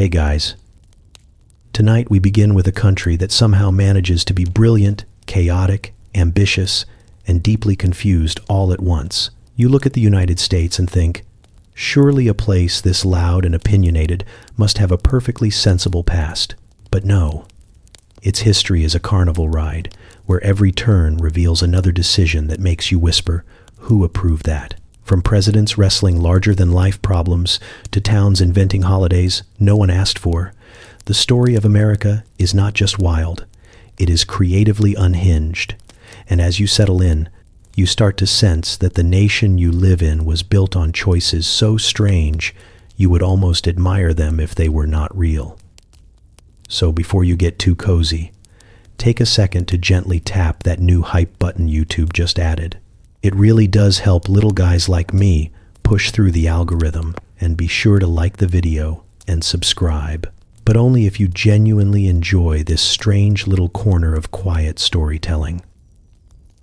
Hey guys. Tonight we begin with a country that somehow manages to be brilliant, chaotic, ambitious, and deeply confused all at once. You look at the United States and think, surely a place this loud and opinionated must have a perfectly sensible past. But no. Its history is a carnival ride, where every turn reveals another decision that makes you whisper, who approved that? From presidents wrestling larger-than-life problems to towns inventing holidays no one asked for, the story of America is not just wild, it is creatively unhinged. And as you settle in, you start to sense that the nation you live in was built on choices so strange you would almost admire them if they were not real. So before you get too cozy, take a second to gently tap that new hype button YouTube just added. It really does help little guys like me push through the algorithm, and be sure to like the video and subscribe. But only if you genuinely enjoy this strange little corner of quiet storytelling.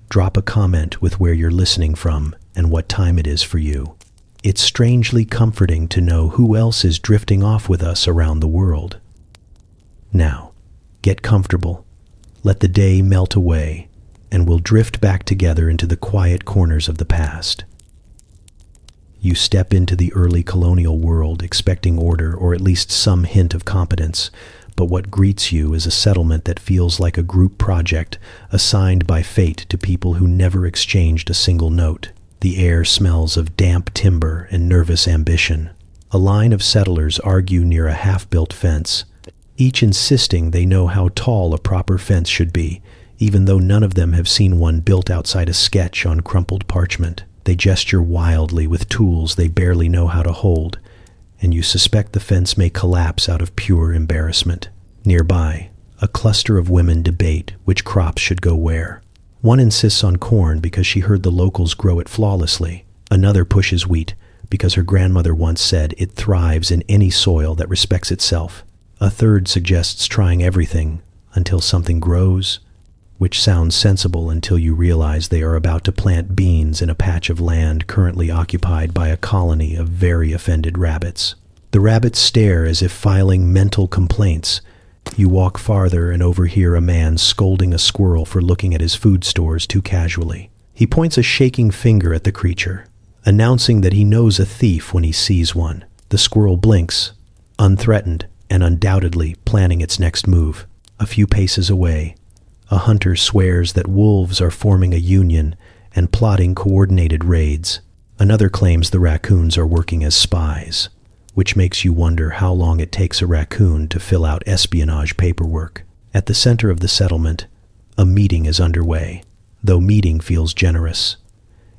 Drop a comment with where you're listening from and what time it is for you. It's strangely comforting to know who else is drifting off with us around the world. Now, get comfortable, let the day melt away, and we'll drift back together into the quiet corners of the past. You step into the early colonial world expecting order or at least some hint of competence, but what greets you is a settlement that feels like a group project assigned by fate to people who never exchanged a single note. The air smells of damp timber and nervous ambition. A line of settlers argue near a half-built fence, each insisting they know how tall a proper fence should be, even though none of them have seen one built outside a sketch on crumpled parchment. They gesture wildly with tools they barely know how to hold, and you suspect the fence may collapse out of pure embarrassment. Nearby, a cluster of women debate which crops should go where. One insists on corn because she heard the locals grow it flawlessly. Another pushes wheat because her grandmother once said it thrives in any soil that respects itself. A third suggests trying everything until something grows, which sounds sensible until you realize they are about to plant beans in a patch of land currently occupied by a colony of very offended rabbits. The rabbits stare as if filing mental complaints. You walk farther and overhear a man scolding a squirrel for looking at his food stores too casually. He points a shaking finger at the creature, announcing that he knows a thief when he sees one. The squirrel blinks, unthreatened and undoubtedly planning its next move. A few paces away, a hunter swears that wolves are forming a union and plotting coordinated raids. Another claims the raccoons are working as spies, which makes you wonder how long it takes a raccoon to fill out espionage paperwork. At the center of the settlement, a meeting is underway, though meeting feels generous.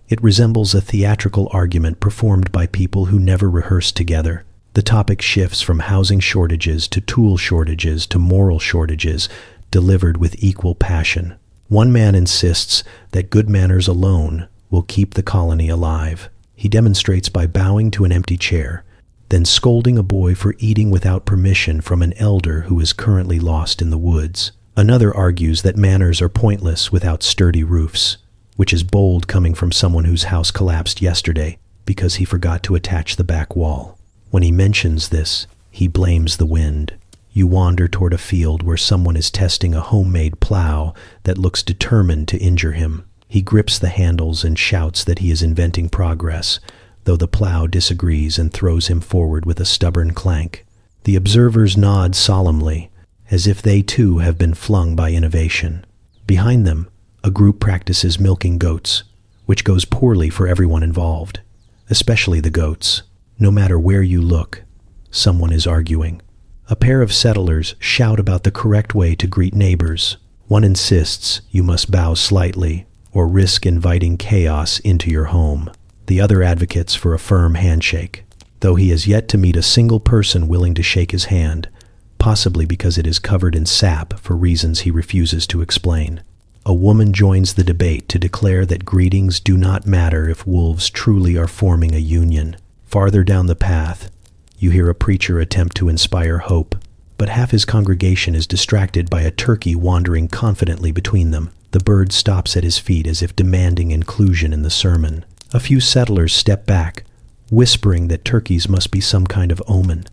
It resembles a theatrical argument performed by people who never rehearsed together. The topic shifts from housing shortages to tool shortages to moral shortages, delivered with equal passion. One man insists that good manners alone will keep the colony alive. He demonstrates by bowing to an empty chair, then scolding a boy for eating without permission from an elder who is currently lost in the woods. Another argues that manners are pointless without sturdy roofs, which is bold coming from someone whose house collapsed yesterday because he forgot to attach the back wall. When he mentions this, he blames the wind. You wander toward a field where someone is testing a homemade plow that looks determined to injure him. He grips the handles and shouts that he is inventing progress, though the plow disagrees and throws him forward with a stubborn clank. The observers nod solemnly, as if they too have been flung by innovation. Behind them, a group practices milking goats, which goes poorly for everyone involved, especially the goats. No matter where you look, someone is arguing. A pair of settlers shout about the correct way to greet neighbors. One insists you must bow slightly or risk inviting chaos into your home. The other advocates for a firm handshake, though he has yet to meet a single person willing to shake his hand, possibly because it is covered in sap for reasons he refuses to explain. A woman joins the debate to declare that greetings do not matter if wolves truly are forming a union. Farther down the path, you hear a preacher attempt to inspire hope, but half his congregation is distracted by a turkey wandering confidently between them. The bird stops at his feet as if demanding inclusion in the sermon. A few settlers step back, whispering that turkeys must be some kind of omen.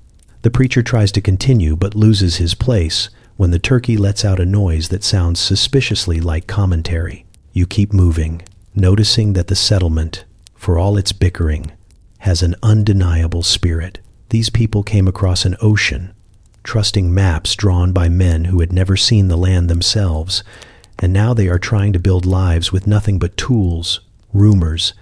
The preacher tries to continue but loses his place when the turkey lets out a noise that sounds suspiciously like commentary. You keep moving, noticing that the settlement, for all its bickering, has an undeniable spirit. These people came across an ocean, trusting maps drawn by men who had never seen the land themselves, and now they are trying to build lives with nothing but tools, rumors,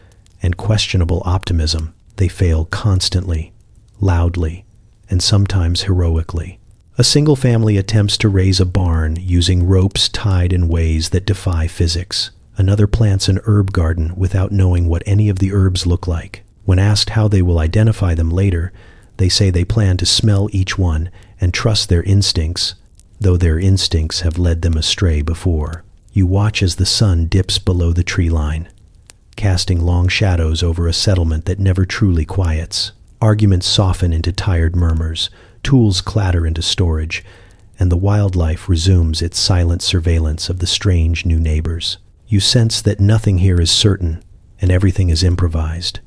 and questionable optimism. They fail constantly, loudly, and sometimes heroically. A single family attempts to raise a barn using ropes tied in ways that defy physics. Another plants an herb garden without knowing what any of the herbs look like. When asked how they will identify them later, they say they plan to smell each one and trust their instincts, though their instincts have led them astray before. You watch as the sun dips below the tree line, casting long shadows over a settlement that never truly quiets. Arguments soften into tired murmurs, tools clatter into storage, and the wildlife resumes its silent surveillance of the strange new neighbors. You sense that nothing here is certain, and everything is improvised.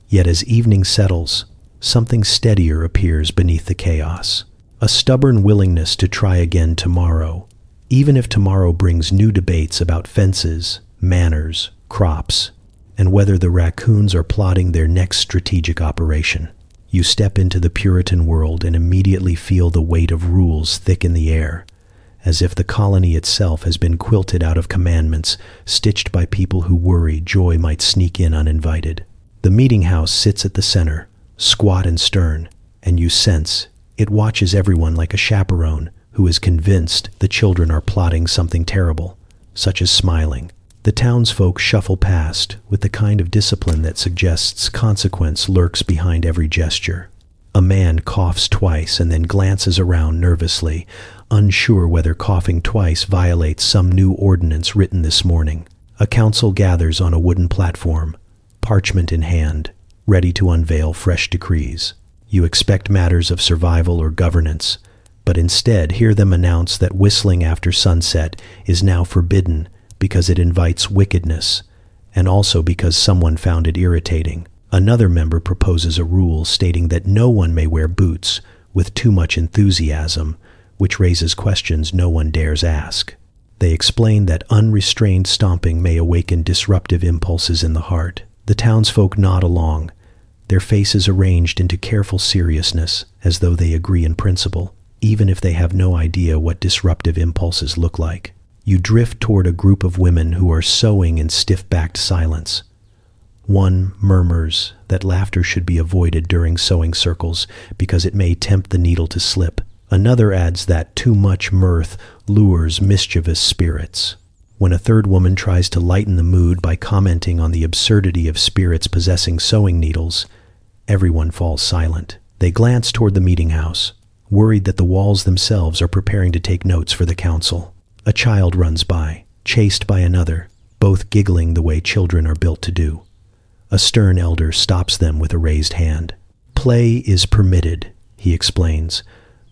Yet as evening settles, something steadier appears beneath the chaos. A stubborn willingness to try again tomorrow, even if tomorrow brings new debates about fences, manners, crops, and whether the raccoons are plotting their next strategic operation. You step into the Puritan world and immediately feel the weight of rules thick in the air, as if the colony itself has been quilted out of commandments stitched by people who worry joy might sneak in uninvited. The meeting house sits at the center, squat and stern, and you sense it watches everyone like a chaperone who is convinced the children are plotting something terrible, such as smiling. The townsfolk shuffle past with the kind of discipline that suggests consequence lurks behind every gesture. A man coughs twice and then glances around nervously, unsure whether coughing twice violates some new ordinance written this morning. A council gathers on a wooden platform, parchment in hand, ready to unveil fresh decrees. You expect matters of survival or governance, but instead hear them announce that whistling after sunset is now forbidden because it invites wickedness, and also because someone found it irritating. Another member proposes a rule stating that no one may wear boots with too much enthusiasm, which raises questions no one dares ask. They explain that unrestrained stomping may awaken disruptive impulses in the heart. The townsfolk nod along, their faces arranged into careful seriousness, as though they agree in principle, even if they have no idea what disruptive impulses look like. You drift toward a group of women who are sewing in stiff-backed silence. One murmurs that laughter should be avoided during sewing circles because it may tempt the needle to slip. Another adds that too much mirth lures mischievous spirits. When a third woman tries to lighten the mood by commenting on the absurdity of spirits possessing sewing needles, everyone falls silent. They glance toward the meeting house, worried that the walls themselves are preparing to take notes for the council. A child runs by, chased by another, both giggling the way children are built to do. A stern elder stops them with a raised hand. Play is permitted, he explains,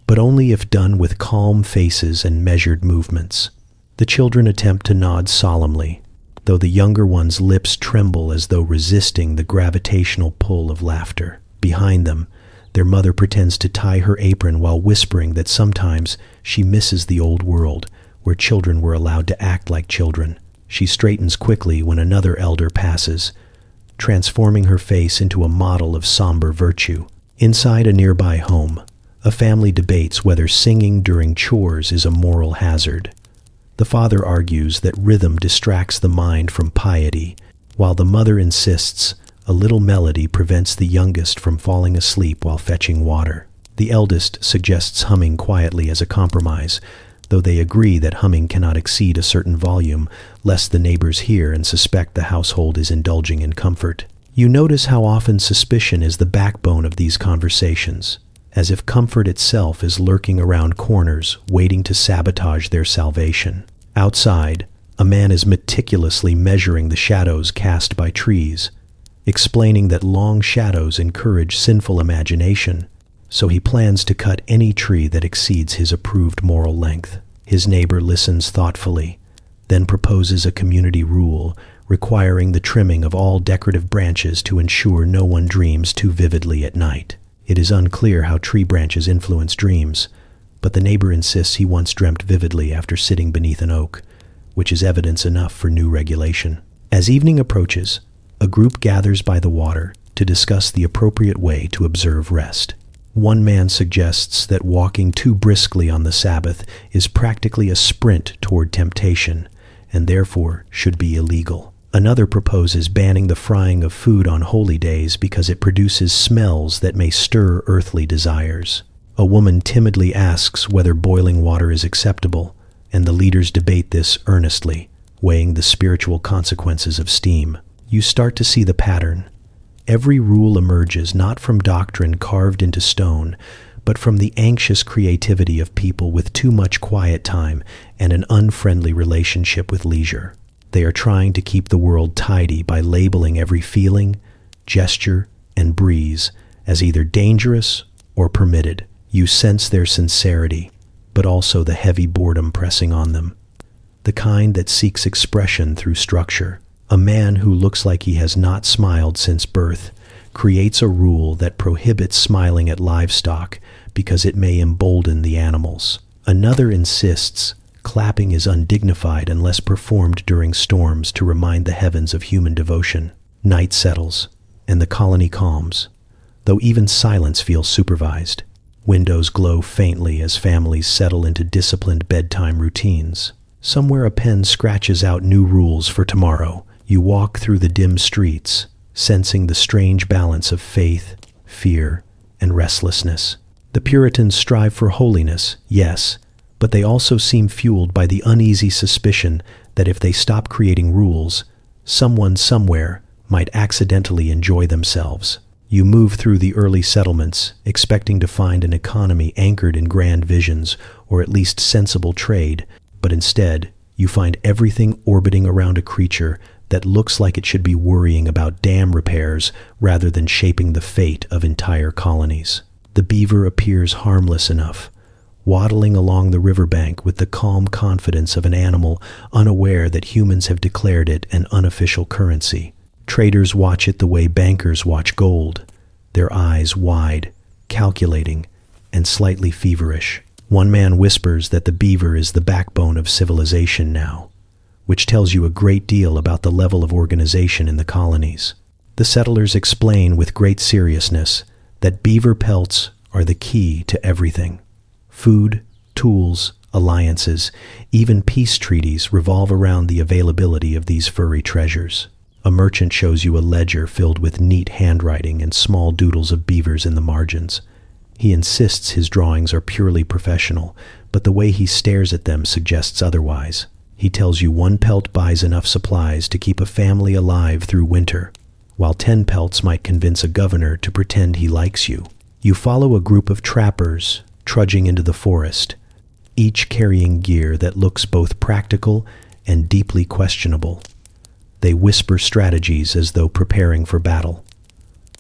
but only if done with calm faces and measured movements. The children attempt to nod solemnly, though the younger one's lips tremble as though resisting the gravitational pull of laughter. Behind them, their mother pretends to tie her apron while whispering that sometimes she misses the old world, where children were allowed to act like children. She straightens quickly when another elder passes, transforming her face into a model of somber virtue. Inside a nearby home, a family debates whether singing during chores is a moral hazard. The father argues that rhythm distracts the mind from piety, while the mother insists a little melody prevents the youngest from falling asleep while fetching water. The eldest suggests humming quietly as a compromise, though they agree that humming cannot exceed a certain volume, lest the neighbors hear and suspect the household is indulging in comfort. You notice how often suspicion is the backbone of these conversations, as if comfort itself is lurking around corners, waiting to sabotage their salvation. Outside, a man is meticulously measuring the shadows cast by trees, explaining that long shadows encourage sinful imagination, so he plans to cut any tree that exceeds his approved moral length. His neighbor listens thoughtfully, then proposes a community rule requiring the trimming of all decorative branches to ensure no one dreams too vividly at night. It is unclear how tree branches influence dreams, but the neighbor insists he once dreamt vividly after sitting beneath an oak, which is evidence enough for new regulation. As evening approaches, a group gathers by the water to discuss the appropriate way to observe rest. One man suggests that walking too briskly on the Sabbath is practically a sprint toward temptation, and therefore should be illegal. Another proposes banning the frying of food on holy days because it produces smells that may stir earthly desires. A woman timidly asks whether boiling water is acceptable, and the leaders debate this earnestly, weighing the spiritual consequences of steam. You start to see the pattern. Every rule emerges not from doctrine carved into stone, but from the anxious creativity of people with too much quiet time and an unfriendly relationship with leisure. They are trying to keep the world tidy by labeling every feeling, gesture, and breeze as either dangerous or permitted. You sense their sincerity, but also the heavy boredom pressing on them, the kind that seeks expression through structure. A man who looks like he has not smiled since birth creates a rule that prohibits smiling at livestock because it may embolden the animals. Another insists clapping is undignified unless performed during storms to remind the heavens of human devotion. Night settles, and the colony calms, though even silence feels supervised. Windows glow faintly as families settle into disciplined bedtime routines. Somewhere a pen scratches out new rules for tomorrow. You walk through the dim streets, sensing the strange balance of faith, fear, and restlessness. The Puritans strive for holiness, yes, but they also seem fueled by the uneasy suspicion that if they stop creating rules, someone somewhere might accidentally enjoy themselves. You move through the early settlements, expecting to find an economy anchored in grand visions or at least sensible trade, but instead, you find everything orbiting around a creature that looks like it should be worrying about dam repairs rather than shaping the fate of entire colonies. The beaver appears harmless enough, waddling along the riverbank with the calm confidence of an animal unaware that humans have declared it an unofficial currency. Traders watch it the way bankers watch gold, their eyes wide, calculating, and slightly feverish. One man whispers that the beaver is the backbone of civilization now, which tells you a great deal about the level of organization in the colonies. The settlers explain with great seriousness that beaver pelts are the key to everything. Food, tools, alliances, even peace treaties revolve around the availability of these furry treasures. A merchant shows you a ledger filled with neat handwriting and small doodles of beavers in the margins. He insists his drawings are purely professional, but the way he stares at them suggests otherwise. He tells you 1 pelt buys enough supplies to keep a family alive through winter, while 10 pelts might convince a governor to pretend he likes you. You follow a group of trappers trudging into the forest, each carrying gear that looks both practical and deeply questionable. They whisper strategies as though preparing for battle.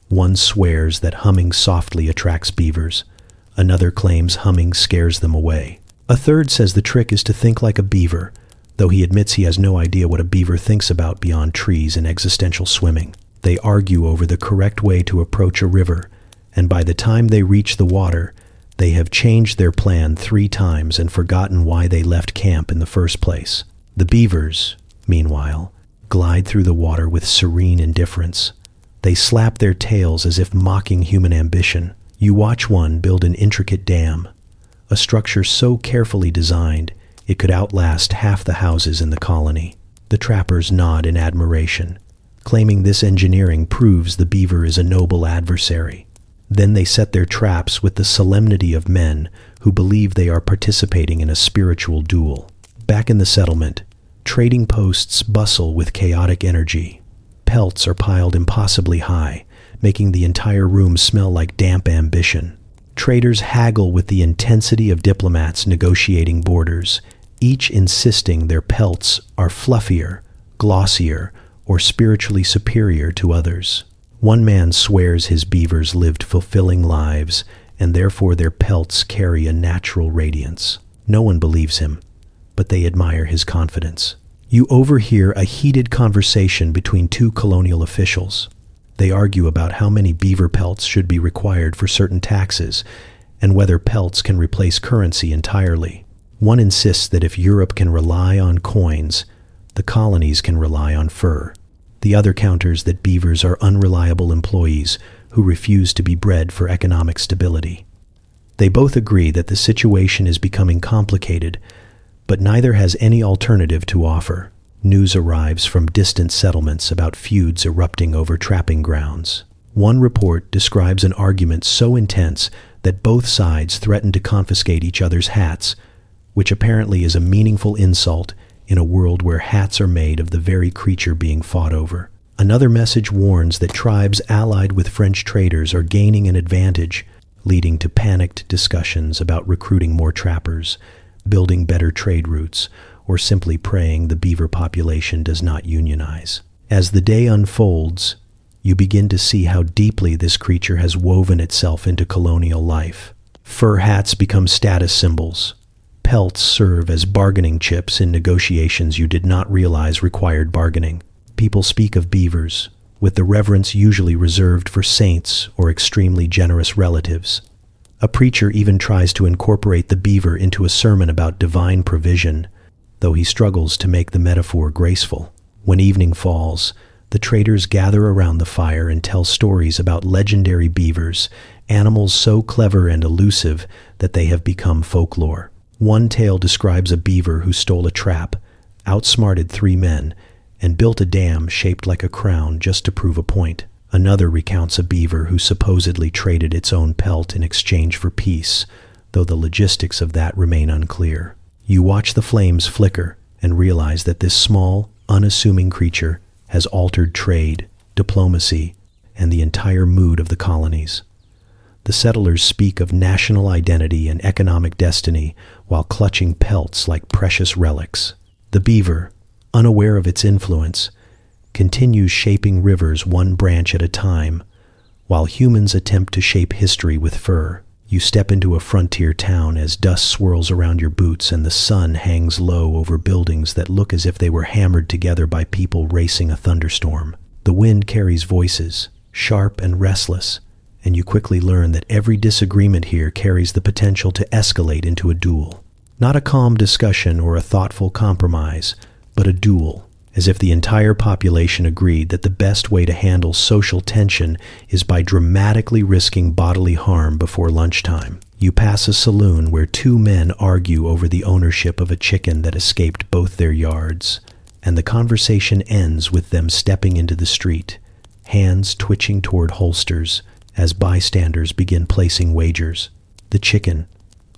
One swears that humming softly attracts beavers. Another claims humming scares them away. A third says the trick is to think like a beaver, though he admits he has no idea what a beaver thinks about beyond trees and existential swimming. They argue over the correct way to approach a river, and by the time they reach the water, they have changed their plan 3 times and forgotten why they left camp in the first place. The beavers, meanwhile, glide through the water with serene indifference. They slap their tails as if mocking human ambition. You watch one build an intricate dam, a structure so carefully designed it could outlast half the houses in the colony. The trappers nod in admiration, claiming this engineering proves the beaver is a noble adversary. Then they set their traps with the solemnity of men who believe they are participating in a spiritual duel. Back in the settlement, trading posts bustle with chaotic energy. Pelts are piled impossibly high, making the entire room smell like damp ambition. Traders haggle with the intensity of diplomats negotiating borders, each insisting their pelts are fluffier, glossier, or spiritually superior to others. One man swears his beavers lived fulfilling lives, and therefore their pelts carry a natural radiance. No one believes him, but they admire his confidence. You overhear a heated conversation between 2 colonial officials. They argue about how many beaver pelts should be required for certain taxes and whether pelts can replace currency entirely. One insists that if Europe can rely on coins, the colonies can rely on fur. The other counters that beavers are unreliable employees who refuse to be bred for economic stability. They both agree that the situation is becoming complicated, but neither has any alternative to offer. News arrives from distant settlements about feuds erupting over trapping grounds. One report describes an argument so intense that both sides threaten to confiscate each other's hats, which apparently is a meaningful insult in a world where hats are made of the very creature being fought over. Another message warns that tribes allied with French traders are gaining an advantage, leading to panicked discussions about recruiting more trappers, building better trade routes, or simply praying the beaver population does not unionize. As the day unfolds, you begin to see how deeply this creature has woven itself into colonial life. Fur hats become status symbols. Pelts serve as bargaining chips in negotiations you did not realize required bargaining. People speak of beavers, with the reverence usually reserved for saints or extremely generous relatives. A preacher even tries to incorporate the beaver into a sermon about divine provision, though he struggles to make the metaphor graceful. When evening falls, the traders gather around the fire and tell stories about legendary beavers, animals so clever and elusive that they have become folklore. One tale describes a beaver who stole a trap, outsmarted 3 men, and built a dam shaped like a crown just to prove a point. Another recounts a beaver who supposedly traded its own pelt in exchange for peace, though the logistics of that remain unclear. You watch the flames flicker and realize that this small, unassuming creature has altered trade, diplomacy, and the entire mood of the colonies. The settlers speak of national identity and economic destiny while clutching pelts like precious relics. The beaver, unaware of its influence, continues shaping rivers one branch at a time, while humans attempt to shape history with fur. You step into a frontier town as dust swirls around your boots and the sun hangs low over buildings that look as if they were hammered together by people racing a thunderstorm. The wind carries voices, sharp and restless, and you quickly learn that every disagreement here carries the potential to escalate into a duel. Not a calm discussion or a thoughtful compromise, but a duel, as if the entire population agreed that the best way to handle social tension is by dramatically risking bodily harm before lunchtime. You pass a saloon where 2 men argue over the ownership of a chicken that escaped both their yards, and the conversation ends with them stepping into the street, hands twitching toward holsters as bystanders begin placing wagers. The chicken,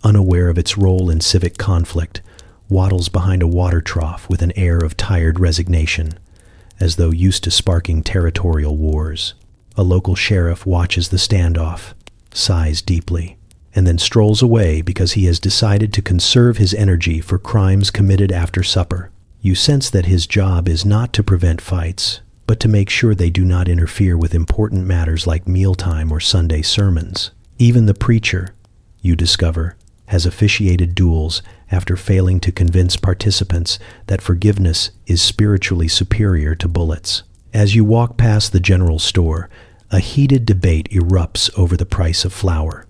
unaware of its role in civic conflict, waddles behind a water trough with an air of tired resignation, as though used to sparking territorial wars. A local sheriff watches the standoff, sighs deeply, and then strolls away because he has decided to conserve his energy for crimes committed after supper. You sense that his job is not to prevent fights, but to make sure they do not interfere with important matters like mealtime or Sunday sermons. Even the preacher, you discover, has officiated duels after failing to convince participants that forgiveness is spiritually superior to bullets. As you walk past the general store, a heated debate erupts over the price of flour.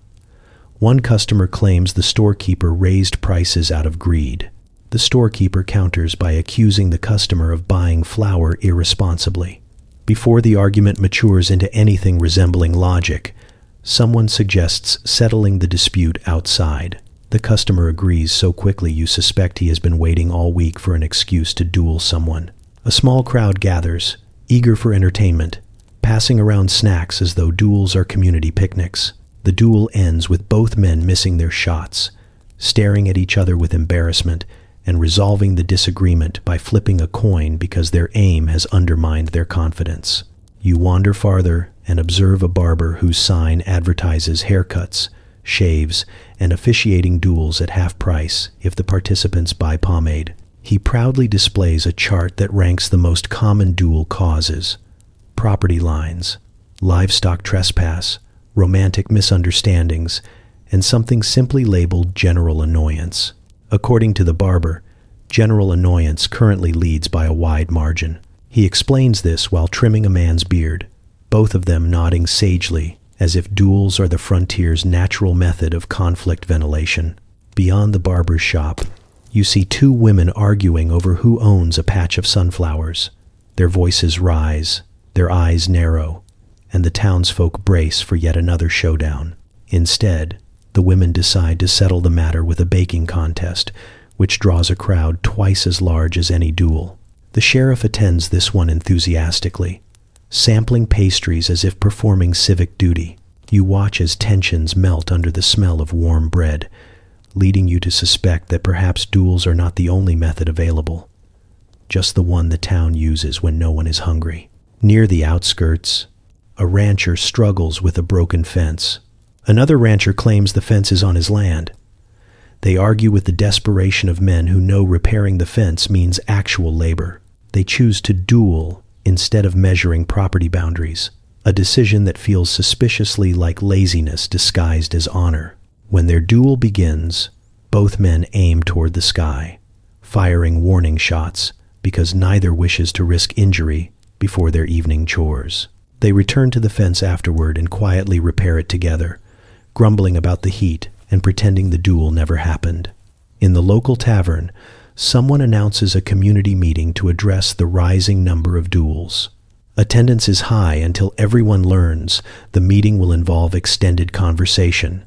One customer claims the storekeeper raised prices out of greed. The storekeeper counters by accusing the customer of buying flour irresponsibly. Before the argument matures into anything resembling logic, someone suggests settling the dispute outside. The customer agrees so quickly you suspect he has been waiting all week for an excuse to duel someone. A small crowd gathers, eager for entertainment, passing around snacks as though duels are community picnics. The duel ends with both men missing their shots, staring at each other with embarrassment, and resolving the disagreement by flipping a coin because their aim has undermined their confidence. You wander farther and observe a barber whose sign advertises haircuts, shaves, and officiating duels at half price if the participants buy pomade. He proudly displays a chart that ranks the most common duel causes: property lines, livestock trespass, romantic misunderstandings, and something simply labeled general annoyance. According to the barber, general annoyance currently leads by a wide margin. He explains this while trimming a man's beard, both of them nodding sagely, as if duels are the frontier's natural method of conflict ventilation. Beyond the barber's shop, you see two women arguing over who owns a patch of sunflowers. Their voices rise, their eyes narrow, and the townsfolk brace for yet another showdown. Instead, the women decide to settle the matter with a baking contest, which draws a crowd twice as large as any duel. The sheriff attends this one enthusiastically, sampling pastries as if performing civic duty. You watch as tensions melt under the smell of warm bread, leading you to suspect that perhaps duels are not the only method available, just the one the town uses when no one is hungry. Near the outskirts, a rancher struggles with a broken fence. Another rancher claims the fence is on his land. They argue with the desperation of men who know repairing the fence means actual labor. They choose to duel instead of measuring property boundaries, a decision that feels suspiciously like laziness disguised as honor. When their duel begins, both men aim toward the sky, firing warning shots because neither wishes to risk injury before their evening chores. They return to the fence afterward and quietly repair it together, grumbling about the heat and pretending the duel never happened. In the local tavern, someone announces a community meeting to address the rising number of duels. Attendance is high until everyone learns the meeting will involve extended conversation.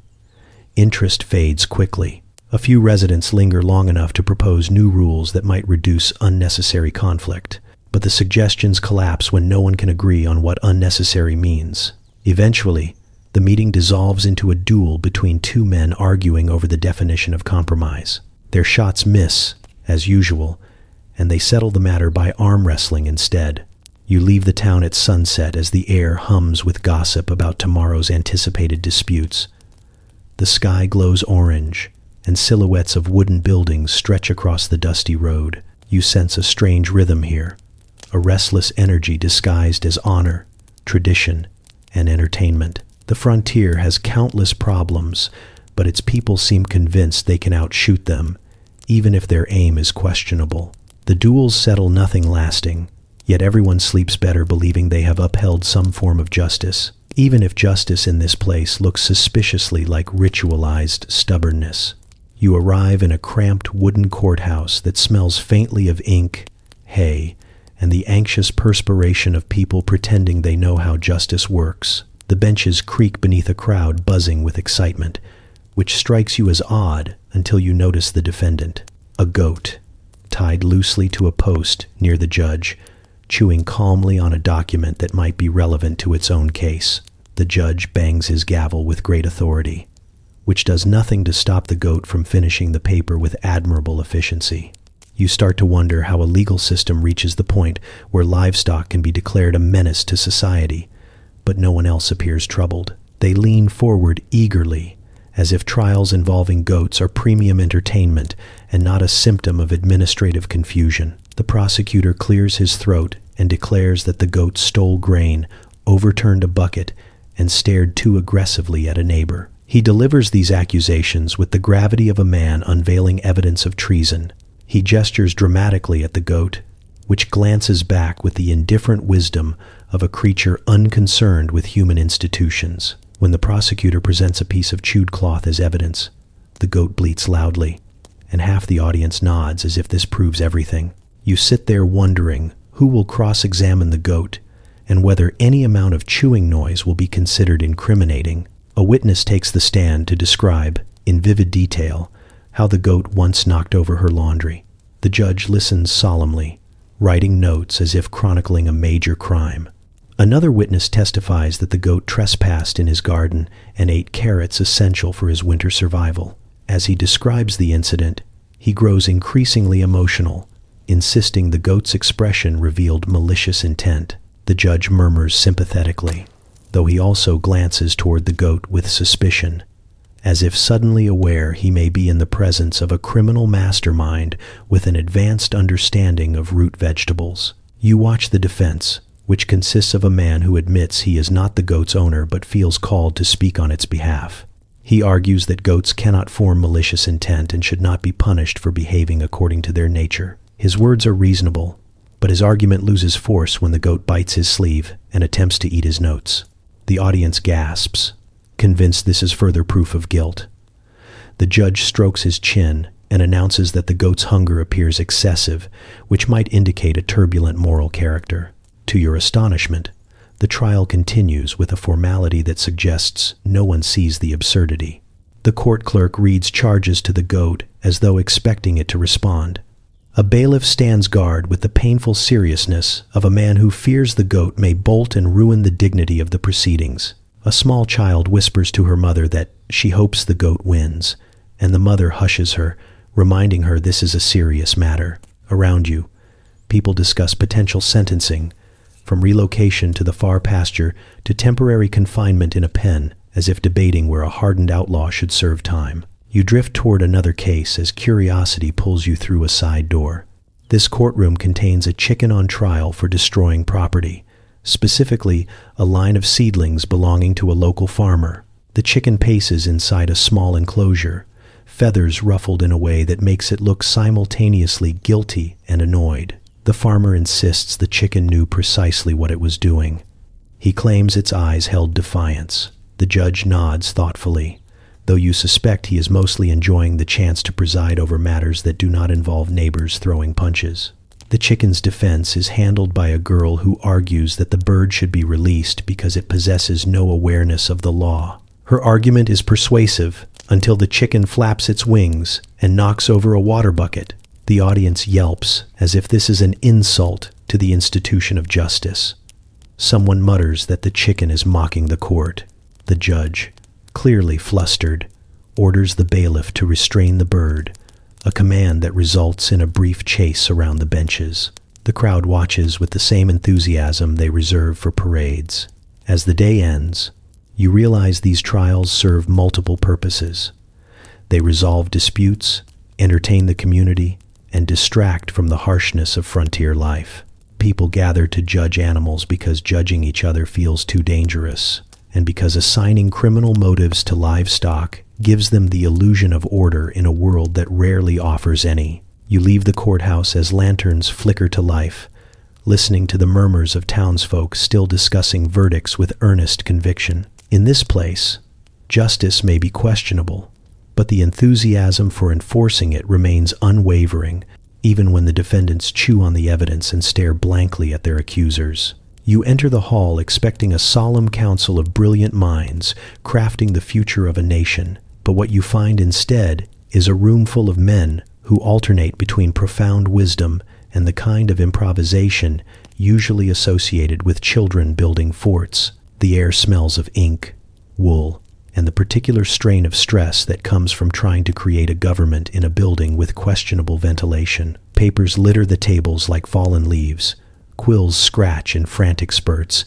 Interest fades quickly. A few residents linger long enough to propose new rules that might reduce unnecessary conflict, but the suggestions collapse when no one can agree on what unnecessary means. Eventually, the meeting dissolves into a duel between two men arguing over the definition of compromise. Their shots miss, as usual, and they settle the matter by arm wrestling instead. You leave the town at sunset as the air hums with gossip about tomorrow's anticipated disputes. The sky glows orange, and silhouettes of wooden buildings stretch across the dusty road. You sense a strange rhythm here, a restless energy disguised as honor, tradition, and entertainment. The frontier has countless problems, but its people seem convinced they can outshoot them, even if their aim is questionable. The duels settle nothing lasting, yet everyone sleeps better believing they have upheld some form of justice, even if justice in this place looks suspiciously like ritualized stubbornness. You arrive in a cramped wooden courthouse that smells faintly of ink, hay, and the anxious perspiration of people pretending they know how justice works. The benches creak beneath a crowd buzzing with excitement, which strikes you as odd until you notice the defendant, a goat, tied loosely to a post near the judge, chewing calmly on a document that might be relevant to its own case. The judge bangs his gavel with great authority, which does nothing to stop the goat from finishing the paper with admirable efficiency. You start to wonder how a legal system reaches the point where livestock can be declared a menace to society, but no one else appears troubled. They lean forward eagerly, as if trials involving goats are premium entertainment and not a symptom of administrative confusion. The prosecutor clears his throat and declares that the goat stole grain, overturned a bucket, and stared too aggressively at a neighbor. He delivers these accusations with the gravity of a man unveiling evidence of treason. He gestures dramatically at the goat, which glances back with the indifferent wisdom of a creature unconcerned with human institutions. When the prosecutor presents a piece of chewed cloth as evidence, the goat bleats loudly, and half the audience nods as if this proves everything. You sit there wondering who will cross-examine the goat and whether any amount of chewing noise will be considered incriminating. A witness takes the stand to describe, in vivid detail, how the goat once knocked over her laundry. The judge listens solemnly, writing notes as if chronicling a major crime. Another witness testifies that the goat trespassed in his garden and ate carrots essential for his winter survival. As he describes the incident, he grows increasingly emotional, insisting the goat's expression revealed malicious intent. The judge murmurs sympathetically, though he also glances toward the goat with suspicion, as if suddenly aware he may be in the presence of a criminal mastermind with an advanced understanding of root vegetables. You watch the defense, which consists of a man who admits he is not the goat's owner but feels called to speak on its behalf. He argues that goats cannot form malicious intent and should not be punished for behaving according to their nature. His words are reasonable, but his argument loses force when the goat bites his sleeve and attempts to eat his notes. The audience gasps, convinced this is further proof of guilt. The judge strokes his chin and announces that the goat's hunger appears excessive, which might indicate a turbulent moral character. To your astonishment, the trial continues with a formality that suggests no one sees the absurdity. The court clerk reads charges to the goat as though expecting it to respond. A bailiff stands guard with the painful seriousness of a man who fears the goat may bolt and ruin the dignity of the proceedings. A small child whispers to her mother that she hopes the goat wins, and the mother hushes her, reminding her this is a serious matter. Around you, people discuss potential sentencing, from relocation to the far pasture to temporary confinement in a pen, as if debating where a hardened outlaw should serve time. You drift toward another case as curiosity pulls you through a side door. This courtroom contains a chicken on trial for destroying property, specifically a line of seedlings belonging to a local farmer. The chicken paces inside a small enclosure, feathers ruffled in a way that makes it look simultaneously guilty and annoyed. The farmer insists the chicken knew precisely what it was doing. He claims its eyes held defiance. The judge nods thoughtfully, though you suspect he is mostly enjoying the chance to preside over matters that do not involve neighbors throwing punches. The chicken's defense is handled by a girl who argues that the bird should be released because it possesses no awareness of the law. Her argument is persuasive until the chicken flaps its wings and knocks over a water bucket. The audience yelps as if this is an insult to the institution of justice. Someone mutters that the chicken is mocking the court. The judge, clearly flustered, orders the bailiff to restrain the bird, a command that results in a brief chase around the benches. The crowd watches with the same enthusiasm they reserve for parades. As the day ends, you realize these trials serve multiple purposes. They resolve disputes, entertain the community, and distract from the harshness of frontier life. People gather to judge animals because judging each other feels too dangerous, and because assigning criminal motives to livestock gives them the illusion of order in a world that rarely offers any. You leave the courthouse as lanterns flicker to life, listening to the murmurs of townsfolk still discussing verdicts with earnest conviction. In this place, justice may be questionable, but the enthusiasm for enforcing it remains unwavering, even when the defendants chew on the evidence and stare blankly at their accusers. You enter the hall expecting a solemn council of brilliant minds crafting the future of a nation, but what you find instead is a room full of men who alternate between profound wisdom and the kind of improvisation usually associated with children building forts. The air smells of ink, wool, and the particular strain of stress that comes from trying to create a government in a building with questionable ventilation. Papers litter the tables like fallen leaves, quills scratch in frantic spurts,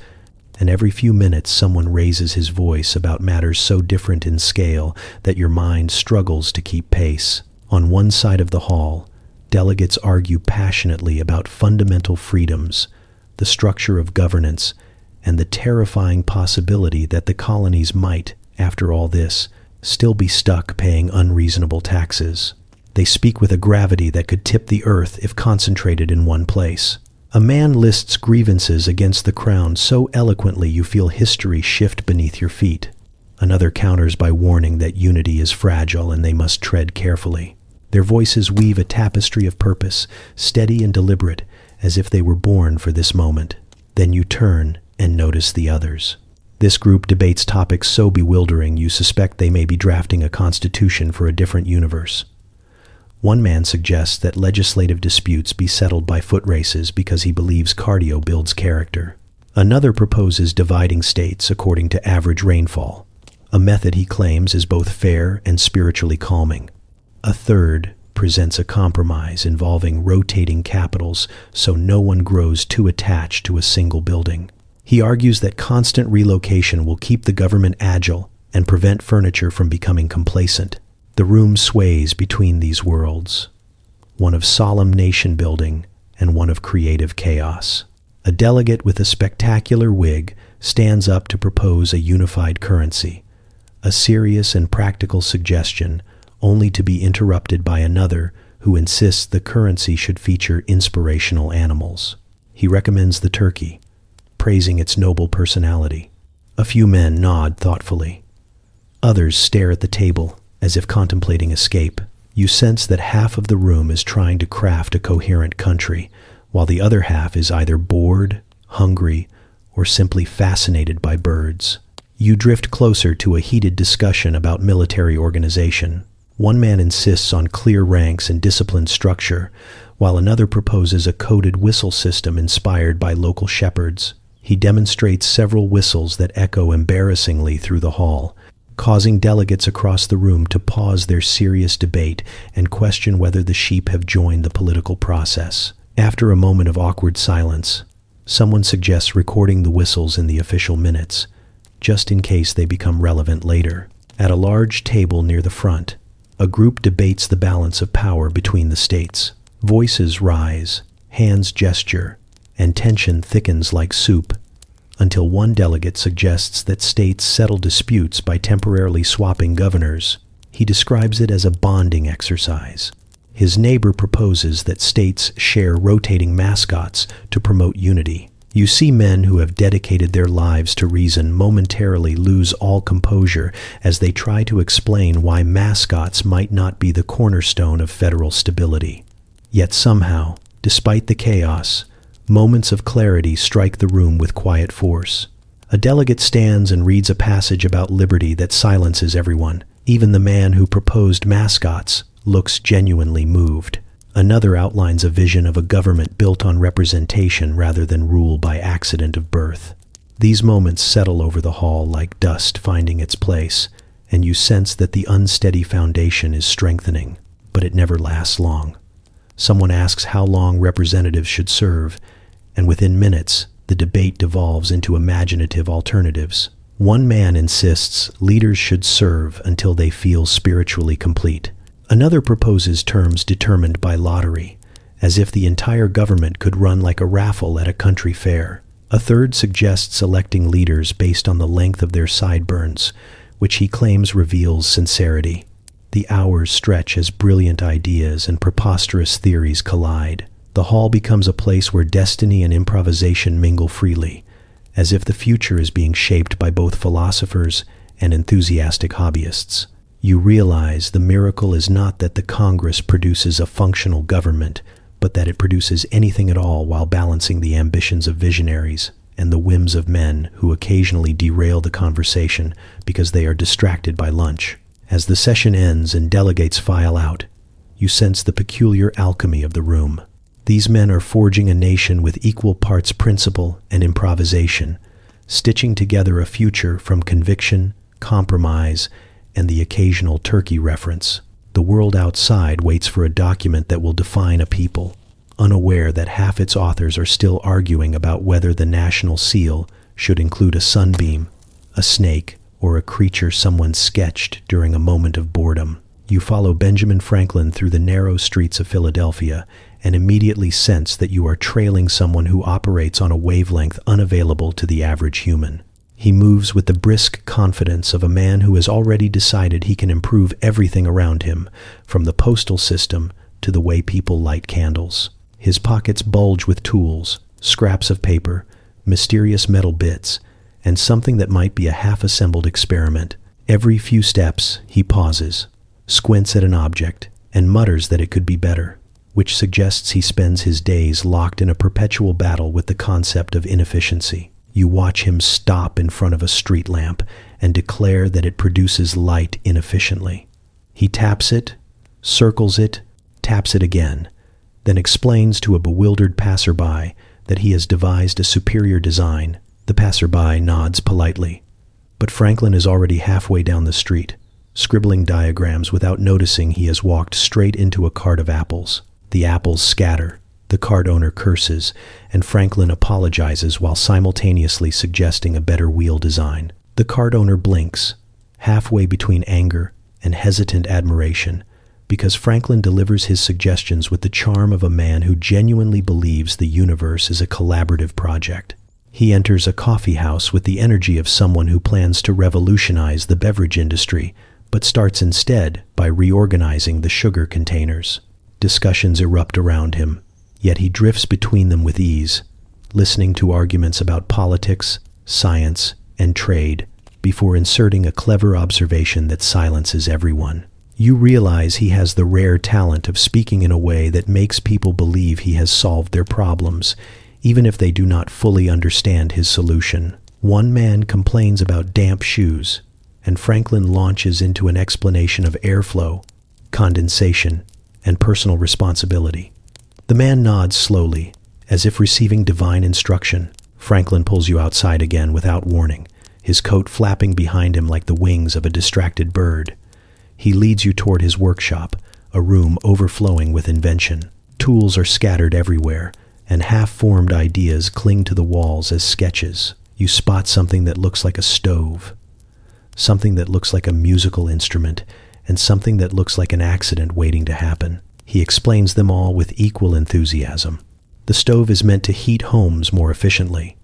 and every few minutes someone raises his voice about matters so different in scale that your mind struggles to keep pace. On one side of the hall, delegates argue passionately about fundamental freedoms, the structure of governance, and the terrifying possibility that the colonies might, after all this, still be stuck paying unreasonable taxes. They speak with a gravity that could tip the earth if concentrated in one place. A man lists grievances against the crown so eloquently you feel history shift beneath your feet. Another counters by warning that unity is fragile and they must tread carefully. Their voices weave a tapestry of purpose, steady and deliberate, as if they were born for this moment. Then you turn and notice the others. This group debates topics so bewildering you suspect they may be drafting a constitution for a different universe. One man suggests that legislative disputes be settled by foot races because he believes cardio builds character. Another proposes dividing states according to average rainfall, a method he claims is both fair and spiritually calming. A third presents a compromise involving rotating capitals so no one grows too attached to a single building. He argues that constant relocation will keep the government agile and prevent furniture from becoming complacent. The room sways between these worlds, one of solemn nation building and one of creative chaos. A delegate with a spectacular wig stands up to propose a unified currency, a serious and practical suggestion only to be interrupted by another who insists the currency should feature inspirational animals. He recommends the turkey, praising its noble personality. A few men nod thoughtfully. Others stare at the table, as if contemplating escape. You sense that half of the room is trying to craft a coherent country, while the other half is either bored, hungry, or simply fascinated by birds. You drift closer to a heated discussion about military organization. One man insists on clear ranks and disciplined structure, while another proposes a coded whistle system inspired by local shepherds. He demonstrates several whistles that echo embarrassingly through the hall, causing delegates across the room to pause their serious debate and question whether the sheep have joined the political process. After a moment of awkward silence, someone suggests recording the whistles in the official minutes, just in case they become relevant later. At a large table near the front, a group debates the balance of power between the states. Voices rise, hands gesture, and tension thickens like soup, until one delegate suggests that states settle disputes by temporarily swapping governors. He describes it as a bonding exercise. His neighbor proposes that states share rotating mascots to promote unity. You see men who have dedicated their lives to reason momentarily lose all composure as they try to explain why mascots might not be the cornerstone of federal stability. Yet somehow, despite the chaos, moments of clarity strike the room with quiet force. A delegate stands and reads a passage about liberty that silences everyone. Even the man who proposed mascots looks genuinely moved. Another outlines a vision of a government built on representation rather than rule by accident of birth. These moments settle over the hall like dust finding its place, and you sense that the unsteady foundation is strengthening, but it never lasts long. Someone asks how long representatives should serve, and within minutes, the debate devolves into imaginative alternatives. One man insists leaders should serve until they feel spiritually complete. Another proposes terms determined by lottery, as if the entire government could run like a raffle at a country fair. A third suggests electing leaders based on the length of their sideburns, which he claims reveals sincerity. The hours stretch as brilliant ideas and preposterous theories collide. The hall becomes a place where destiny and improvisation mingle freely, as if the future is being shaped by both philosophers and enthusiastic hobbyists. You realize the miracle is not that the Congress produces a functional government, but that it produces anything at all while balancing the ambitions of visionaries and the whims of men who occasionally derail the conversation because they are distracted by lunch. As the session ends and delegates file out, you sense the peculiar alchemy of the room. These men are forging a nation with equal parts principle and improvisation, stitching together a future from conviction, compromise, and the occasional turkey reference. The world outside waits for a document that will define a people, unaware that half its authors are still arguing about whether the national seal should include a sunbeam, a snake, or a creature someone sketched during a moment of boredom. You follow Benjamin Franklin through the narrow streets of Philadelphia and immediately sense that you are trailing someone who operates on a wavelength unavailable to the average human. He moves with the brisk confidence of a man who has already decided he can improve everything around him, from the postal system to the way people light candles. His pockets bulge with tools, scraps of paper, mysterious metal bits, and something that might be a half-assembled experiment. Every few steps, he pauses, squints at an object, and mutters that it could be better, which suggests he spends his days locked in a perpetual battle with the concept of inefficiency. You watch him stop in front of a street lamp and declare that it produces light inefficiently. He taps it, circles it, taps it again, then explains to a bewildered passerby that he has devised a superior design. The passerby nods politely, but Franklin is already halfway down the street, scribbling diagrams without noticing he has walked straight into a cart of apples. The apples scatter. The cart owner curses, and Franklin apologizes while simultaneously suggesting a better wheel design. The cart owner blinks, halfway between anger and hesitant admiration, because Franklin delivers his suggestions with the charm of a man who genuinely believes the universe is a collaborative project. He enters a coffee house with the energy of someone who plans to revolutionize the beverage industry, but starts instead by reorganizing the sugar containers. Discussions erupt around him, yet he drifts between them with ease, listening to arguments about politics, science, and trade, before inserting a clever observation that silences everyone. You realize he has the rare talent of speaking in a way that makes people believe he has solved their problems, even if they do not fully understand his solution. One man complains about damp shoes, and Franklin launches into an explanation of airflow, condensation, and personal responsibility. The man nods slowly, as if receiving divine instruction. Franklin pulls you outside again without warning, his coat flapping behind him like the wings of a distracted bird. He leads you toward his workshop, a room overflowing with invention. Tools are scattered everywhere, and half-formed ideas cling to the walls as sketches. You spot something that looks like a stove, something that looks like a musical instrument, and something that looks like an accident waiting to happen. He explains them all with equal enthusiasm. The stove is meant to heat homes more efficiently.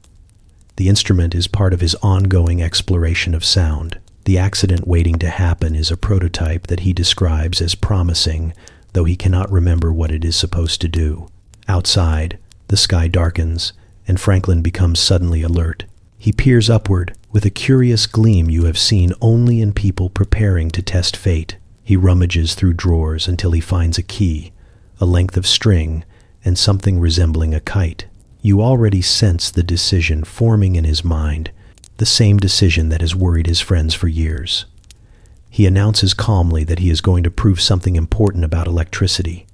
The instrument is part of his ongoing exploration of sound. The accident waiting to happen is a prototype that he describes as promising, though he cannot remember what it is supposed to do. Outside, the sky darkens, and Franklin becomes suddenly alert. He peers upward with a curious gleam you have seen only in people preparing to test fate. He rummages through drawers until he finds a key, a length of string, and something resembling a kite. You already sense the decision forming in his mind, the same decision that has worried his friends for years. He announces calmly that he is going to prove something important about electricity.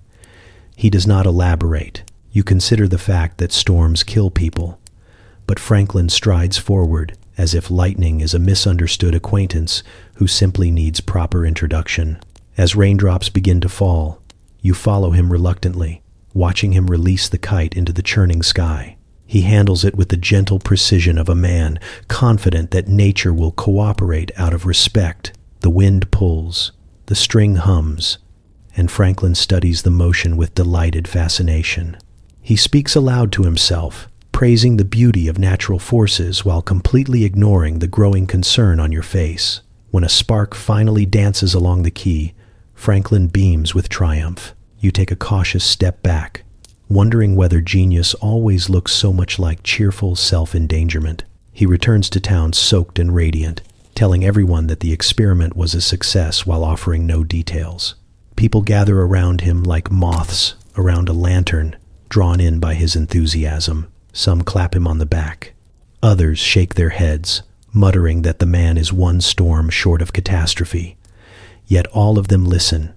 He does not elaborate. You consider the fact that storms kill people, but Franklin strides forward as if lightning is a misunderstood acquaintance who simply needs proper introduction. As raindrops begin to fall, you follow him reluctantly, watching him release the kite into the churning sky. He handles it with the gentle precision of a man, confident that nature will cooperate out of respect. The wind pulls, the string hums, and Franklin studies the motion with delighted fascination. He speaks aloud to himself, praising the beauty of natural forces while completely ignoring the growing concern on your face. When a spark finally dances along the key, Franklin beams with triumph. You take a cautious step back, wondering whether genius always looks so much like cheerful self-endangerment. He returns to town soaked and radiant, telling everyone that the experiment was a success while offering no details. People gather around him like moths around a lantern, drawn in by his enthusiasm. Some clap him on the back. Others shake their heads, muttering that the man is one storm short of catastrophe. Yet all of them listen,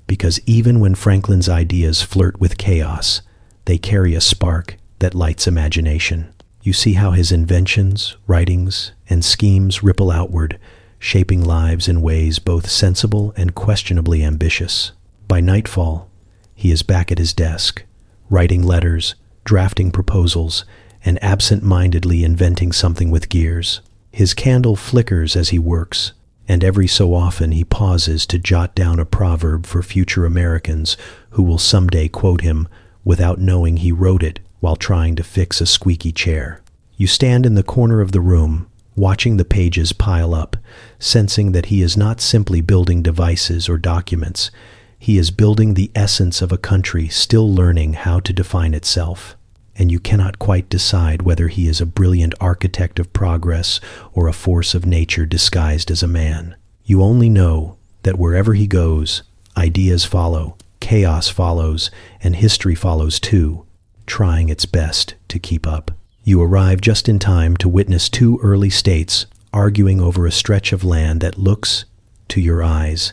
because even when Franklin's ideas flirt with chaos, they carry a spark that lights imagination. You see how his inventions, writings, and schemes ripple outward, shaping lives in ways both sensible and questionably ambitious. By nightfall, he is back at his desk, writing letters, drafting proposals, and absent-mindedly inventing something with gears. His candle flickers as he works, and every so often he pauses to jot down a proverb for future Americans who will someday quote him without knowing he wrote it while trying to fix a squeaky chair. You stand in the corner of the room, watching the pages pile up, sensing that he is not simply building devices or documents. He is building the essence of a country still learning how to define itself. And you cannot quite decide whether he is a brilliant architect of progress or a force of nature disguised as a man. You only know that wherever he goes, ideas follow, chaos follows, and history follows too, trying its best to keep up. You arrive just in time to witness two early states arguing over a stretch of land that looks, to your eyes,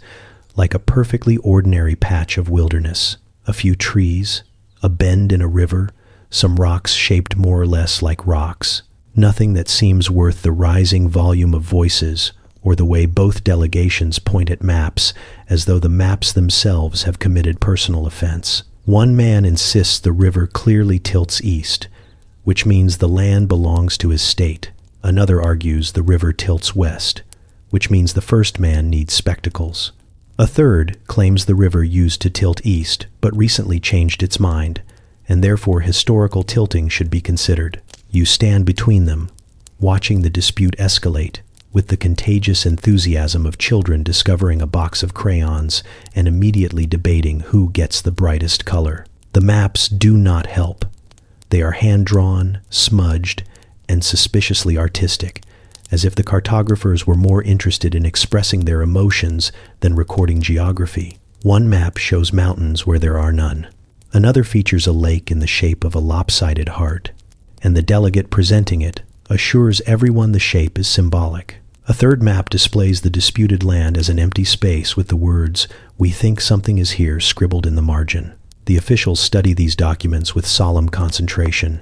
like a perfectly ordinary patch of wilderness. A few trees, a bend in a river, some rocks shaped more or less like rocks. Nothing that seems worth the rising volume of voices or the way both delegations point at maps as though the maps themselves have committed personal offense. One man insists the river clearly tilts east, which means the land belongs to his state. Another argues the river tilts west, which means the first man needs spectacles. A third claims the river used to tilt east, but recently changed its mind, and therefore historical tilting should be considered. You stand between them, watching the dispute escalate, with the contagious enthusiasm of children discovering a box of crayons and immediately debating who gets the brightest color. The maps do not help. They are hand-drawn, smudged, and suspiciously artistic, as if the cartographers were more interested in expressing their emotions than recording geography. One map shows mountains where there are none. Another features a lake in the shape of a lopsided heart, and the delegate presenting it assures everyone the shape is symbolic. A third map displays the disputed land as an empty space with the words, "We think something is here," scribbled in the margin. The officials study these documents with solemn concentration,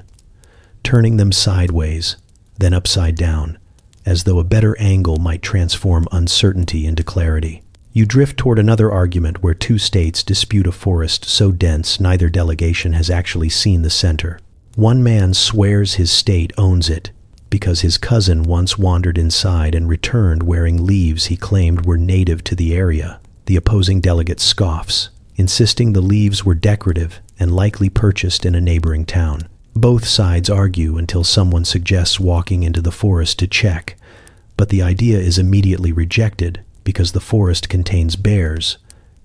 turning them sideways, then upside down, as though a better angle might transform uncertainty into clarity. You drift toward another argument where two states dispute a forest so dense neither delegation has actually seen the center. One man swears his state owns it because his cousin once wandered inside and returned wearing leaves he claimed were native to the area. The opposing delegate scoffs, insisting the leaves were decorative and likely purchased in a neighboring town. Both sides argue until someone suggests walking into the forest to check, but the idea is immediately rejected because the forest contains bears,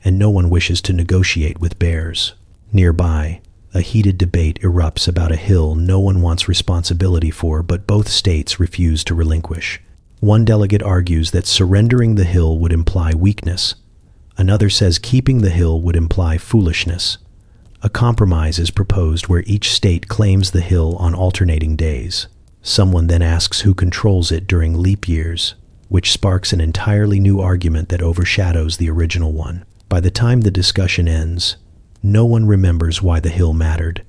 and no one wishes to negotiate with bears. Nearby, a heated debate erupts about a hill no one wants responsibility for, but both states refuse to relinquish. One delegate argues that surrendering the hill would imply weakness. Another says keeping the hill would imply foolishness. A compromise is proposed where each state claims the hill on alternating days. Someone then asks who controls it during leap years, which sparks an entirely new argument that overshadows the original one. By the time the discussion ends, no one remembers why the hill mattered,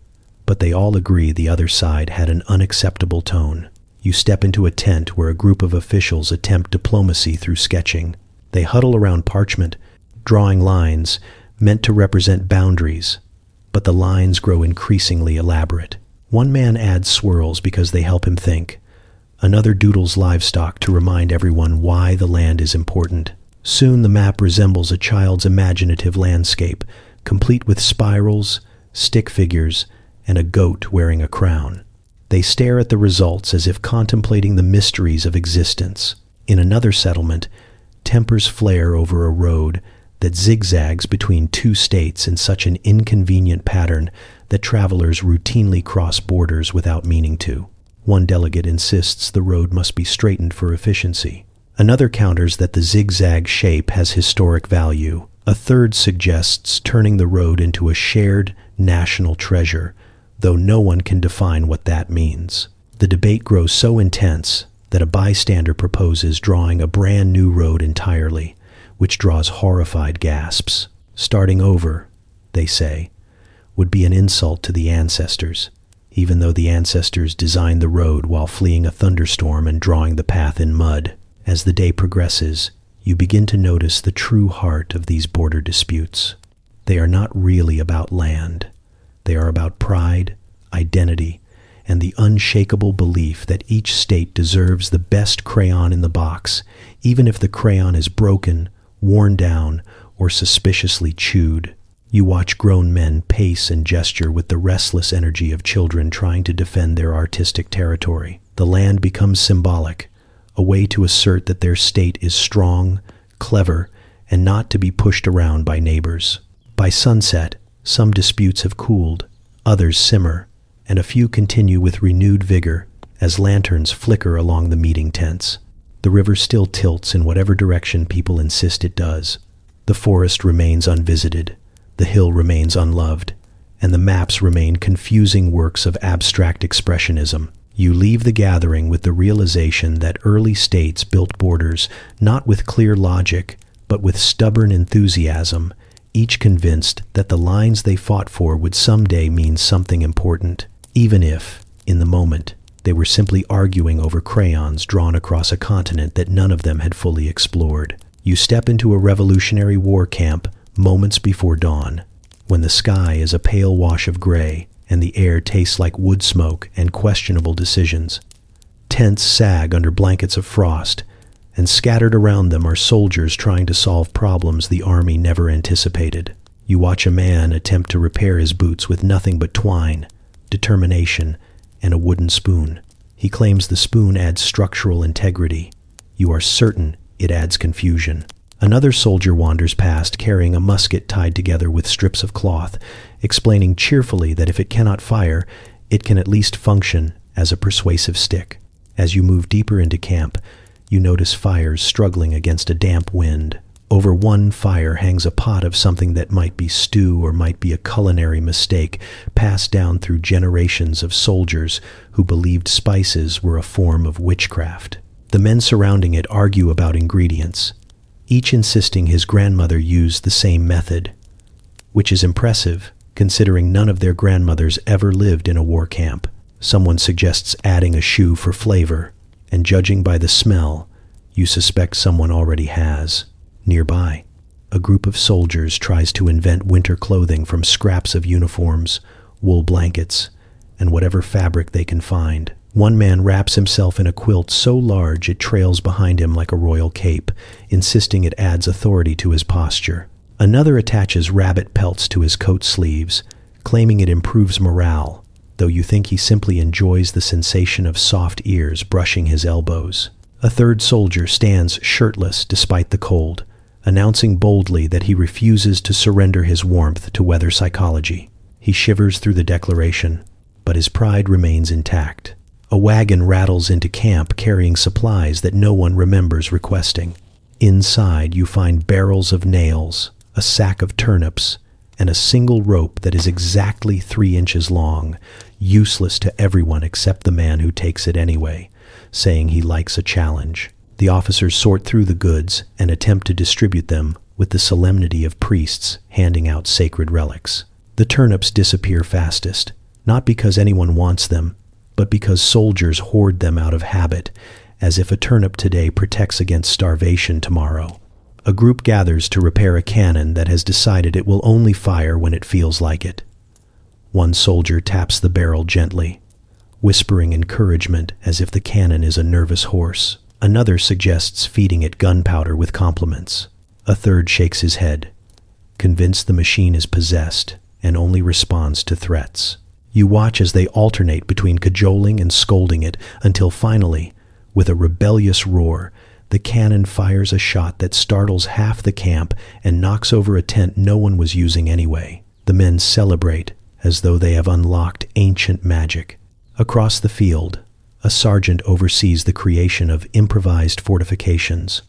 but they all agree the other side had an unacceptable tone. You step into a tent where a group of officials attempt diplomacy through sketching. They huddle around parchment, drawing lines meant to represent boundaries, but the lines grow increasingly elaborate. One man adds swirls because they help him think. Another doodles livestock to remind everyone why the land is important. Soon the map resembles a child's imaginative landscape, complete with spirals, stick figures, and a goat wearing a crown. They stare at the results as if contemplating the mysteries of existence. In another settlement, tempers flare over a road that zigzags between two states in such an inconvenient pattern that travelers routinely cross borders without meaning to. One delegate insists the road must be straightened for efficiency. Another counters that the zigzag shape has historic value. A third suggests turning the road into a shared national treasure, though no one can define what that means. The debate grows so intense that a bystander proposes drawing a brand new road entirely, which draws horrified gasps. Starting over, they say, would be an insult to the ancestors, even though the ancestors designed the road while fleeing a thunderstorm and drawing the path in mud. As the day progresses, you begin to notice the true heart of these border disputes. They are not really about land. They are about pride, identity, and the unshakable belief that each state deserves the best crayon in the box, even if the crayon is broken, worn down, or suspiciously chewed. You watch grown men pace and gesture with the restless energy of children trying to defend their artistic territory. The land becomes symbolic, a way to assert that their state is strong, clever, and not to be pushed around by neighbors. By sunset, some disputes have cooled, others simmer, and a few continue with renewed vigor as lanterns flicker along the meeting tents. The river still tilts in whatever direction people insist it does. The forest remains unvisited, the hill remains unloved, and the maps remain confusing works of abstract expressionism. You leave the gathering with the realization that early states built borders not with clear logic, but with stubborn enthusiasm, each convinced that the lines they fought for would someday mean something important, even if, in the moment, they were simply arguing over crayons drawn across a continent that none of them had fully explored. You step into a Revolutionary War camp moments before dawn, when the sky is a pale wash of gray and the air tastes like wood smoke and questionable decisions. Tents sag under blankets of frost, and scattered around them are soldiers trying to solve problems the army never anticipated. You watch a man attempt to repair his boots with nothing but twine, determination, and a wooden spoon. He claims the spoon adds structural integrity. You are certain it adds confusion. Another soldier wanders past carrying a musket tied together with strips of cloth, explaining cheerfully that if it cannot fire, it can at least function as a persuasive stick. As you move deeper into camp, you notice fires struggling against a damp wind. Over one fire hangs a pot of something that might be stew or might be a culinary mistake passed down through generations of soldiers who believed spices were a form of witchcraft. The men surrounding it argue about ingredients, each insisting his grandmother used the same method, which is impressive considering none of their grandmothers ever lived in a war camp. Someone suggests adding a shoe for flavor, and judging by the smell, you suspect someone already has. Nearby, a group of soldiers tries to invent winter clothing from scraps of uniforms, wool blankets, and whatever fabric they can find. One man wraps himself in a quilt so large it trails behind him like a royal cape, insisting it adds authority to his posture. Another attaches rabbit pelts to his coat sleeves, claiming it improves morale, though you think he simply enjoys the sensation of soft ears brushing his elbows. A third soldier stands shirtless despite the cold, announcing boldly that he refuses to surrender his warmth to weather psychology. He shivers through the declaration, but his pride remains intact. A wagon rattles into camp carrying supplies that no one remembers requesting. Inside, you find barrels of nails, a sack of turnips, and a single rope that is exactly 3 inches long, useless to everyone except the man who takes it anyway, saying he likes a challenge. The officers sort through the goods and attempt to distribute them with the solemnity of priests handing out sacred relics. The turnips disappear fastest, not because anyone wants them, but because soldiers hoard them out of habit, as if a turnip today protects against starvation tomorrow. A group gathers to repair a cannon that has decided it will only fire when it feels like it. One soldier taps the barrel gently, whispering encouragement as if the cannon is a nervous horse. Another suggests feeding it gunpowder with compliments. A third shakes his head, convinced the machine is possessed and only responds to threats. You watch as they alternate between cajoling and scolding it until finally, with a rebellious roar, the cannon fires a shot that startles half the camp and knocks over a tent no one was using anyway. The men celebrate as though they have unlocked ancient magic. Across the field, a sergeant oversees the creation of improvised fortifications.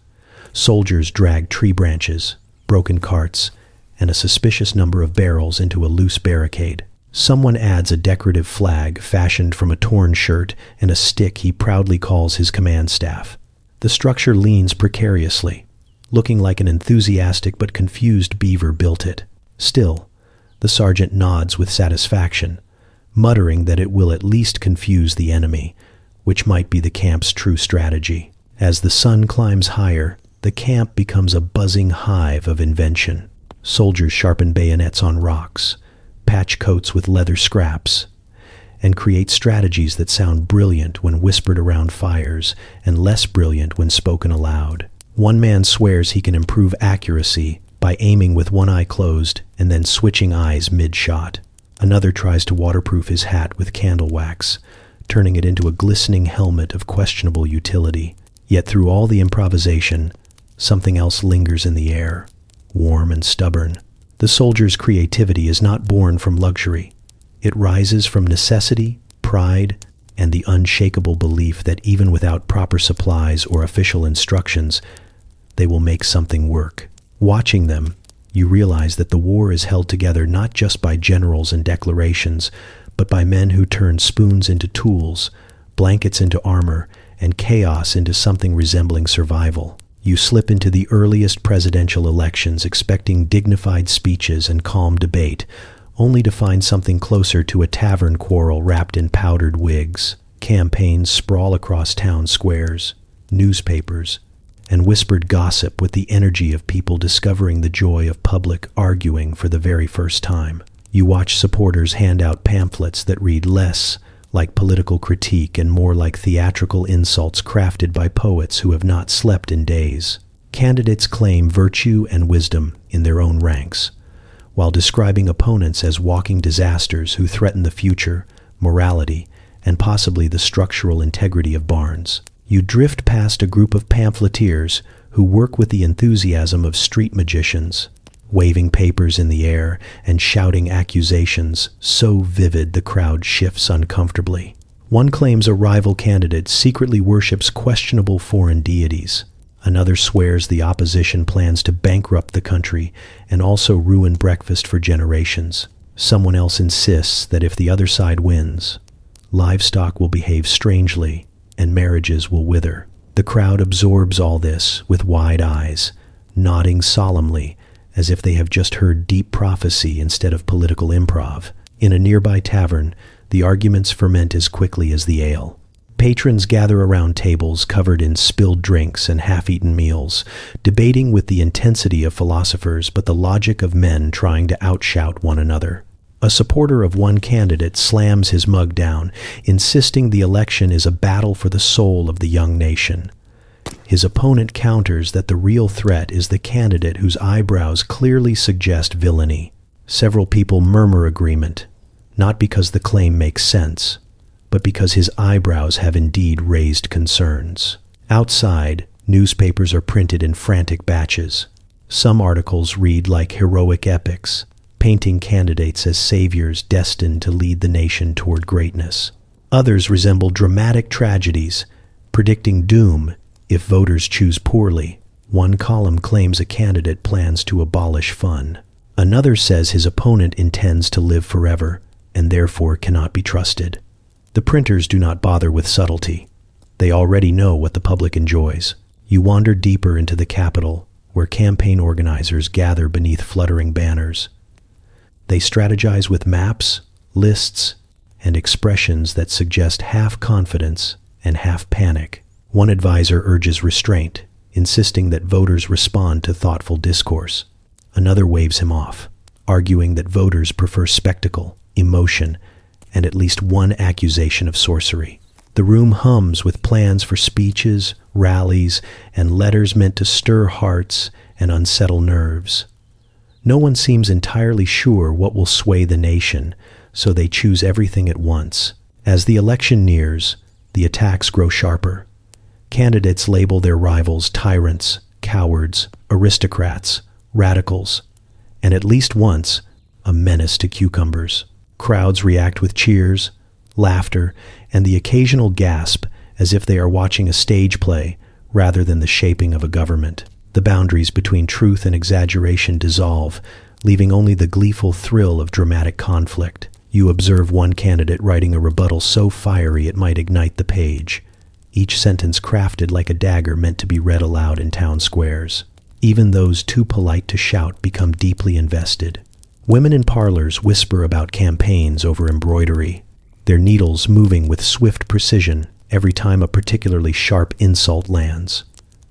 Soldiers drag tree branches, broken carts, and a suspicious number of barrels into a loose barricade. Someone adds a decorative flag fashioned from a torn shirt and a stick he proudly calls his command staff. The structure leans precariously, looking like an enthusiastic but confused beaver built it. Still, the sergeant nods with satisfaction, muttering that it will at least confuse the enemy, which might be the camp's true strategy. As the sun climbs higher, the camp becomes a buzzing hive of invention. Soldiers sharpen bayonets on rocks, patch coats with leather scraps, and create strategies that sound brilliant when whispered around fires and less brilliant when spoken aloud. One man swears he can improve accuracy by aiming with one eye closed and then switching eyes mid-shot. Another tries to waterproof his hat with candle wax, turning it into a glistening helmet of questionable utility. Yet through all the improvisation, something else lingers in the air, warm and stubborn. The soldier's creativity is not born from luxury. It rises from necessity, pride, and the unshakable belief that even without proper supplies or official instructions, they will make something work. Watching them, you realize that the war is held together not just by generals and declarations, but by men who turn spoons into tools, blankets into armor, and chaos into something resembling survival. You slip into the earliest presidential elections expecting dignified speeches and calm debate, only to find something closer to a tavern quarrel wrapped in powdered wigs. Campaigns sprawl across town squares, newspapers, and whispered gossip with the energy of people discovering the joy of public arguing for the very first time. You watch supporters hand out pamphlets that read less like political critique and more like theatrical insults crafted by poets who have not slept in days. Candidates claim virtue and wisdom in their own ranks, while describing opponents as walking disasters who threaten the future, morality, and possibly the structural integrity of barns. You drift past a group of pamphleteers who work with the enthusiasm of street magicians. waving papers in the air and shouting accusations so vivid the crowd shifts uncomfortably. One claims a rival candidate secretly worships questionable foreign deities. Another swears the opposition plans to bankrupt the country and also ruin breakfast for generations. Someone else insists that if the other side wins, livestock will behave strangely and marriages will wither. The crowd absorbs all this with wide eyes, nodding solemnly as if they have just heard deep prophecy instead of political improv. In a nearby tavern, the arguments ferment as quickly as the ale. Patrons gather around tables covered in spilled drinks and half-eaten meals, debating with the intensity of philosophers but the logic of men trying to outshout one another. A supporter of one candidate slams his mug down, insisting the election is a battle for the soul of the young nation. His opponent counters that the real threat is the candidate whose eyebrows clearly suggest villainy. Several people murmur agreement, not because the claim makes sense, but because his eyebrows have indeed raised concerns. Outside, newspapers are printed in frantic batches. Some articles read like heroic epics, painting candidates as saviors destined to lead the nation toward greatness. Others resemble dramatic tragedies, predicting doom if voters choose poorly. One column claims a candidate plans to abolish fun. Another says his opponent intends to live forever and therefore cannot be trusted. The printers do not bother with subtlety. They already know what the public enjoys. You wander deeper into the Capitol, where campaign organizers gather beneath fluttering banners. They strategize with maps, lists, and expressions that suggest half confidence and half panic. One advisor urges restraint, insisting that voters respond to thoughtful discourse. Another waves him off, arguing that voters prefer spectacle, emotion, and at least one accusation of sorcery. The room hums with plans for speeches, rallies, and letters meant to stir hearts and unsettle nerves. No one seems entirely sure what will sway the nation, so they choose everything at once. As the election nears, the attacks grow sharper. Candidates label their rivals tyrants, cowards, aristocrats, radicals, and at least once, a menace to cucumbers. Crowds react with cheers, laughter, and the occasional gasp as if they are watching a stage play rather than the shaping of a government. The boundaries between truth and exaggeration dissolve, leaving only the gleeful thrill of dramatic conflict. You observe one candidate writing a rebuttal so fiery it might ignite the page, each sentence crafted like a dagger meant to be read aloud in town squares. Even those too polite to shout become deeply invested. Women in parlors whisper about campaigns over embroidery, their needles moving with swift precision every time a particularly sharp insult lands.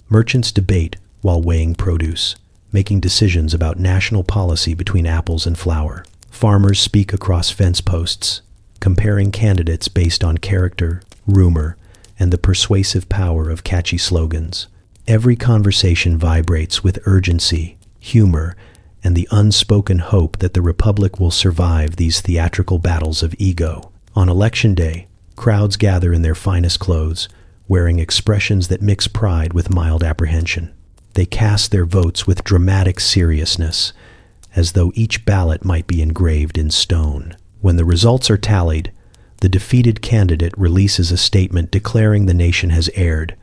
Merchants debate while weighing produce, making decisions about national policy between apples and flour. Farmers speak across fence posts, comparing candidates based on character, rumor, and the persuasive power of catchy slogans. Every conversation vibrates with urgency, humor, and the unspoken hope that the Republic will survive these theatrical battles of ego. On Election Day, crowds gather in their finest clothes, wearing expressions that mix pride with mild apprehension. They cast their votes with dramatic seriousness, as though each ballot might be engraved in stone. When the results are tallied, the defeated candidate releases a statement declaring the nation has erred,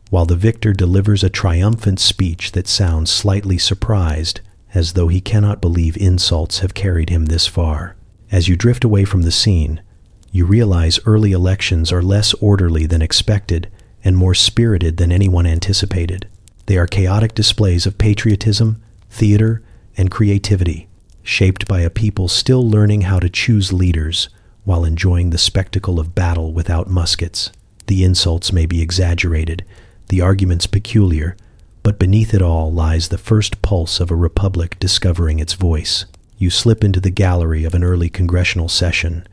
while the victor delivers a triumphant speech that sounds slightly surprised, as though he cannot believe insults have carried him this far. As you drift away from the scene, you realize early elections are less orderly than expected and more spirited than anyone anticipated. They are chaotic displays of patriotism, theater, and creativity, shaped by a people still learning how to choose leaders while enjoying the spectacle of battle without muskets. The insults may be exaggerated, the arguments peculiar, but beneath it all lies the first pulse of a republic discovering its voice. You slip into the gallery of an early congressional session,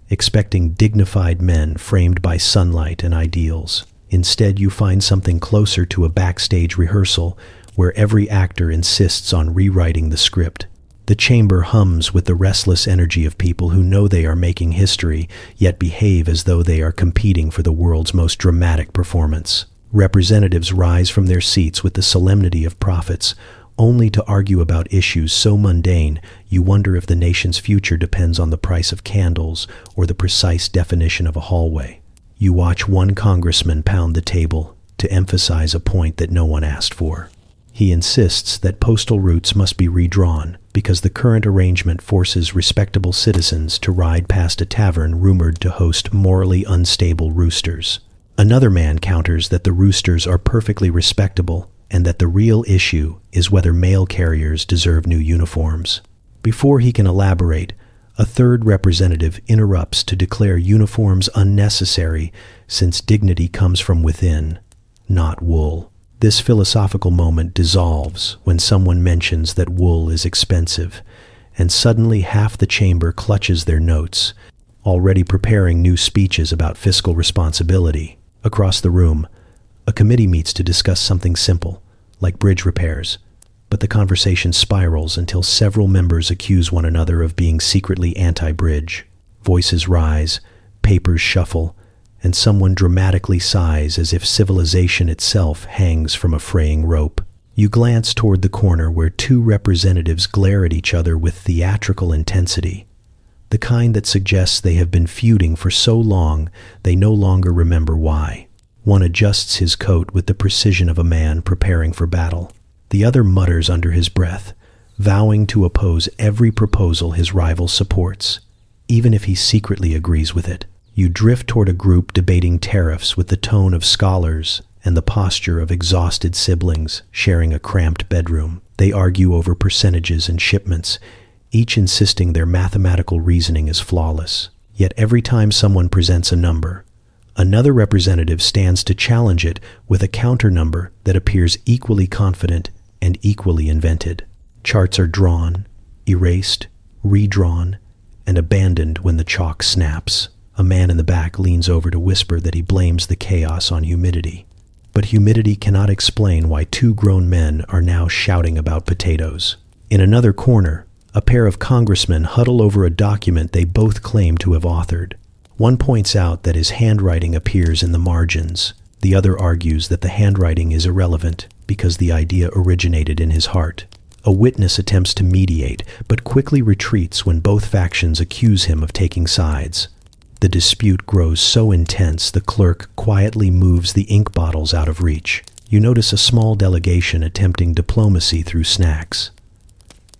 expecting dignified men framed by sunlight and ideals. Instead, you find something closer to a backstage rehearsal where every actor insists on rewriting the script. The chamber hums with the restless energy of people who know they are making history, yet behave as though they are competing for the world's most dramatic performance. Representatives rise from their seats with the solemnity of prophets, only to argue about issues so mundane you wonder if the nation's future depends on the price of candles or the precise definition of a hallway. You watch one congressman pound the table to emphasize a point that no one asked for. He insists that postal routes must be redrawn because the current arrangement forces respectable citizens to ride past a tavern rumored to host morally unstable roosters. Another man counters that the roosters are perfectly respectable and that the real issue is whether mail carriers deserve new uniforms. Before he can elaborate, a third representative interrupts to declare uniforms unnecessary since dignity comes from within, not wool. This philosophical moment dissolves when someone mentions that wool is expensive, and suddenly half the chamber clutches their notes, already preparing new speeches about fiscal responsibility. Across the room, a committee meets to discuss something simple, like bridge repairs, but the conversation spirals until several members accuse one another of being secretly anti-bridge. Voices rise, papers shuffle, and someone dramatically sighs as if civilization itself hangs from a fraying rope. You glance toward the corner where two representatives glare at each other with theatrical intensity, the kind that suggests they have been feuding for so long they no longer remember why. One adjusts his coat with the precision of a man preparing for battle. The other mutters under his breath, vowing to oppose every proposal his rival supports, even if he secretly agrees with it. You drift toward a group debating tariffs with the tone of scholars and the posture of exhausted siblings sharing a cramped bedroom. They argue over percentages and shipments, each insisting their mathematical reasoning is flawless. Yet every time someone presents a number, another representative stands to challenge it with a counter number that appears equally confident and equally invented. Charts are drawn, erased, redrawn, and abandoned when the chalk snaps. A man in the back leans over to whisper that he blames the chaos on humidity. But humidity cannot explain why two grown men are now shouting about potatoes. In another corner, a pair of congressmen huddle over a document they both claim to have authored. One points out that his handwriting appears in the margins. The other argues that the handwriting is irrelevant because the idea originated in his heart. A witness attempts to mediate, but quickly retreats when both factions accuse him of taking sides. The dispute grows so intense the clerk quietly moves the ink bottles out of reach. You notice a small delegation attempting diplomacy through snacks.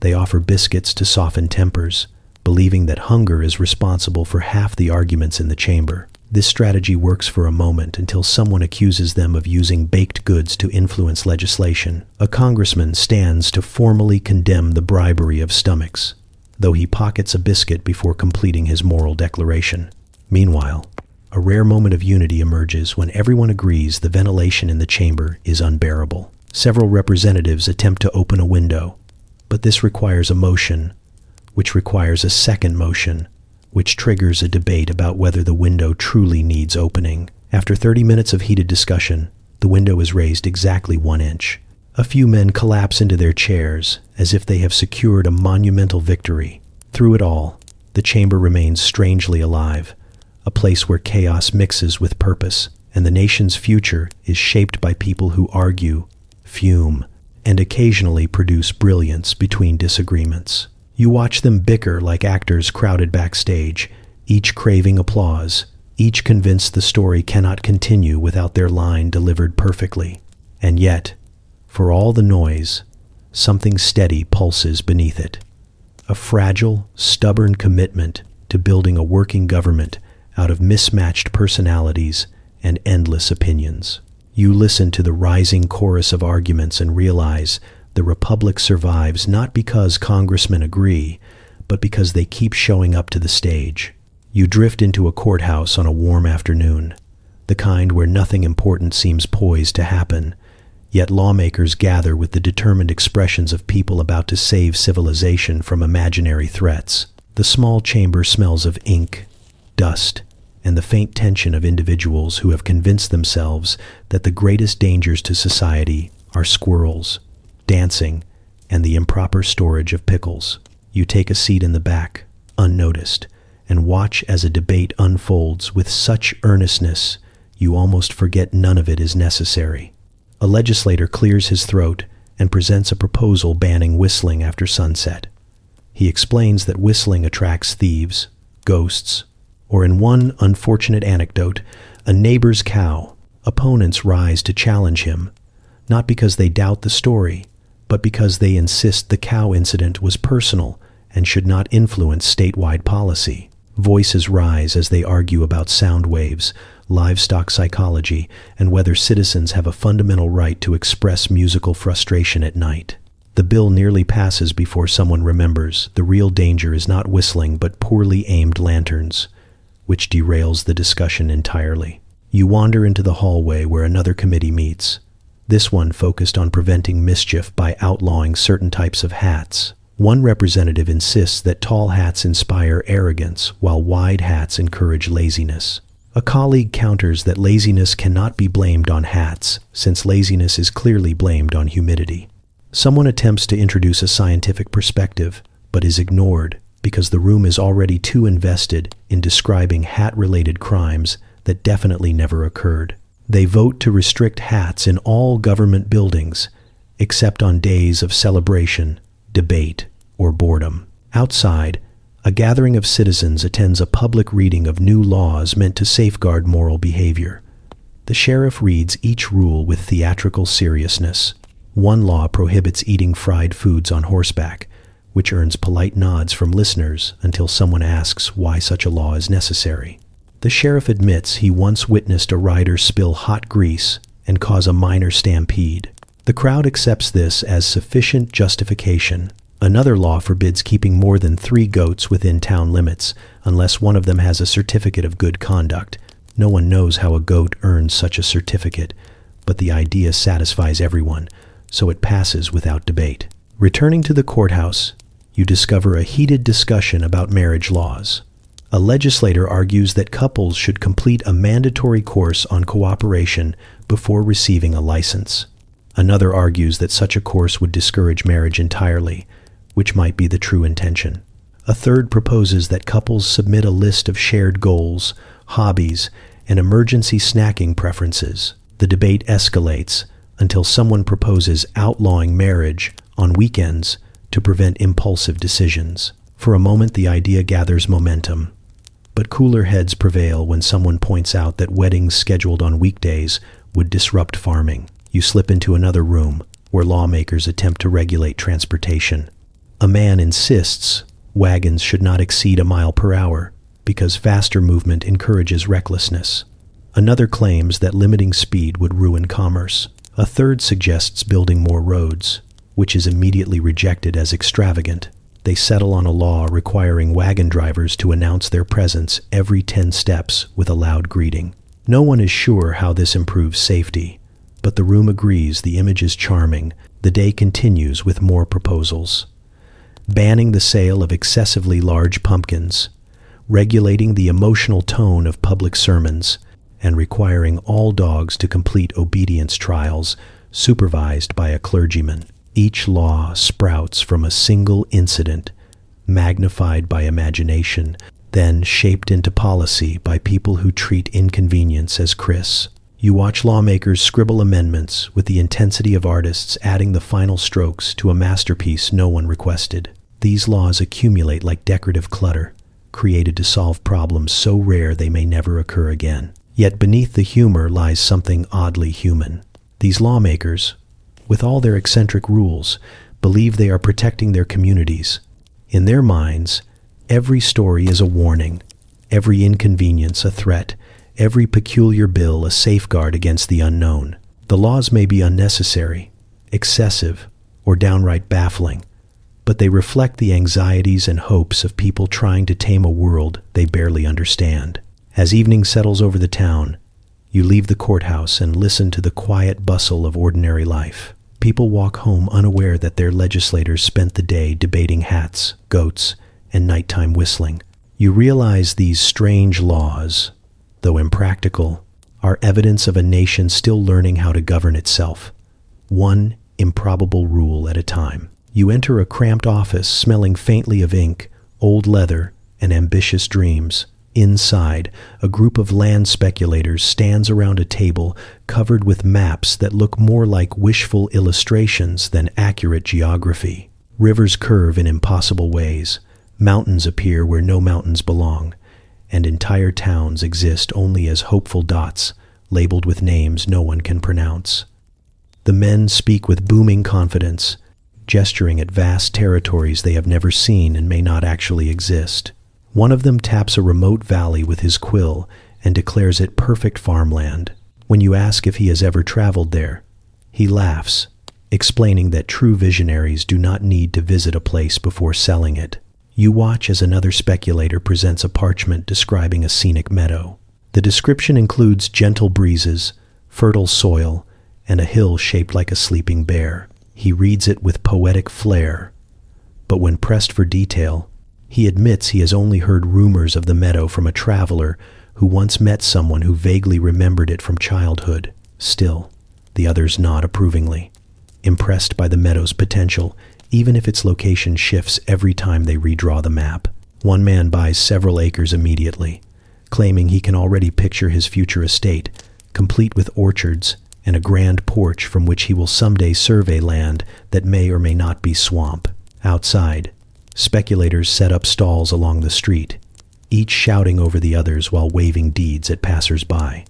They offer biscuits to soften tempers, believing that hunger is responsible for half the arguments in the chamber. This strategy works for a moment until someone accuses them of using baked goods to influence legislation. A congressman stands to formally condemn the bribery of stomachs, though he pockets a biscuit before completing his moral declaration. Meanwhile, a rare moment of unity emerges when everyone agrees the ventilation in the chamber is unbearable. Several representatives attempt to open a window, but this requires a motion, which requires a second motion, which triggers a debate about whether the window truly needs opening. After 30 minutes of heated discussion, the window is raised exactly 1 inch. A few men collapse into their chairs as if they have secured a monumental victory. Through it all, the chamber remains strangely alive, a place where chaos mixes with purpose, and the nation's future is shaped by people who argue, fume, and occasionally produce brilliance between disagreements. You watch them bicker like actors crowded backstage, each craving applause, each convinced the story cannot continue without their line delivered perfectly. And yet, for all the noise, something steady pulses beneath it. A fragile, stubborn commitment to building a working government out of mismatched personalities and endless opinions. You listen to the rising chorus of arguments and realize the republic survives not because congressmen agree, but because they keep showing up to the stage. You drift into a courthouse on a warm afternoon, the kind where nothing important seems poised to happen, yet lawmakers gather with the determined expressions of people about to save civilization from imaginary threats. The small chamber smells of ink, dust, and the faint tension of individuals who have convinced themselves that the greatest dangers to society are squirrels, dancing, and the improper storage of pickles. You take a seat in the back, unnoticed, and watch as a debate unfolds with such earnestness you almost forget none of it is necessary. A legislator clears his throat and presents a proposal banning whistling after sunset. He explains that whistling attracts thieves, ghosts, or in one unfortunate anecdote, a neighbor's cow. Opponents rise to challenge him, not because they doubt the story, but because they insist the cow incident was personal and should not influence statewide policy. Voices rise as they argue about sound waves, livestock psychology, and whether citizens have a fundamental right to express musical frustration at night. The bill nearly passes before someone remembers the real danger is not whistling but poorly aimed lanterns, which derails the discussion entirely. You wander into the hallway where another committee meets, this one focused on preventing mischief by outlawing certain types of hats. One representative insists that tall hats inspire arrogance, while wide hats encourage laziness. A colleague counters that laziness cannot be blamed on hats, since laziness is clearly blamed on humidity. Someone attempts to introduce a scientific perspective, but is ignored because the room is already too invested in describing hat-related crimes that definitely never occurred. They vote to restrict hats in all government buildings, except on days of celebration, debate, or boredom. Outside, a gathering of citizens attends a public reading of new laws meant to safeguard moral behavior. The sheriff reads each rule with theatrical seriousness. One law prohibits eating fried foods on horseback, which earns polite nods from listeners until someone asks why such a law is necessary. The sheriff admits he once witnessed a rider spill hot grease and cause a minor stampede. The crowd accepts this as sufficient justification. Another law forbids keeping more than 3 goats within town limits unless one of them has a certificate of good conduct. No one knows how a goat earns such a certificate, but the idea satisfies everyone, so it passes without debate. Returning to the courthouse, you discover a heated discussion about marriage laws. A legislator argues that couples should complete a mandatory course on cooperation before receiving a license. Another argues that such a course would discourage marriage entirely, which might be the true intention. A third proposes that couples submit a list of shared goals, hobbies, and emergency snacking preferences. The debate escalates until someone proposes outlawing marriage on weekends to prevent impulsive decisions. For a moment, the idea gathers momentum, but cooler heads prevail when someone points out that weddings scheduled on weekdays would disrupt farming. You slip into another room where lawmakers attempt to regulate transportation. A man insists wagons should not exceed a mile per hour because faster movement encourages recklessness. Another claims that limiting speed would ruin commerce. A third suggests building more roads, which is immediately rejected as extravagant. They settle on a law requiring wagon drivers to announce their presence every 10 steps with a loud greeting. No one is sure how this improves safety, but the room agrees the image is charming. The day continues with more proposals. Banning the sale of excessively large pumpkins, regulating the emotional tone of public sermons, and requiring all dogs to complete obedience trials supervised by a clergyman. Each law sprouts from a single incident, magnified by imagination, then shaped into policy by people who treat inconvenience as Chris. You watch lawmakers scribble amendments with the intensity of artists adding the final strokes to a masterpiece no one requested. These laws accumulate like decorative clutter, created to solve problems so rare they may never occur again. Yet beneath the humor lies something oddly human. These lawmakers, with all their eccentric rules, believe they are protecting their communities. In their minds, every story is a warning, every inconvenience a threat, every peculiar bill a safeguard against the unknown. The laws may be unnecessary, excessive, or downright baffling, but they reflect the anxieties and hopes of people trying to tame a world they barely understand. As evening settles over the town, you leave the courthouse and listen to the quiet bustle of ordinary life. People walk home unaware that their legislators spent the day debating hats, goats, and nighttime whistling. You realize these strange laws, though impractical, are evidence of a nation still learning how to govern itself, one improbable rule at a time. You enter a cramped office smelling faintly of ink, old leather, and ambitious dreams. Inside, a group of land speculators stands around a table covered with maps that look more like wishful illustrations than accurate geography. Rivers curve in impossible ways, mountains appear where no mountains belong, and entire towns exist only as hopeful dots, labeled with names no one can pronounce. The men speak with booming confidence, gesturing at vast territories they have never seen and may not actually exist. One of them taps a remote valley with his quill and declares it perfect farmland. When you ask if he has ever traveled there, he laughs, explaining that true visionaries do not need to visit a place before selling it. You watch as another speculator presents a parchment describing a scenic meadow. The description includes gentle breezes, fertile soil, and a hill shaped like a sleeping bear. He reads it with poetic flair, but when pressed for detail, he admits he has only heard rumors of the meadow from a traveler who once met someone who vaguely remembered it from childhood. Still, the others nod approvingly, impressed by the meadow's potential, even if its location shifts every time they redraw the map. One man buys several acres immediately, claiming he can already picture his future estate, complete with orchards and a grand porch from which he will someday survey land that may or may not be swamp. Outside, speculators set up stalls along the street, each shouting over the others while waving deeds at passers-by.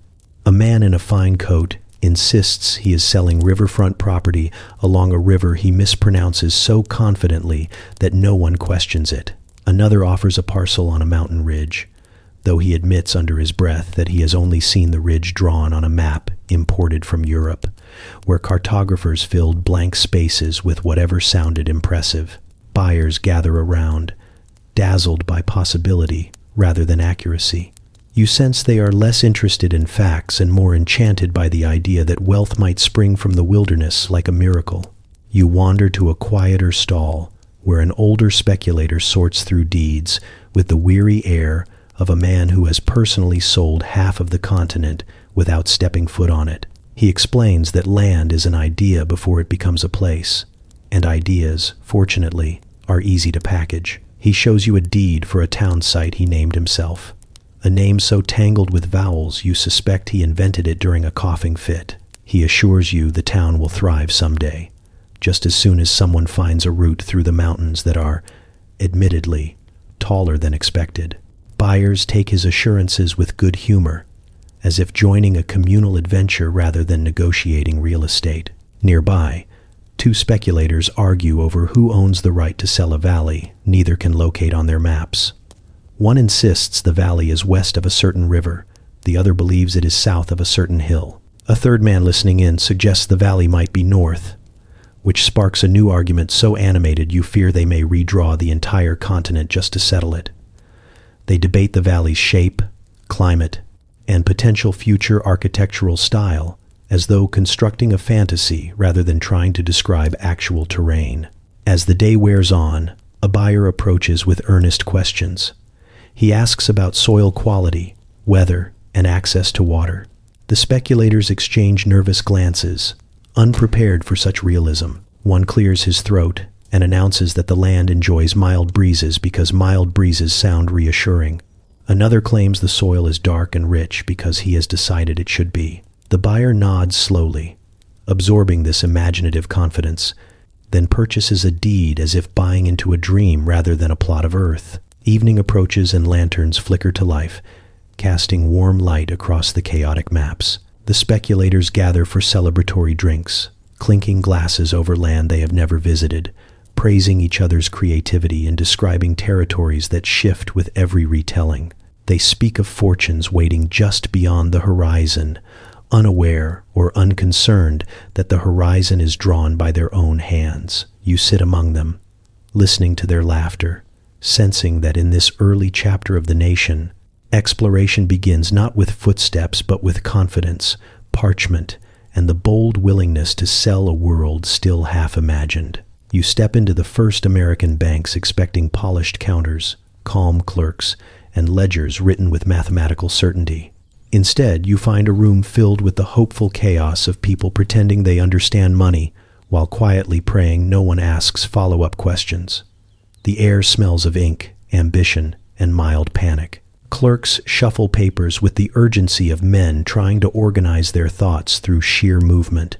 A man in a fine coat insists he is selling riverfront property along a river he mispronounces so confidently that no one questions it. Another offers a parcel on a mountain ridge, though he admits under his breath that he has only seen the ridge drawn on a map imported from Europe, where cartographers filled blank spaces with whatever sounded impressive. Buyers gather around, dazzled by possibility rather than accuracy. You sense they are less interested in facts and more enchanted by the idea that wealth might spring from the wilderness like a miracle. You wander to a quieter stall, where an older speculator sorts through deeds with the weary air of a man who has personally sold half of the continent without stepping foot on it. He explains that land is an idea before it becomes a place, and ideas, fortunately, are easy to package. He shows you a deed for a town site he named himself, a name so tangled with vowels you suspect he invented it during a coughing fit. He assures you the town will thrive someday, just as soon as someone finds a route through the mountains that are, admittedly, taller than expected. Buyers take his assurances with good humor, as if joining a communal adventure rather than negotiating real estate. Nearby, two speculators argue over who owns the right to sell a valley neither can locate on their maps. One insists the valley is west of a certain river, the other believes it is south of a certain hill. A third man listening in suggests the valley might be north, which sparks a new argument so animated you fear they may redraw the entire continent just to settle it. They debate the valley's shape, climate, and potential future architectural style, as though constructing a fantasy rather than trying to describe actual terrain. As the day wears on, a buyer approaches with earnest questions. He asks about soil quality, weather, and access to water. The speculators exchange nervous glances, unprepared for such realism. One clears his throat and announces that the land enjoys mild breezes because mild breezes sound reassuring. Another claims the soil is dark and rich because he has decided it should be. The buyer nods slowly, absorbing this imaginative confidence, then purchases a deed as if buying into a dream rather than a plot of earth. Evening approaches and lanterns flicker to life, casting warm light across the chaotic maps. The speculators gather for celebratory drinks, clinking glasses over land they have never visited, praising each other's creativity and describing territories that shift with every retelling. They speak of fortunes waiting just beyond the horizon, unaware or unconcerned that the horizon is drawn by their own hands. You sit among them, listening to their laughter, sensing that in this early chapter of the nation, exploration begins not with footsteps but with confidence, parchment, and the bold willingness to sell a world still half imagined. You step into the first American banks expecting polished counters, calm clerks, and ledgers written with mathematical certainty. Instead, you find a room filled with the hopeful chaos of people pretending they understand money while quietly praying no one asks follow-up questions. The air smells of ink, ambition, and mild panic. Clerks shuffle papers with the urgency of men trying to organize their thoughts through sheer movement.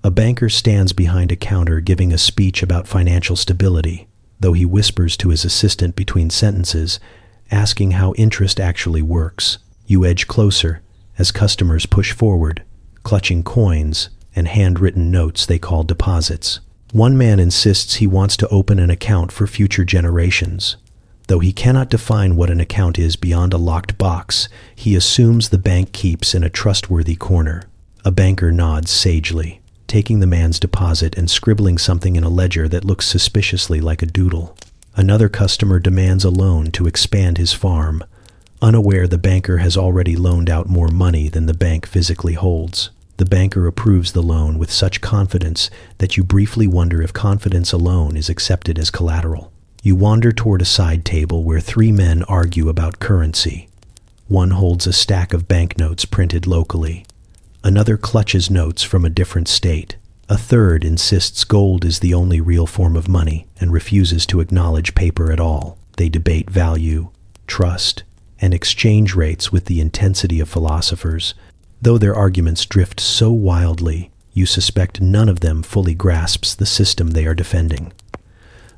A banker stands behind a counter giving a speech about financial stability, though he whispers to his assistant between sentences, asking how interest actually works. You edge closer as customers push forward, clutching coins and handwritten notes they call deposits. One man insists he wants to open an account for future generations. Though he cannot define what an account is beyond a locked box, he assumes the bank keeps in a trustworthy corner. A banker nods sagely, taking the man's deposit and scribbling something in a ledger that looks suspiciously like a doodle. Another customer demands a loan to expand his farm, unaware the banker has already loaned out more money than the bank physically holds. The banker approves the loan with such confidence that you briefly wonder if confidence alone is accepted as collateral. You wander toward a side table where three men argue about currency. One holds a stack of banknotes printed locally. Another clutches notes from a different state. A third insists gold is the only real form of money and refuses to acknowledge paper at all. They debate value, trust, and exchange rates with the intensity of philosophers. Though their arguments drift so wildly, you suspect none of them fully grasps the system they are defending.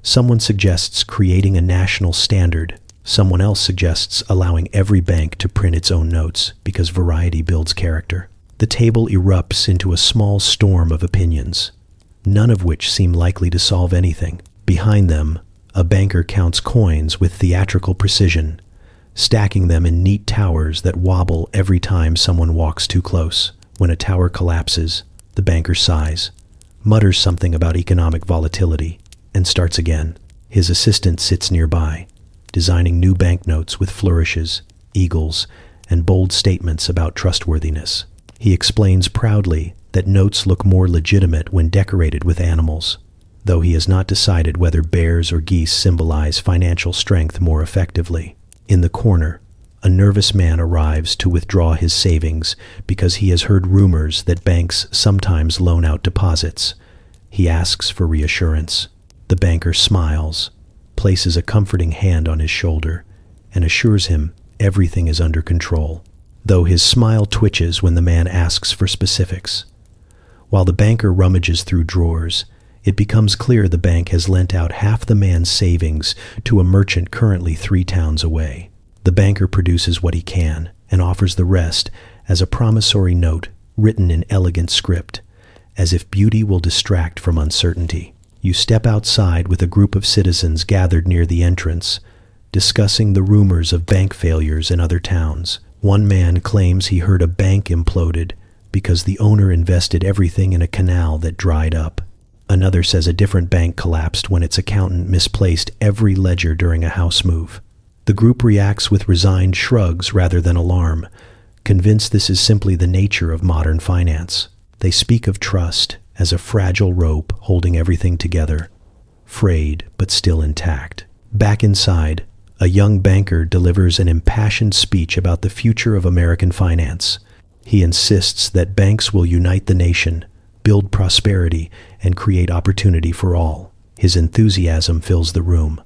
Someone suggests creating a national standard. Someone else suggests allowing every bank to print its own notes because variety builds character. The table erupts into a small storm of opinions, none of which seem likely to solve anything. Behind them, a banker counts coins with theatrical precision, stacking them in neat towers that wobble every time someone walks too close. When a tower collapses, the banker sighs, mutters something about economic volatility, and starts again. His assistant sits nearby, designing new banknotes with flourishes, eagles, and bold statements about trustworthiness. He explains proudly that notes look more legitimate when decorated with animals, though he has not decided whether bears or geese symbolize financial strength more effectively. In the corner, a nervous man arrives to withdraw his savings because he has heard rumors that banks sometimes loan out deposits. He asks for reassurance. The banker smiles, places a comforting hand on his shoulder, and assures him everything is under control, though his smile twitches when the man asks for specifics. While the banker rummages through drawers, it becomes clear the bank has lent out half the man's savings to a merchant currently 3 towns away. The banker produces what he can and offers the rest as a promissory note written in elegant script, as if beauty will distract from uncertainty. You step outside with a group of citizens gathered near the entrance, discussing the rumors of bank failures in other towns. One man claims he heard a bank imploded because the owner invested everything in a canal that dried up. Another says a different bank collapsed when its accountant misplaced every ledger during a house move. The group reacts with resigned shrugs rather than alarm, convinced this is simply the nature of modern finance. They speak of trust as a fragile rope holding everything together, frayed but still intact. Back inside, a young banker delivers an impassioned speech about the future of American finance. He insists that banks will unite the nation, build prosperity, and create opportunity for all. His enthusiasm fills the room,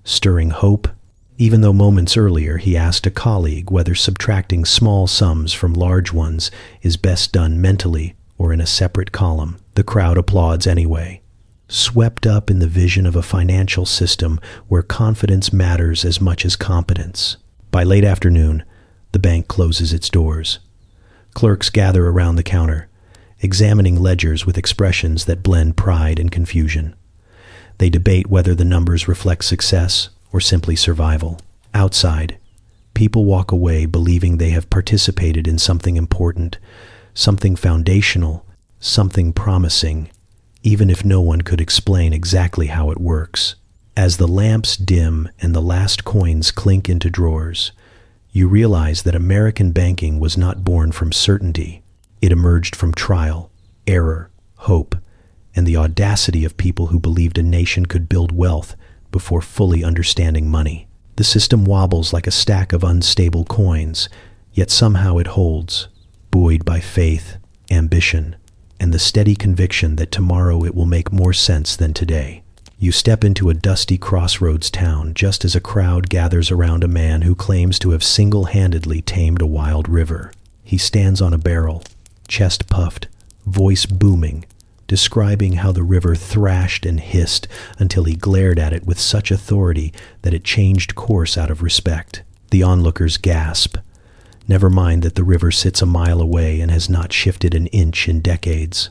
stirring hope, even though moments earlier he asked a colleague whether subtracting small sums from large ones is best done mentally or in a separate column. The crowd applauds anyway, swept up in the vision of a financial system where confidence matters as much as competence. By late afternoon, the bank closes its doors. Clerks gather around the counter, examining ledgers with expressions that blend pride and confusion. They debate whether the numbers reflect success or simply survival. Outside, people walk away believing they have participated in something important, something foundational, something promising, even if no one could explain exactly how it works. As the lamps dim and the last coins clink into drawers, you realize that American banking was not born from certainty. It emerged from trial, error, hope, and the audacity of people who believed a nation could build wealth before fully understanding money. The system wobbles like a stack of unstable coins, yet somehow it holds, buoyed by faith, ambition, and the steady conviction that tomorrow it will make more sense than today. You step into a dusty crossroads town just as a crowd gathers around a man who claims to have single-handedly tamed a wild river. He stands on a barrel, chest puffed, voice booming, describing how the river thrashed and hissed until he glared at it with such authority that it changed course out of respect. The onlookers gasp. Never mind that the river sits a mile away and has not shifted an inch in decades.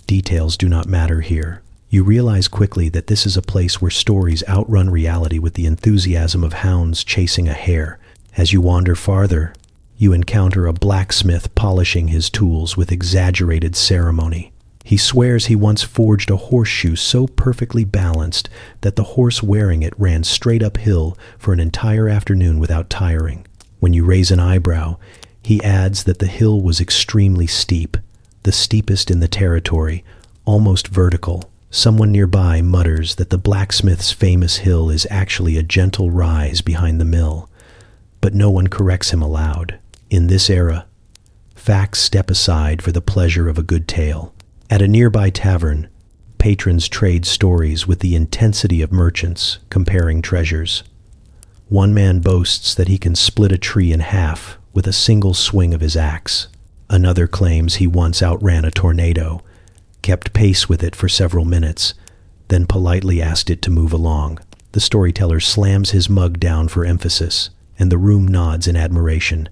Details do not matter here. You realize quickly that this is a place where stories outrun reality with the enthusiasm of hounds chasing a hare. As you wander farther, you encounter a blacksmith polishing his tools with exaggerated ceremony. He swears he once forged a horseshoe so perfectly balanced that the horse wearing it ran straight uphill for an entire afternoon without tiring. When you raise an eyebrow, he adds that the hill was extremely steep, the steepest in the territory, almost vertical. Someone nearby mutters that the blacksmith's famous hill is actually a gentle rise behind the mill, but no one corrects him aloud. In this era, facts step aside for the pleasure of a good tale. At a nearby tavern, patrons trade stories with the intensity of merchants comparing treasures. One man boasts that he can split a tree in half with a single swing of his axe. Another claims he once outran a tornado, kept pace with it for several minutes, then politely asked it to move along. The storyteller slams his mug down for emphasis, and the room nods in admiration,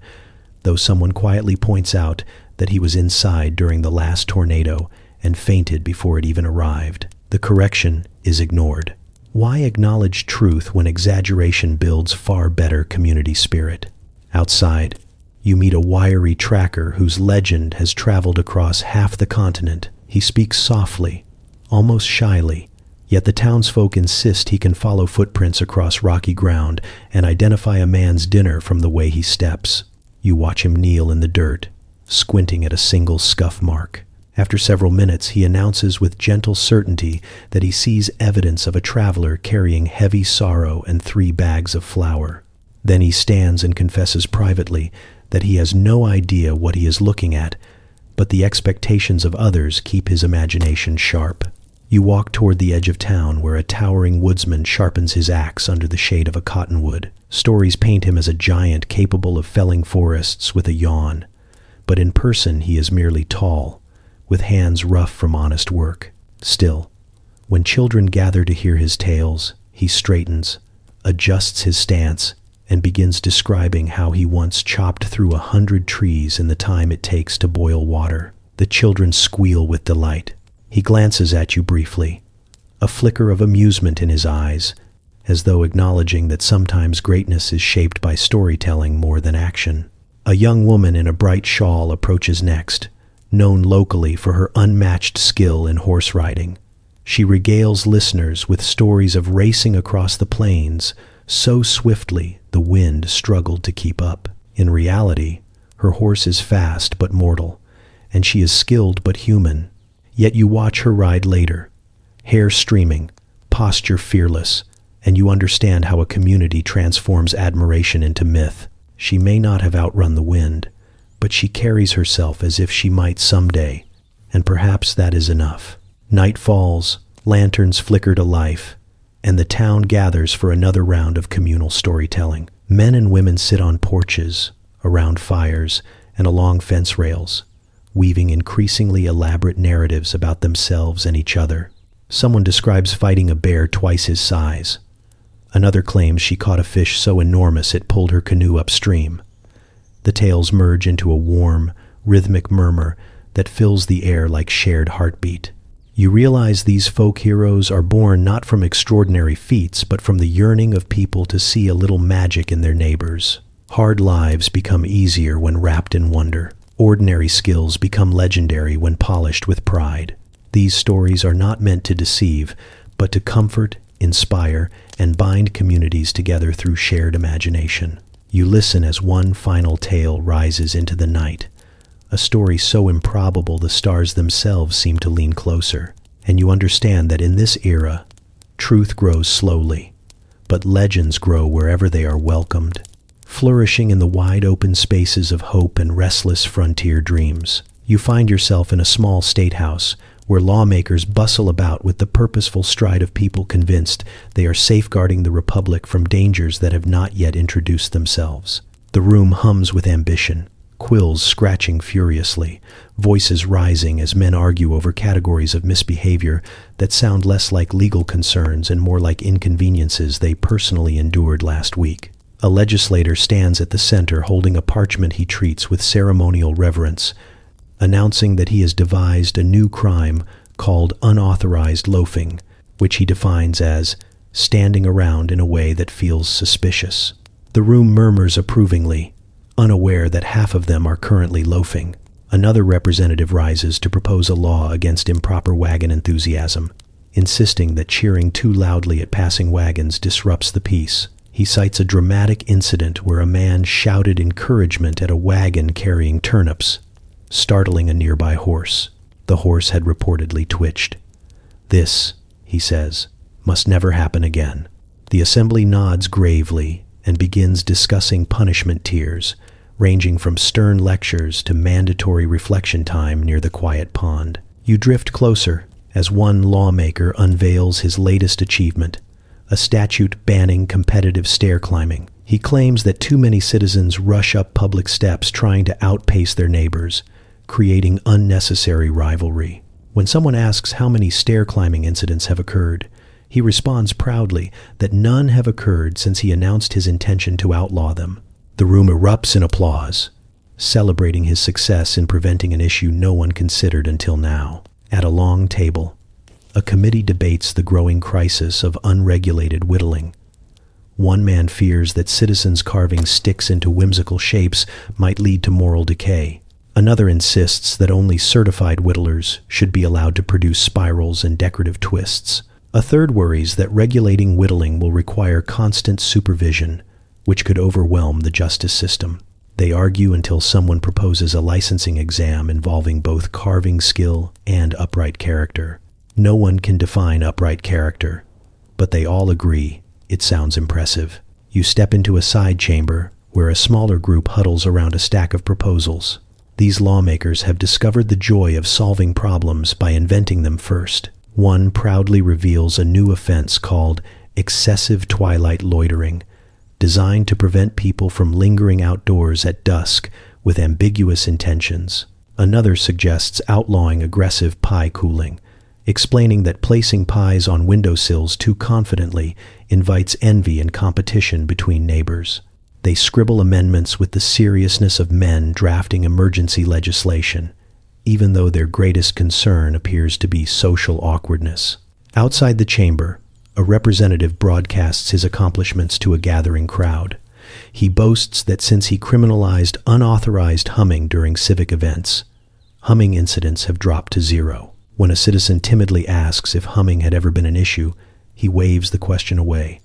though someone quietly points out that he was inside during the last tornado and fainted before it even arrived. The correction is ignored. Why acknowledge truth when exaggeration builds far better community spirit? Outside, you meet a wiry tracker whose legend has traveled across half the continent. He speaks softly, almost shyly, yet the townsfolk insist he can follow footprints across rocky ground and identify a man's dinner from the way he steps. You watch him kneel in the dirt, squinting at a single scuff mark. After several minutes, he announces with gentle certainty that he sees evidence of a traveler carrying heavy sorrow and 3 bags of flour. Then he stands and confesses privately that he has no idea what he is looking at, but the expectations of others keep his imagination sharp. You walk toward the edge of town where a towering woodsman sharpens his axe under the shade of a cottonwood. Stories paint him as a giant capable of felling forests with a yawn, but in person he is merely tall, with hands rough from honest work. Still, when children gather to hear his tales, he straightens, adjusts his stance, and begins describing how he once chopped through 100 trees in the time it takes to boil water. The children squeal with delight. He glances at you briefly, a flicker of amusement in his eyes, as though acknowledging that sometimes greatness is shaped by storytelling more than action. A young woman in a bright shawl approaches next, known locally for her unmatched skill in horse riding. She regales listeners with stories of racing across the plains so swiftly the wind struggled to keep up. In reality, her horse is fast but mortal, and she is skilled but human. Yet you watch her ride later, hair streaming, posture fearless, and you understand how a community transforms admiration into myth. She may not have outrun the wind, but she carries herself as if she might someday, and perhaps that is enough. Night falls, lanterns flicker to life, and the town gathers for another round of communal storytelling. Men and women sit on porches, around fires, and along fence rails, weaving increasingly elaborate narratives about themselves and each other. Someone describes fighting a bear twice his size. Another claims she caught a fish so enormous it pulled her canoe upstream. The tales merge into a warm, rhythmic murmur that fills the air like shared heartbeat. You realize these folk heroes are born not from extraordinary feats, but from the yearning of people to see a little magic in their neighbors. Hard lives become easier when wrapped in wonder. Ordinary skills become legendary when polished with pride. These stories are not meant to deceive, but to comfort, inspire, and bind communities together through shared imagination. You listen as one final tale rises into the night, a story so improbable the stars themselves seem to lean closer, and you understand that in this era, truth grows slowly, but legends grow wherever they are welcomed, flourishing in the wide open spaces of hope and restless frontier dreams. You find yourself in a small state house where lawmakers bustle about with the purposeful stride of people convinced they are safeguarding the republic from dangers that have not yet introduced themselves. The room hums with ambition, quills scratching furiously, voices rising as men argue over categories of misbehavior that sound less like legal concerns and more like inconveniences they personally endured last week. A legislator stands at the center holding a parchment he treats with ceremonial reverence, announcing that he has devised a new crime called unauthorized loafing, which he defines as standing around in a way that feels suspicious. The room murmurs approvingly, unaware that half of them are currently loafing. Another representative rises to propose a law against improper wagon enthusiasm, insisting that cheering too loudly at passing wagons disrupts the peace. He cites a dramatic incident where a man shouted encouragement at a wagon carrying turnips, startling a nearby horse. The horse had reportedly twitched. "This," he says, "must never happen again." The assembly nods gravely and begins discussing punishment tiers, ranging from stern lectures to mandatory reflection time near the quiet pond. You drift closer as one lawmaker unveils his latest achievement, a statute banning competitive stair climbing. He claims that too many citizens rush up public steps trying to outpace their neighbors, creating unnecessary rivalry. When someone asks how many stair climbing incidents have occurred, he responds proudly that none have occurred since he announced his intention to outlaw them. The room erupts in applause, celebrating his success in preventing an issue no one considered until now. At a long table, a committee debates the growing crisis of unregulated whittling. One man fears that citizens carving sticks into whimsical shapes might lead to moral decay. Another insists that only certified whittlers should be allowed to produce spirals and decorative twists. A third worries that regulating whittling will require constant supervision, which could overwhelm the justice system. They argue until someone proposes a licensing exam involving both carving skill and upright character. No one can define upright character, but they all agree it sounds impressive. You step into a side chamber where a smaller group huddles around a stack of proposals. These lawmakers have discovered the joy of solving problems by inventing them first. One proudly reveals a new offense called excessive twilight loitering, designed to prevent people from lingering outdoors at dusk with ambiguous intentions. Another suggests outlawing aggressive pie cooling, explaining that placing pies on windowsills too confidently invites envy and competition between neighbors. They scribble amendments with the seriousness of men drafting emergency legislation, even though their greatest concern appears to be social awkwardness. Outside the chamber, a representative broadcasts his accomplishments to a gathering crowd. He boasts that since he criminalized unauthorized humming during civic events, humming incidents have dropped to zero. When a citizen timidly asks if humming had ever been an issue, he waves the question away,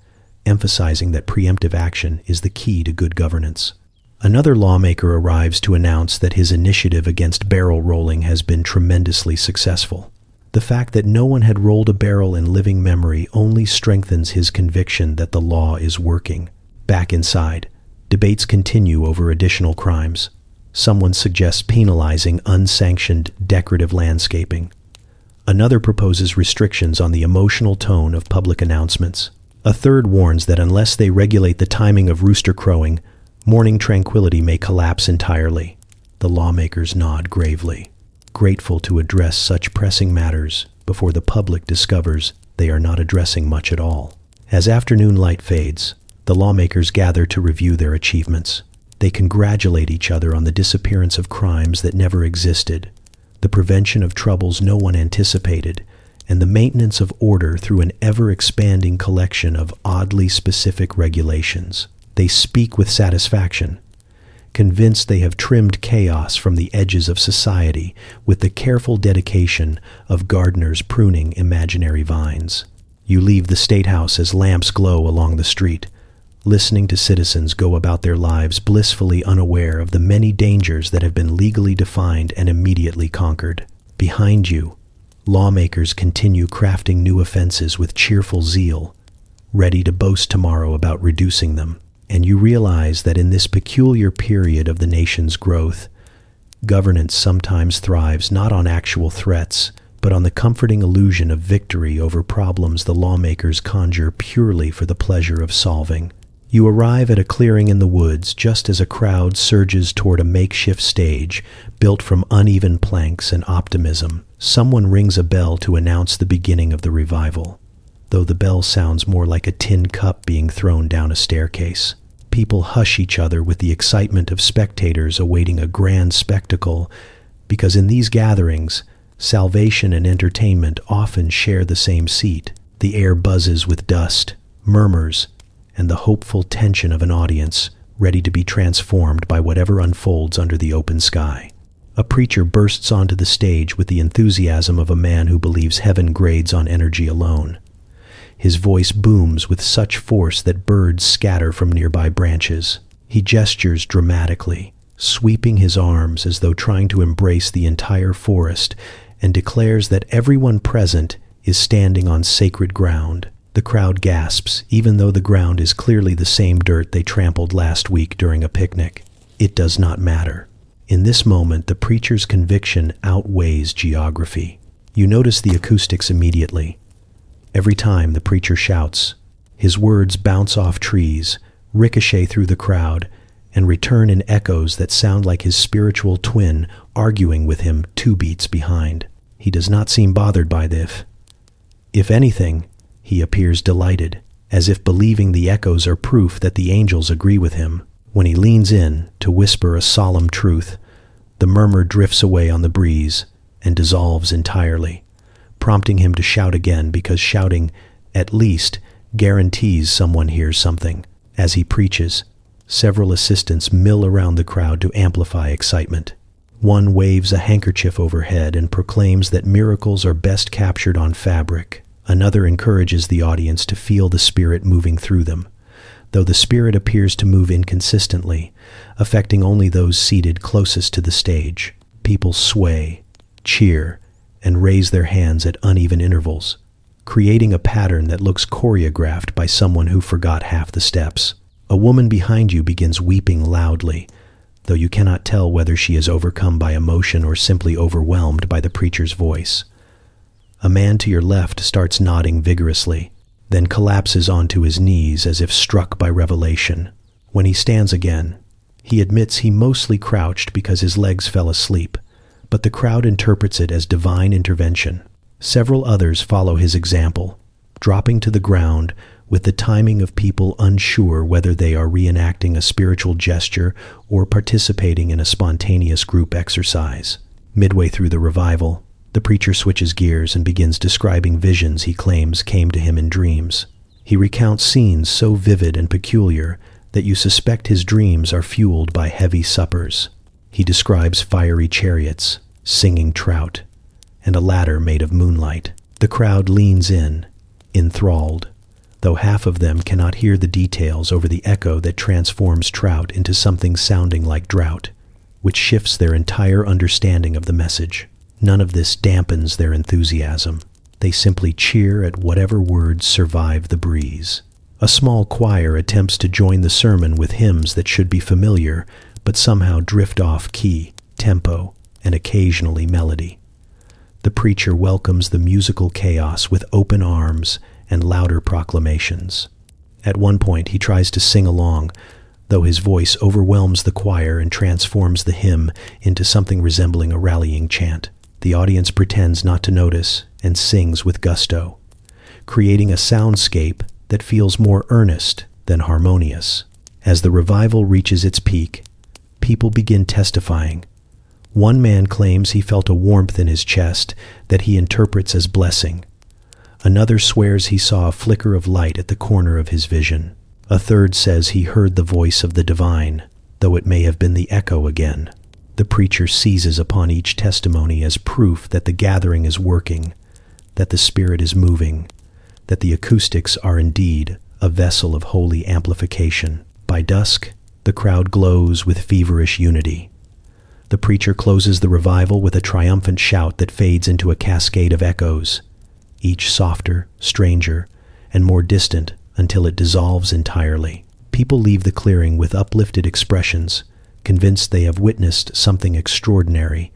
emphasizing that preemptive action is the key to good governance. Another lawmaker arrives to announce that his initiative against barrel rolling has been tremendously successful. The fact that no one had rolled a barrel in living memory only strengthens his conviction that the law is working. Back inside, debates continue over additional crimes. Someone suggests penalizing unsanctioned decorative landscaping. Another proposes restrictions on the emotional tone of public announcements. A third warns that unless they regulate the timing of rooster crowing, morning tranquility may collapse entirely. The lawmakers nod gravely, grateful to address such pressing matters before the public discovers they are not addressing much at all. As afternoon light fades, the lawmakers gather to review their achievements. They congratulate each other on the disappearance of crimes that never existed, the prevention of troubles no one anticipated, and the maintenance of order through an ever-expanding collection of oddly specific regulations. They speak with satisfaction, convinced they have trimmed chaos from the edges of society with the careful dedication of gardeners pruning imaginary vines. You leave the State House as lamps glow along the street, listening to citizens go about their lives blissfully unaware of the many dangers that have been legally defined and immediately conquered. Behind you, lawmakers continue crafting new offenses with cheerful zeal, ready to boast tomorrow about reducing them. And you realize that in this peculiar period of the nation's growth, governance sometimes thrives not on actual threats, but on the comforting illusion of victory over problems the lawmakers conjure purely for the pleasure of solving. You arrive at a clearing in the woods just as a crowd surges toward a makeshift stage built from uneven planks and optimism. Someone rings a bell to announce the beginning of the revival, though the bell sounds more like a tin cup being thrown down a staircase. People hush each other with the excitement of spectators awaiting a grand spectacle, because in these gatherings, salvation and entertainment often share the same seat. The air buzzes with dust, murmurs, and the hopeful tension of an audience ready to be transformed by whatever unfolds under the open sky. A preacher bursts onto the stage with the enthusiasm of a man who believes heaven grades on energy alone. His voice booms with such force that birds scatter from nearby branches. He gestures dramatically, sweeping his arms as though trying to embrace the entire forest, and declares that everyone present is standing on sacred ground. The crowd gasps, even though the ground is clearly the same dirt they trampled last week during a picnic. It does not matter. In this moment, the preacher's conviction outweighs geography. You notice the acoustics immediately. Every time the preacher shouts, his words bounce off trees, ricochet through the crowd, and return in echoes that sound like his spiritual twin arguing with him 2 beats behind. He does not seem bothered by this. If anything, he appears delighted, as if believing the echoes are proof that the angels agree with him. When he leans in to whisper a solemn truth, the murmur drifts away on the breeze and dissolves entirely, prompting him to shout again, because shouting, at least, guarantees someone hears something. As he preaches, several assistants mill around the crowd to amplify excitement. One waves a handkerchief overhead and proclaims that miracles are best captured on fabric. Another encourages the audience to feel the Spirit moving through them, though the Spirit appears to move inconsistently, affecting only those seated closest to the stage. People sway, cheer, and raise their hands at uneven intervals, creating a pattern that looks choreographed by someone who forgot half the steps. A woman behind you begins weeping loudly, though you cannot tell whether she is overcome by emotion or simply overwhelmed by the preacher's voice. A man to your left starts nodding vigorously, then collapses onto his knees as if struck by revelation. When he stands again, he admits he mostly crouched because his legs fell asleep, but the crowd interprets it as divine intervention. Several others follow his example, dropping to the ground with the timing of people unsure whether they are reenacting a spiritual gesture or participating in a spontaneous group exercise. Midway through the revival, the preacher switches gears and begins describing visions he claims came to him in dreams. He recounts scenes so vivid and peculiar that you suspect his dreams are fueled by heavy suppers. He describes fiery chariots, singing trout, and a ladder made of moonlight. The crowd leans in, enthralled, though half of them cannot hear the details over the echo that transforms trout into something sounding like drought, which shifts their entire understanding of the message. None of this dampens their enthusiasm. They simply cheer at whatever words survive the breeze. A small choir attempts to join the sermon with hymns that should be familiar, but somehow drift off key, tempo, and occasionally melody. The preacher welcomes the musical chaos with open arms and louder proclamations. At one point, he tries to sing along, though his voice overwhelms the choir and transforms the hymn into something resembling a rallying chant. The audience pretends not to notice and sings with gusto, creating a soundscape that feels more earnest than harmonious. As the revival reaches its peak, people begin testifying. One man claims he felt a warmth in his chest that he interprets as blessing. Another swears he saw a flicker of light at the corner of his vision. A third says he heard the voice of the divine, though it may have been the echo again. The preacher seizes upon each testimony as proof that the gathering is working, that the Spirit is moving, that the acoustics are indeed a vessel of holy amplification. By dusk, the crowd glows with feverish unity. The preacher closes the revival with a triumphant shout that fades into a cascade of echoes, each softer, stranger, and more distant until it dissolves entirely. People leave the clearing with uplifted expressions, convinced they have witnessed something extraordinary,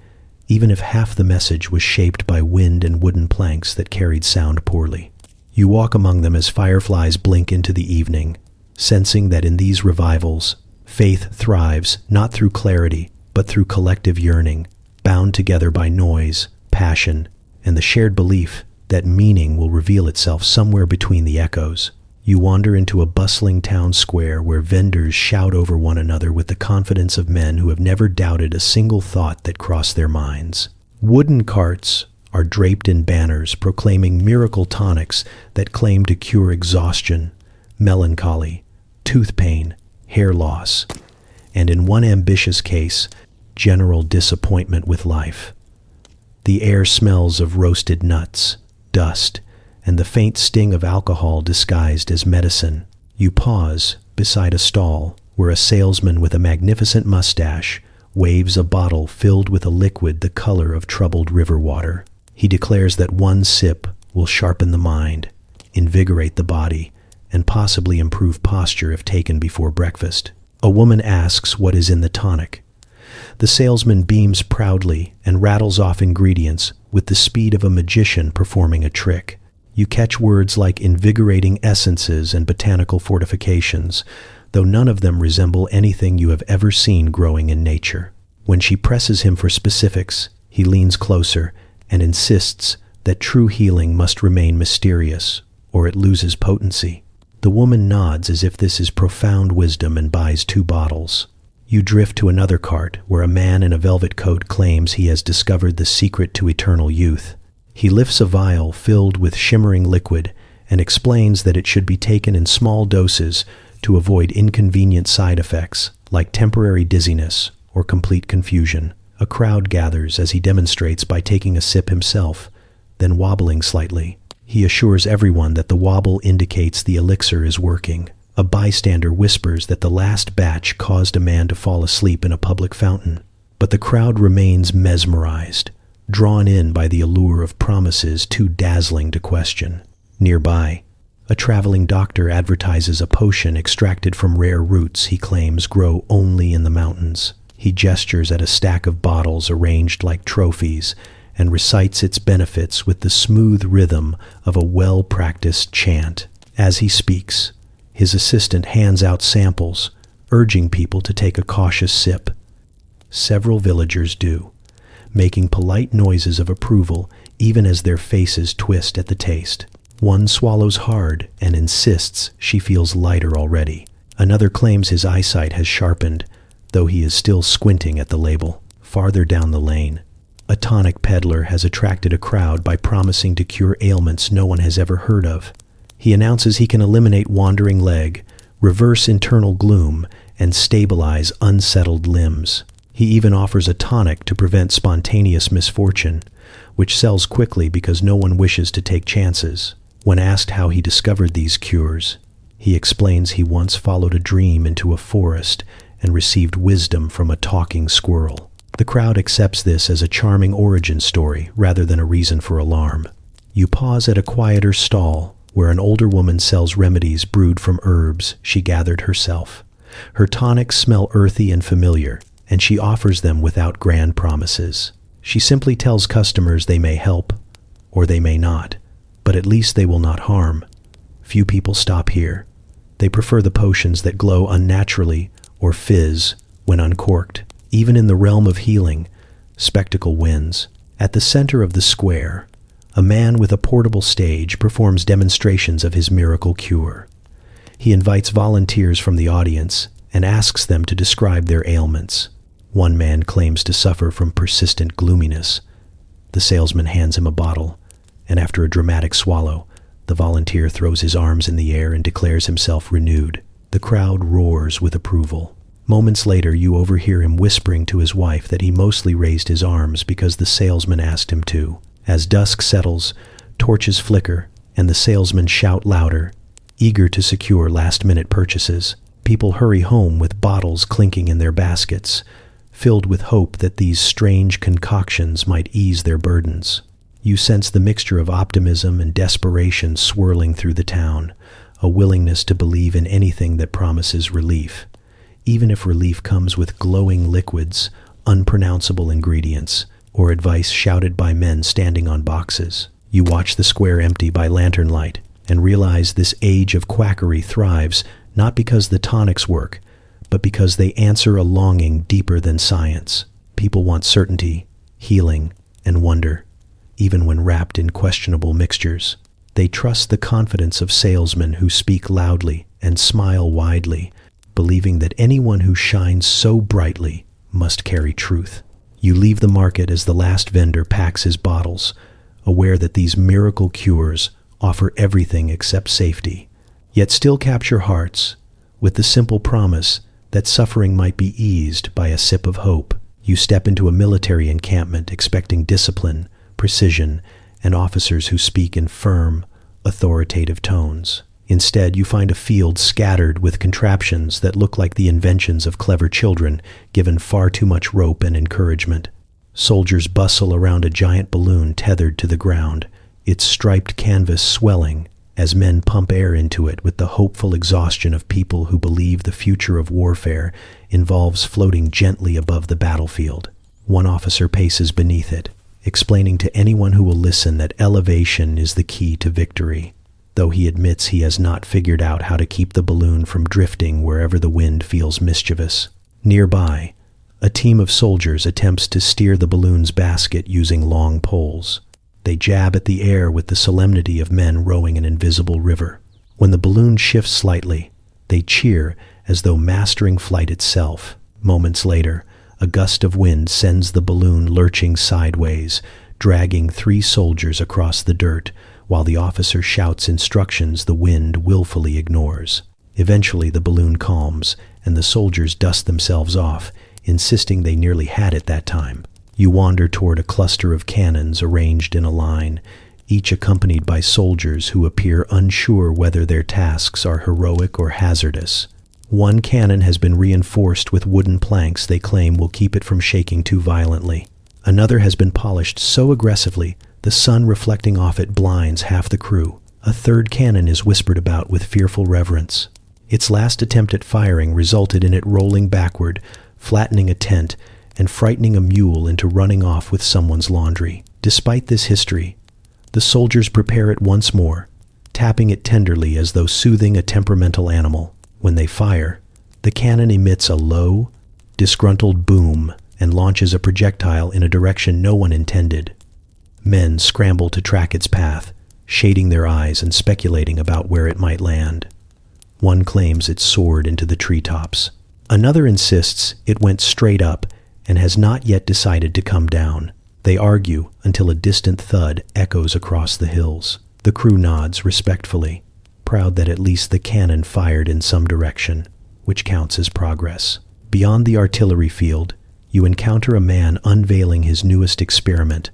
even if half the message was shaped by wind and wooden planks that carried sound poorly. You walk among them as fireflies blink into the evening, sensing that in these revivals, faith thrives not through clarity, but through collective yearning, bound together by noise, passion, and the shared belief that meaning will reveal itself somewhere between the echoes. You wander into a bustling town square where vendors shout over one another with the confidence of men who have never doubted a single thought that crossed their minds. Wooden carts are draped in banners proclaiming miracle tonics that claim to cure exhaustion, melancholy, tooth pain, hair loss, and in one ambitious case, general disappointment with life. The air smells of roasted nuts, dust, and the faint sting of alcohol disguised as medicine. You pause beside a stall where a salesman with a magnificent mustache waves a bottle filled with a liquid the color of troubled river water. He declares that one sip will sharpen the mind, invigorate the body, and possibly improve posture if taken before breakfast. A woman asks what is in the tonic. The salesman beams proudly and rattles off ingredients with the speed of a magician performing a trick. You catch words like invigorating essences and botanical fortifications, though none of them resemble anything you have ever seen growing in nature. When she presses him for specifics, he leans closer and insists that true healing must remain mysterious, or it loses potency. The woman nods as if this is profound wisdom and buys 2 bottles. You drift to another cart where a man in a velvet coat claims he has discovered the secret to eternal youth. He lifts a vial filled with shimmering liquid and explains that it should be taken in small doses to avoid inconvenient side effects like temporary dizziness or complete confusion. A crowd gathers as he demonstrates by taking a sip himself, then wobbling slightly. He assures everyone that the wobble indicates the elixir is working. A bystander whispers that the last batch caused a man to fall asleep in a public fountain. But the crowd remains mesmerized, drawn in by the allure of promises too dazzling to question. Nearby, a traveling doctor advertises a potion extracted from rare roots he claims grow only in the mountains. He gestures at a stack of bottles arranged like trophies and recites its benefits with the smooth rhythm of a well-practiced chant. As he speaks, his assistant hands out samples, urging people to take a cautious sip. Several villagers do, making polite noises of approval even as their faces twist at the taste. One swallows hard and insists she feels lighter already. Another claims his eyesight has sharpened, though he is still squinting at the label. Farther down the lane, a tonic peddler has attracted a crowd by promising to cure ailments no one has ever heard of. He announces he can eliminate wandering leg, reverse internal gloom, and stabilize unsettled limbs. He even offers a tonic to prevent spontaneous misfortune, which sells quickly because no one wishes to take chances. When asked how he discovered these cures, he explains he once followed a dream into a forest and received wisdom from a talking squirrel. The crowd accepts this as a charming origin story rather than a reason for alarm. You pause at a quieter stall where an older woman sells remedies brewed from herbs she gathered herself. Her tonics smell earthy and familiar, and she offers them without grand promises. She simply tells customers they may help, or they may not, but at least they will not harm. Few people stop here. They prefer the potions that glow unnaturally or fizz when uncorked. Even in the realm of healing, spectacle wins. At the center of the square, a man with a portable stage performs demonstrations of his miracle cure. He invites volunteers from the audience and asks them to describe their ailments. One man claims to suffer from persistent gloominess. The salesman hands him a bottle, and after a dramatic swallow, the volunteer throws his arms in the air and declares himself renewed. The crowd roars with approval. Moments later, you overhear him whispering to his wife that he mostly raised his arms because the salesman asked him to. As dusk settles, torches flicker, and the salesmen shout louder, eager to secure last-minute purchases. People hurry home with bottles clinking in their baskets, filled with hope that these strange concoctions might ease their burdens. You sense the mixture of optimism and desperation swirling through the town, a willingness to believe in anything that promises relief, even if relief comes with glowing liquids, unpronounceable ingredients, or advice shouted by men standing on boxes. You watch the square empty by lantern light and realize this age of quackery thrives not because the tonics work, but because they answer a longing deeper than science. People want certainty, healing, and wonder, even when wrapped in questionable mixtures. They trust the confidence of salesmen who speak loudly and smile widely, believing that anyone who shines so brightly must carry truth. You leave the market as the last vendor packs his bottles, aware that these miracle cures offer everything except safety, yet still capture hearts with the simple promise that suffering might be eased by a sip of hope. You step into a military encampment expecting discipline, precision, and officers who speak in firm, authoritative tones. Instead, you find a field scattered with contraptions that look like the inventions of clever children given far too much rope and encouragement. Soldiers bustle around a giant balloon tethered to the ground, its striped canvas swelling as men pump air into it with the hopeful exhaustion of people who believe the future of warfare involves floating gently above the battlefield. One officer paces beneath it, explaining to anyone who will listen that elevation is the key to victory, though he admits he has not figured out how to keep the balloon from drifting wherever the wind feels mischievous. Nearby, a team of soldiers attempts to steer the balloon's basket using long poles. They jab at the air with the solemnity of men rowing an invisible river. When the balloon shifts slightly, they cheer as though mastering flight itself. Moments later, a gust of wind sends the balloon lurching sideways, dragging 3 soldiers across the dirt, while the officer shouts instructions the wind willfully ignores. Eventually, the balloon calms, and the soldiers dust themselves off, insisting they nearly had it that time. You wander toward a cluster of cannons arranged in a line, each accompanied by soldiers who appear unsure whether their tasks are heroic or hazardous. One cannon has been reinforced with wooden planks they claim will keep it from shaking too violently. Another has been polished so aggressively the sun reflecting off it blinds half the crew. A third cannon is whispered about with fearful reverence. Its last attempt at firing resulted in it rolling backward, flattening a tent, and frightening a mule into running off with someone's laundry. Despite this history, the soldiers prepare it once more, tapping it tenderly as though soothing a temperamental animal. When they fire, the cannon emits a low, disgruntled boom and launches a projectile in a direction no one intended. Men scramble to track its path, shading their eyes and speculating about where it might land. One claims it soared into the treetops. Another insists it went straight up and has not yet decided to come down. They argue until a distant thud echoes across the hills. The crew nods respectfully, proud that at least the cannon fired in some direction, which counts as progress. Beyond the artillery field, you encounter a man unveiling his newest experiment,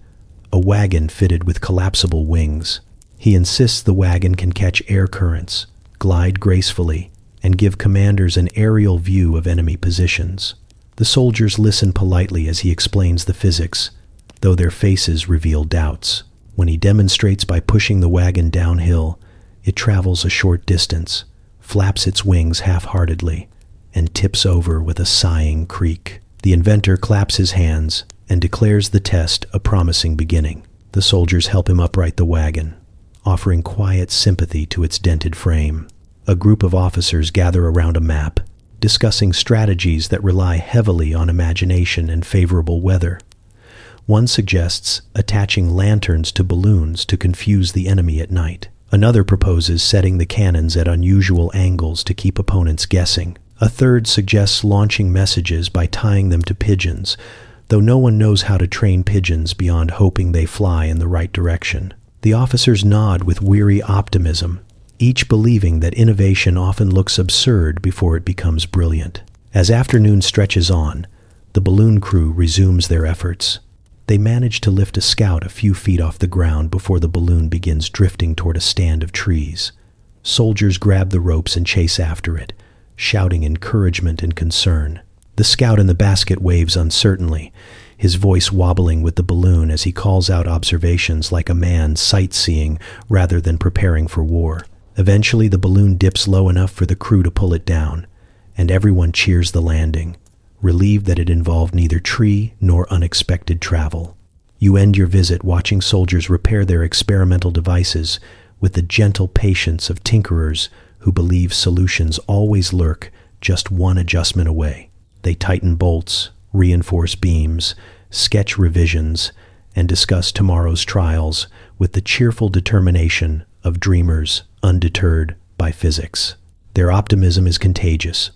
a wagon fitted with collapsible wings. He insists the wagon can catch air currents, glide gracefully, and give commanders an aerial view of enemy positions. The soldiers listen politely as he explains the physics, though their faces reveal doubts. When he demonstrates by pushing the wagon downhill, it travels a short distance, flaps its wings half-heartedly, and tips over with a sighing creak. The inventor claps his hands and declares the test a promising beginning. The soldiers help him upright the wagon, offering quiet sympathy to its dented frame. A group of officers gather around a map, discussing strategies that rely heavily on imagination and favorable weather. One suggests attaching lanterns to balloons to confuse the enemy at night. Another proposes setting the cannons at unusual angles to keep opponents guessing. A third suggests launching messages by tying them to pigeons, though no one knows how to train pigeons beyond hoping they fly in the right direction. The officers nod with weary optimism, each believing that innovation often looks absurd before it becomes brilliant. As afternoon stretches on, the balloon crew resumes their efforts. They manage to lift a scout a few feet off the ground before the balloon begins drifting toward a stand of trees. Soldiers grab the ropes and chase after it, shouting encouragement and concern. The scout in the basket waves uncertainly, his voice wobbling with the balloon as he calls out observations like a man sightseeing rather than preparing for war. Eventually, the balloon dips low enough for the crew to pull it down, and everyone cheers the landing, relieved that it involved neither tree nor unexpected travel. You end your visit watching soldiers repair their experimental devices with the gentle patience of tinkerers who believe solutions always lurk just one adjustment away. They tighten bolts, reinforce beams, sketch revisions, and discuss tomorrow's trials with the cheerful determination of dreamers undeterred by physics. Their optimism is contagious,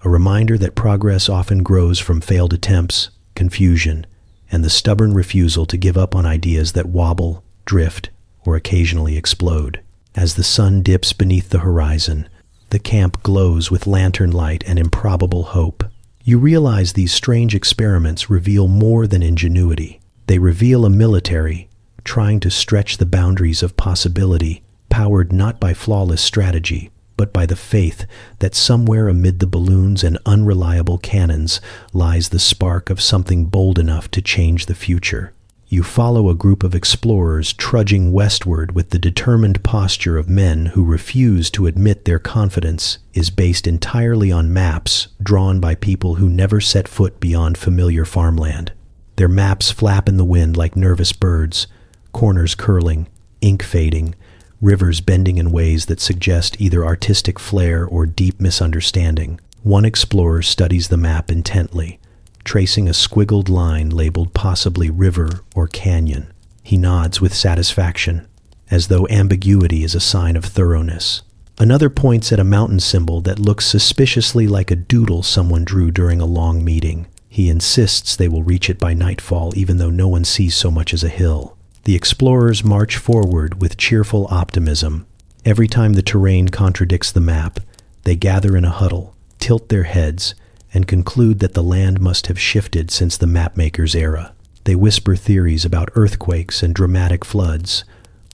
a reminder that progress often grows from failed attempts, confusion, and the stubborn refusal to give up on ideas that wobble, drift, or occasionally explode. As the sun dips beneath the horizon, the camp glows with lantern light and improbable hope. You realize these strange experiments reveal more than ingenuity. They reveal a military trying to stretch the boundaries of possibility, powered not by flawless strategy, but by the faith that somewhere amid the balloons and unreliable cannons lies the spark of something bold enough to change the future. You follow a group of explorers trudging westward with the determined posture of men who refuse to admit their confidence is based entirely on maps drawn by people who never set foot beyond familiar farmland. Their maps flap in the wind like nervous birds, corners curling, ink fading, rivers bending in ways that suggest either artistic flair or deep misunderstanding. One explorer studies the map intently, tracing a squiggled line labeled possibly river or canyon. He nods with satisfaction, as though ambiguity is a sign of thoroughness. Another points at a mountain symbol that looks suspiciously like a doodle someone drew during a long meeting. He insists they will reach it by nightfall, even though no one sees so much as a hill. The explorers march forward with cheerful optimism. Every time the terrain contradicts the map, they gather in a huddle, tilt their heads, and conclude that the land must have shifted since the mapmaker's era. They whisper theories about earthquakes and dramatic floods,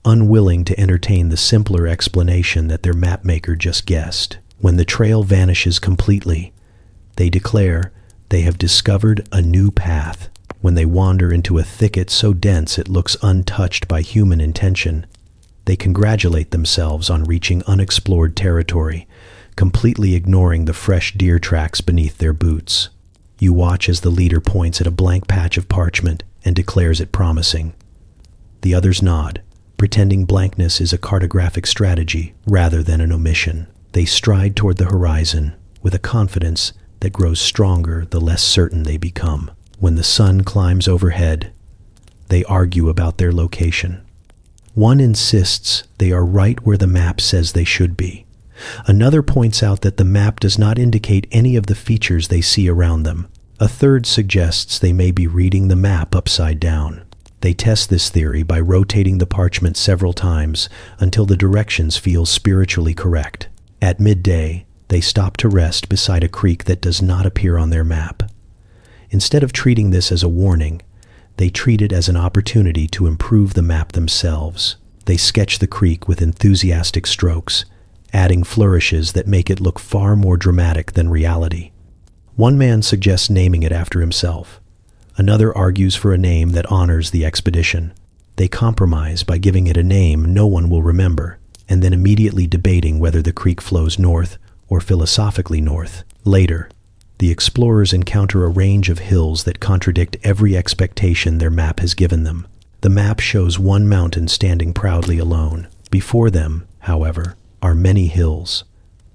unwilling to entertain the simpler explanation that their mapmaker just guessed. When the trail vanishes completely, they declare they have discovered a new path. When they wander into a thicket so dense it looks untouched by human intention, they congratulate themselves on reaching unexplored territory, completely ignoring the fresh deer tracks beneath their boots. You watch as the leader points at a blank patch of parchment and declares it promising. The others nod, pretending blankness is a cartographic strategy rather than an omission. They stride toward the horizon with a confidence that grows stronger the less certain they become. When the sun climbs overhead, they argue about their location. One insists they are right where the map says they should be. Another points out that the map does not indicate any of the features they see around them. A third suggests they may be reading the map upside down. They test this theory by rotating the parchment several times until the directions feel spiritually correct. At midday, they stop to rest beside a creek that does not appear on their map. Instead of treating this as a warning, they treat it as an opportunity to improve the map themselves. They sketch the creek with enthusiastic strokes, adding flourishes that make it look far more dramatic than reality. One man suggests naming it after himself. Another argues for a name that honors the expedition. They compromise by giving it a name no one will remember, and then immediately debating whether the creek flows north or philosophically north. Later, the explorers encounter a range of hills that contradict every expectation their map has given them. The map shows one mountain standing proudly alone. Before them, however, are many hills,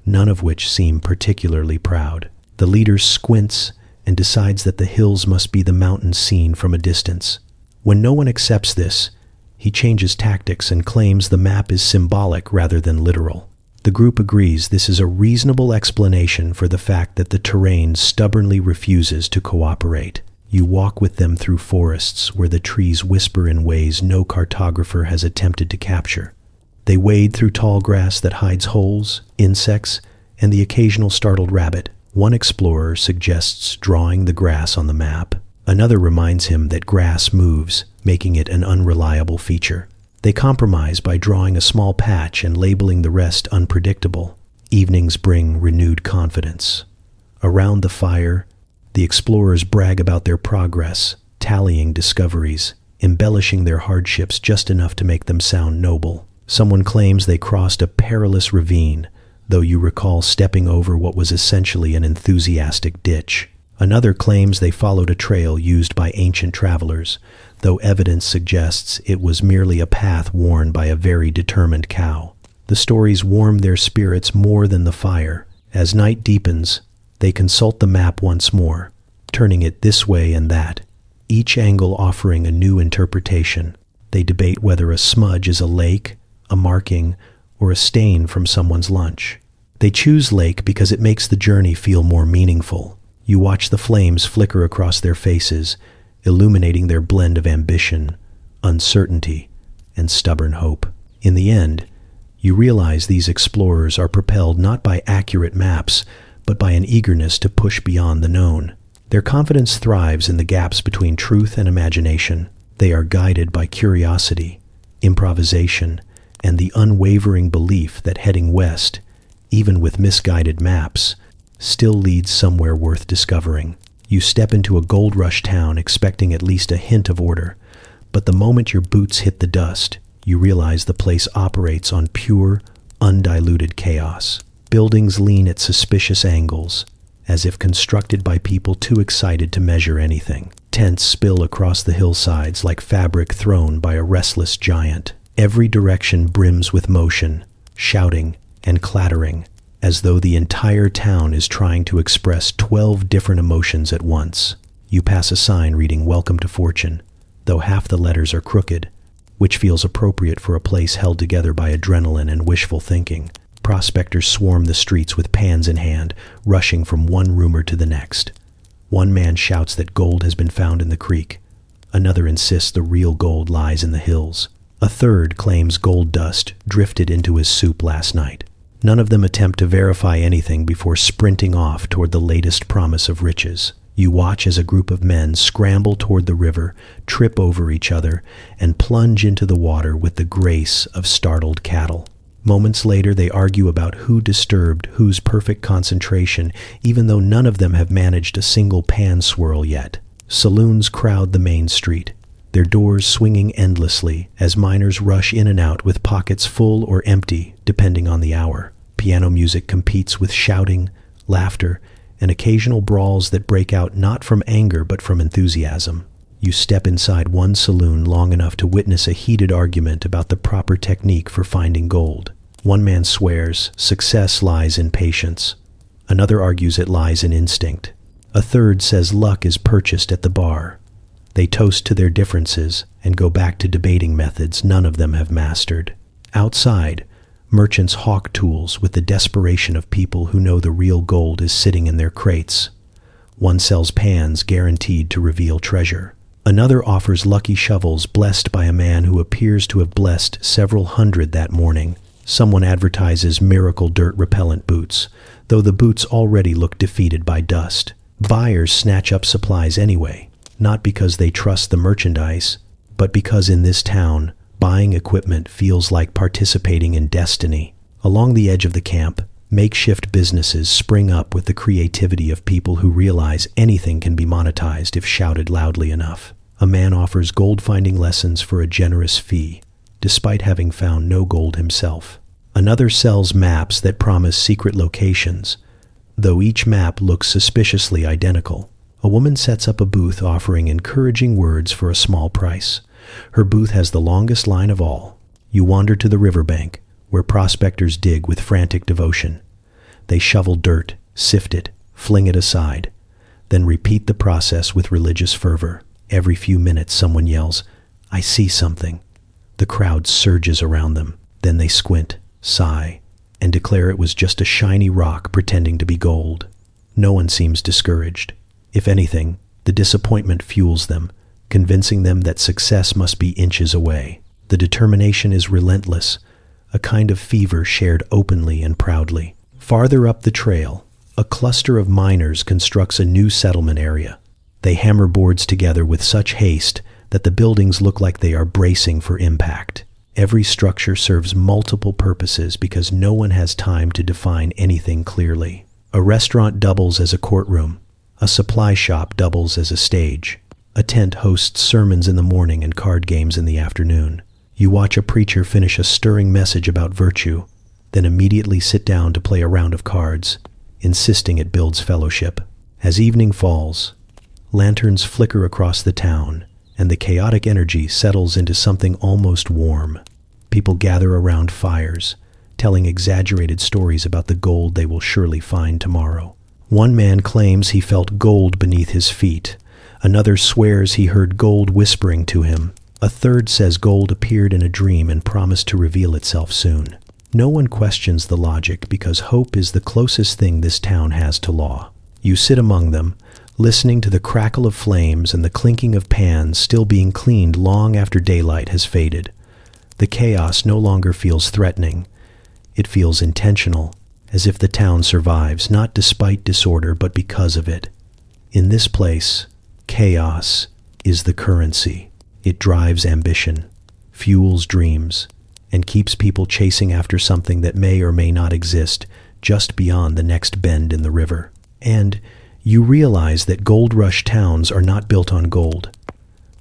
none of which seem particularly proud. The leader squints and decides that the hills must be the mountains seen from a distance. When no one accepts this, he changes tactics and claims the map is symbolic rather than literal. The group agrees this is a reasonable explanation for the fact that the terrain stubbornly refuses to cooperate. You walk with them through forests where the trees whisper in ways no cartographer has attempted to capture. They wade through tall grass that hides holes, insects, and the occasional startled rabbit. One explorer suggests drawing the grass on the map. Another reminds him that grass moves, making it an unreliable feature. They compromise by drawing a small patch and labeling the rest unpredictable. Evenings bring renewed confidence. Around the fire, the explorers brag about their progress, tallying discoveries, embellishing their hardships just enough to make them sound noble. Someone claims they crossed a perilous ravine, though you recall stepping over what was essentially an enthusiastic ditch. Another claims they followed a trail used by ancient travelers, though evidence suggests it was merely a path worn by a very determined cow. The stories warm their spirits more than the fire. As night deepens, they consult the map once more, turning it this way and that, each angle offering a new interpretation. They debate whether a smudge is a lake, a marking, or a stain from someone's lunch. They choose lake because it makes the journey feel more meaningful. You watch the flames flicker across their faces, illuminating their blend of ambition, uncertainty, and stubborn hope. In the end, you realize these explorers are propelled not by accurate maps, but by an eagerness to push beyond the known. Their confidence thrives in the gaps between truth and imagination. They are guided by curiosity, improvisation, and the unwavering belief that heading west, even with misguided maps, still leads somewhere worth discovering. You step into a gold rush town expecting at least a hint of order, but the moment your boots hit the dust, you realize the place operates on pure, undiluted chaos. Buildings lean at suspicious angles, as if constructed by people too excited to measure anything. Tents spill across the hillsides like fabric thrown by a restless giant. Every direction brims with motion, shouting, and clattering, as though the entire town is trying to express 12 different emotions at once. You pass a sign reading "Welcome to Fortune," though half the letters are crooked, which feels appropriate for a place held together by adrenaline and wishful thinking. Prospectors swarm the streets with pans in hand, rushing from one rumor to the next. One man shouts that gold has been found in the creek. Another insists the real gold lies in the hills. A third claims gold dust drifted into his soup last night. None of them attempt to verify anything before sprinting off toward the latest promise of riches. You watch as a group of men scramble toward the river, trip over each other, and plunge into the water with the grace of startled cattle. Moments later, they argue about who disturbed whose perfect concentration, even though none of them have managed a single pan swirl yet. Saloons crowd the main street, their doors swinging endlessly as miners rush in and out with pockets full or empty, depending on the hour. Piano music competes with shouting, laughter, and occasional brawls that break out not from anger but from enthusiasm. You step inside one saloon long enough to witness a heated argument about the proper technique for finding gold. One man swears success lies in patience. Another argues it lies in instinct. A third says luck is purchased at the bar. They toast to their differences and go back to debating methods none of them have mastered. Outside, merchants hawk tools with the desperation of people who know the real gold is sitting in their crates. One sells pans guaranteed to reveal treasure. Another offers lucky shovels blessed by a man who appears to have blessed several hundred that morning. Someone advertises miracle dirt repellent boots, though the boots already look defeated by dust. Buyers snatch up supplies anyway, not because they trust the merchandise, but because in this town, buying equipment feels like participating in destiny. Along the edge of the camp, makeshift businesses spring up with the creativity of people who realize anything can be monetized if shouted loudly enough. A man offers gold-finding lessons for a generous fee, despite having found no gold himself. Another sells maps that promise secret locations, though each map looks suspiciously identical. A woman sets up a booth offering encouraging words for a small price. Her booth has the longest line of all. You wander to the riverbank, where prospectors dig with frantic devotion. They shovel dirt, sift it, fling it aside, then repeat the process with religious fervor. Every few minutes someone yells, "I see something." The crowd surges around them. Then they squint, sigh, and declare it was just a shiny rock pretending to be gold. No one seems discouraged. If anything, the disappointment fuels them, convincing them that success must be inches away. The determination is relentless, a kind of fever shared openly and proudly. Farther up the trail, a cluster of miners constructs a new settlement area. They hammer boards together with such haste that the buildings look like they are bracing for impact. Every structure serves multiple purposes because no one has time to define anything clearly. A restaurant doubles as a courtroom. A supply shop doubles as a stage. A tent hosts sermons in the morning and card games in the afternoon. You watch a preacher finish a stirring message about virtue, then immediately sit down to play a round of cards, insisting it builds fellowship. As evening falls, lanterns flicker across the town, and the chaotic energy settles into something almost warm. People gather around fires, telling exaggerated stories about the gold they will surely find tomorrow. One man claims he felt gold beneath his feet. Another swears he heard gold whispering to him. A third says gold appeared in a dream and promised to reveal itself soon. No one questions the logic because hope is the closest thing this town has to law. You sit among them, listening to the crackle of flames and the clinking of pans still being cleaned long after daylight has faded. The chaos no longer feels threatening. It feels intentional, as if the town survives, not despite disorder, but because of it. In this place, chaos is the currency. It drives ambition, fuels dreams, and keeps people chasing after something that may or may not exist just beyond the next bend in the river. And you realize that gold rush towns are not built on gold.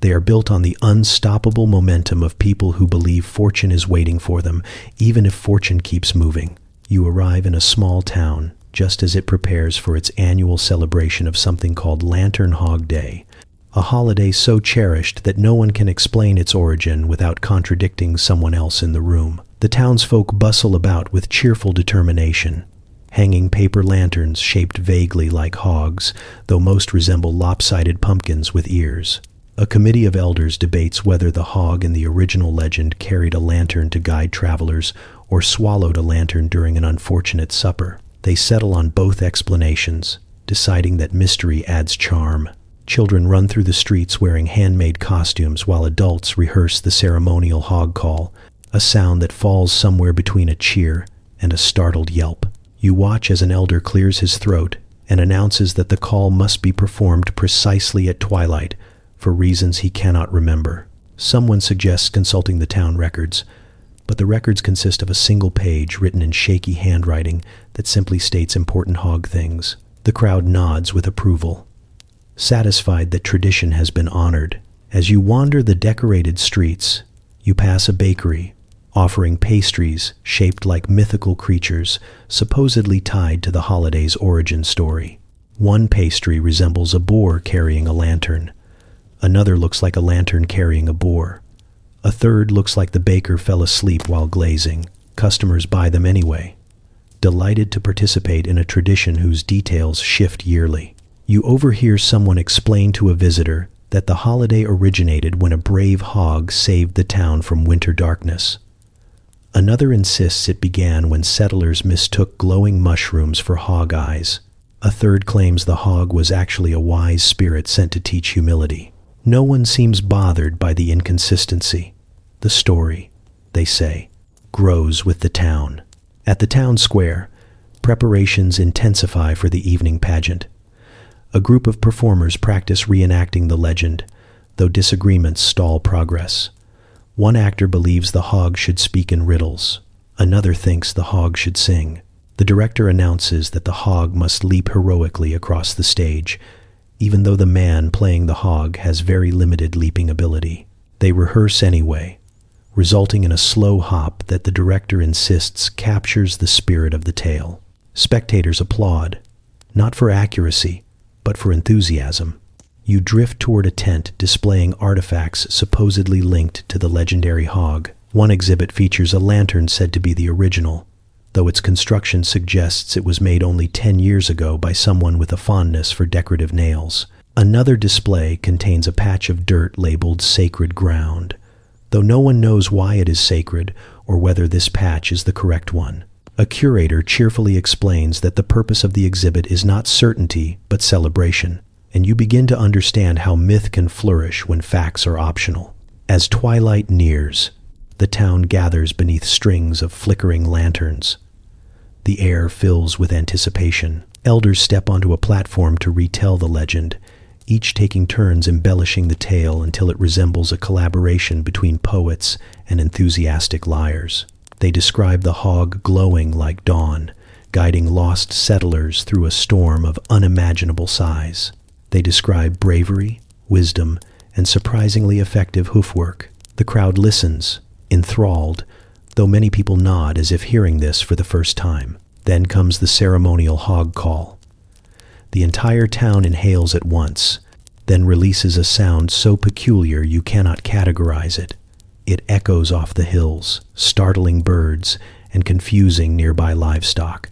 They are built on the unstoppable momentum of people who believe fortune is waiting for them, even if fortune keeps moving. You arrive in a small town just as it prepares for its annual celebration of something called Lantern Hog Day, a holiday so cherished that no one can explain its origin without contradicting someone else in the room. The townsfolk bustle about with cheerful determination, hanging paper lanterns shaped vaguely like hogs, though most resemble lopsided pumpkins with ears. A committee of elders debates whether the hog in the original legend carried a lantern to guide travelers or swallowed a lantern during an unfortunate supper. They settle on both explanations, deciding that mystery adds charm. Children run through the streets wearing handmade costumes while adults rehearse the ceremonial hog call, a sound that falls somewhere between a cheer and a startled yelp. You watch as an elder clears his throat and announces that the call must be performed precisely at twilight for reasons he cannot remember. Someone suggests consulting the town records, but the records consist of a single page written in shaky handwriting that simply states important hog things. The crowd nods with approval, satisfied that tradition has been honored. As you wander the decorated streets, you pass a bakery offering pastries shaped like mythical creatures supposedly tied to the holiday's origin story. One pastry resembles a boar carrying a lantern. Another looks like a lantern carrying a boar. A third looks like the baker fell asleep while glazing. Customers buy them anyway, delighted to participate in a tradition whose details shift yearly. You overhear someone explain to a visitor that the holiday originated when a brave hog saved the town from winter darkness. Another insists it began when settlers mistook glowing mushrooms for hog eyes. A third claims the hog was actually a wise spirit sent to teach humility. No one seems bothered by the inconsistency. The story, they say, grows with the town. At the town square, preparations intensify for the evening pageant. A group of performers practice reenacting the legend, though disagreements stall progress. One actor believes the hog should speak in riddles. Another thinks the hog should sing. The director announces that the hog must leap heroically across the stage, even though the man playing the hog has very limited leaping ability. They rehearse anyway, resulting in a slow hop that the director insists captures the spirit of the tale. Spectators applaud, not for accuracy, but for enthusiasm. You drift toward a tent displaying artifacts supposedly linked to the legendary hog. One exhibit features a lantern said to be the original, though its construction suggests it was made only 10 years ago by someone with a fondness for decorative nails. Another display contains a patch of dirt labeled sacred ground, though no one knows why it is sacred or whether this patch is the correct one. A curator cheerfully explains that the purpose of the exhibit is not certainty, but celebration, and you begin to understand how myth can flourish when facts are optional. As twilight nears, the town gathers beneath strings of flickering lanterns. The air fills with anticipation. Elders step onto a platform to retell the legend, each taking turns embellishing the tale until it resembles a collaboration between poets and enthusiastic liars. They describe the hog glowing like dawn, guiding lost settlers through a storm of unimaginable size. They describe bravery, wisdom, and surprisingly effective hoofwork. The crowd listens, enthralled, though many people nod as if hearing this for the first time. Then comes the ceremonial hog call. The entire town inhales at once, then releases a sound so peculiar you cannot categorize it. It echoes off the hills, startling birds and confusing nearby livestock.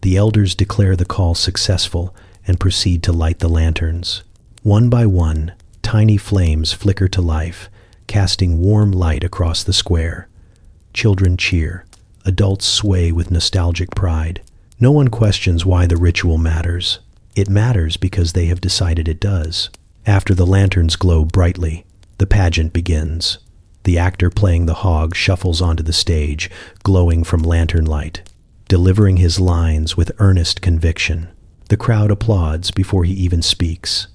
The elders declare the call successful and proceed to light the lanterns. One by one, tiny flames flicker to life, casting warm light across the square. Children cheer. Adults sway with nostalgic pride. No one questions why the ritual matters. It matters because they have decided it does. After the lanterns glow brightly, the pageant begins. The actor playing the hog shuffles onto the stage, glowing from lantern light, delivering his lines with earnest conviction. The crowd applauds before he even speaks.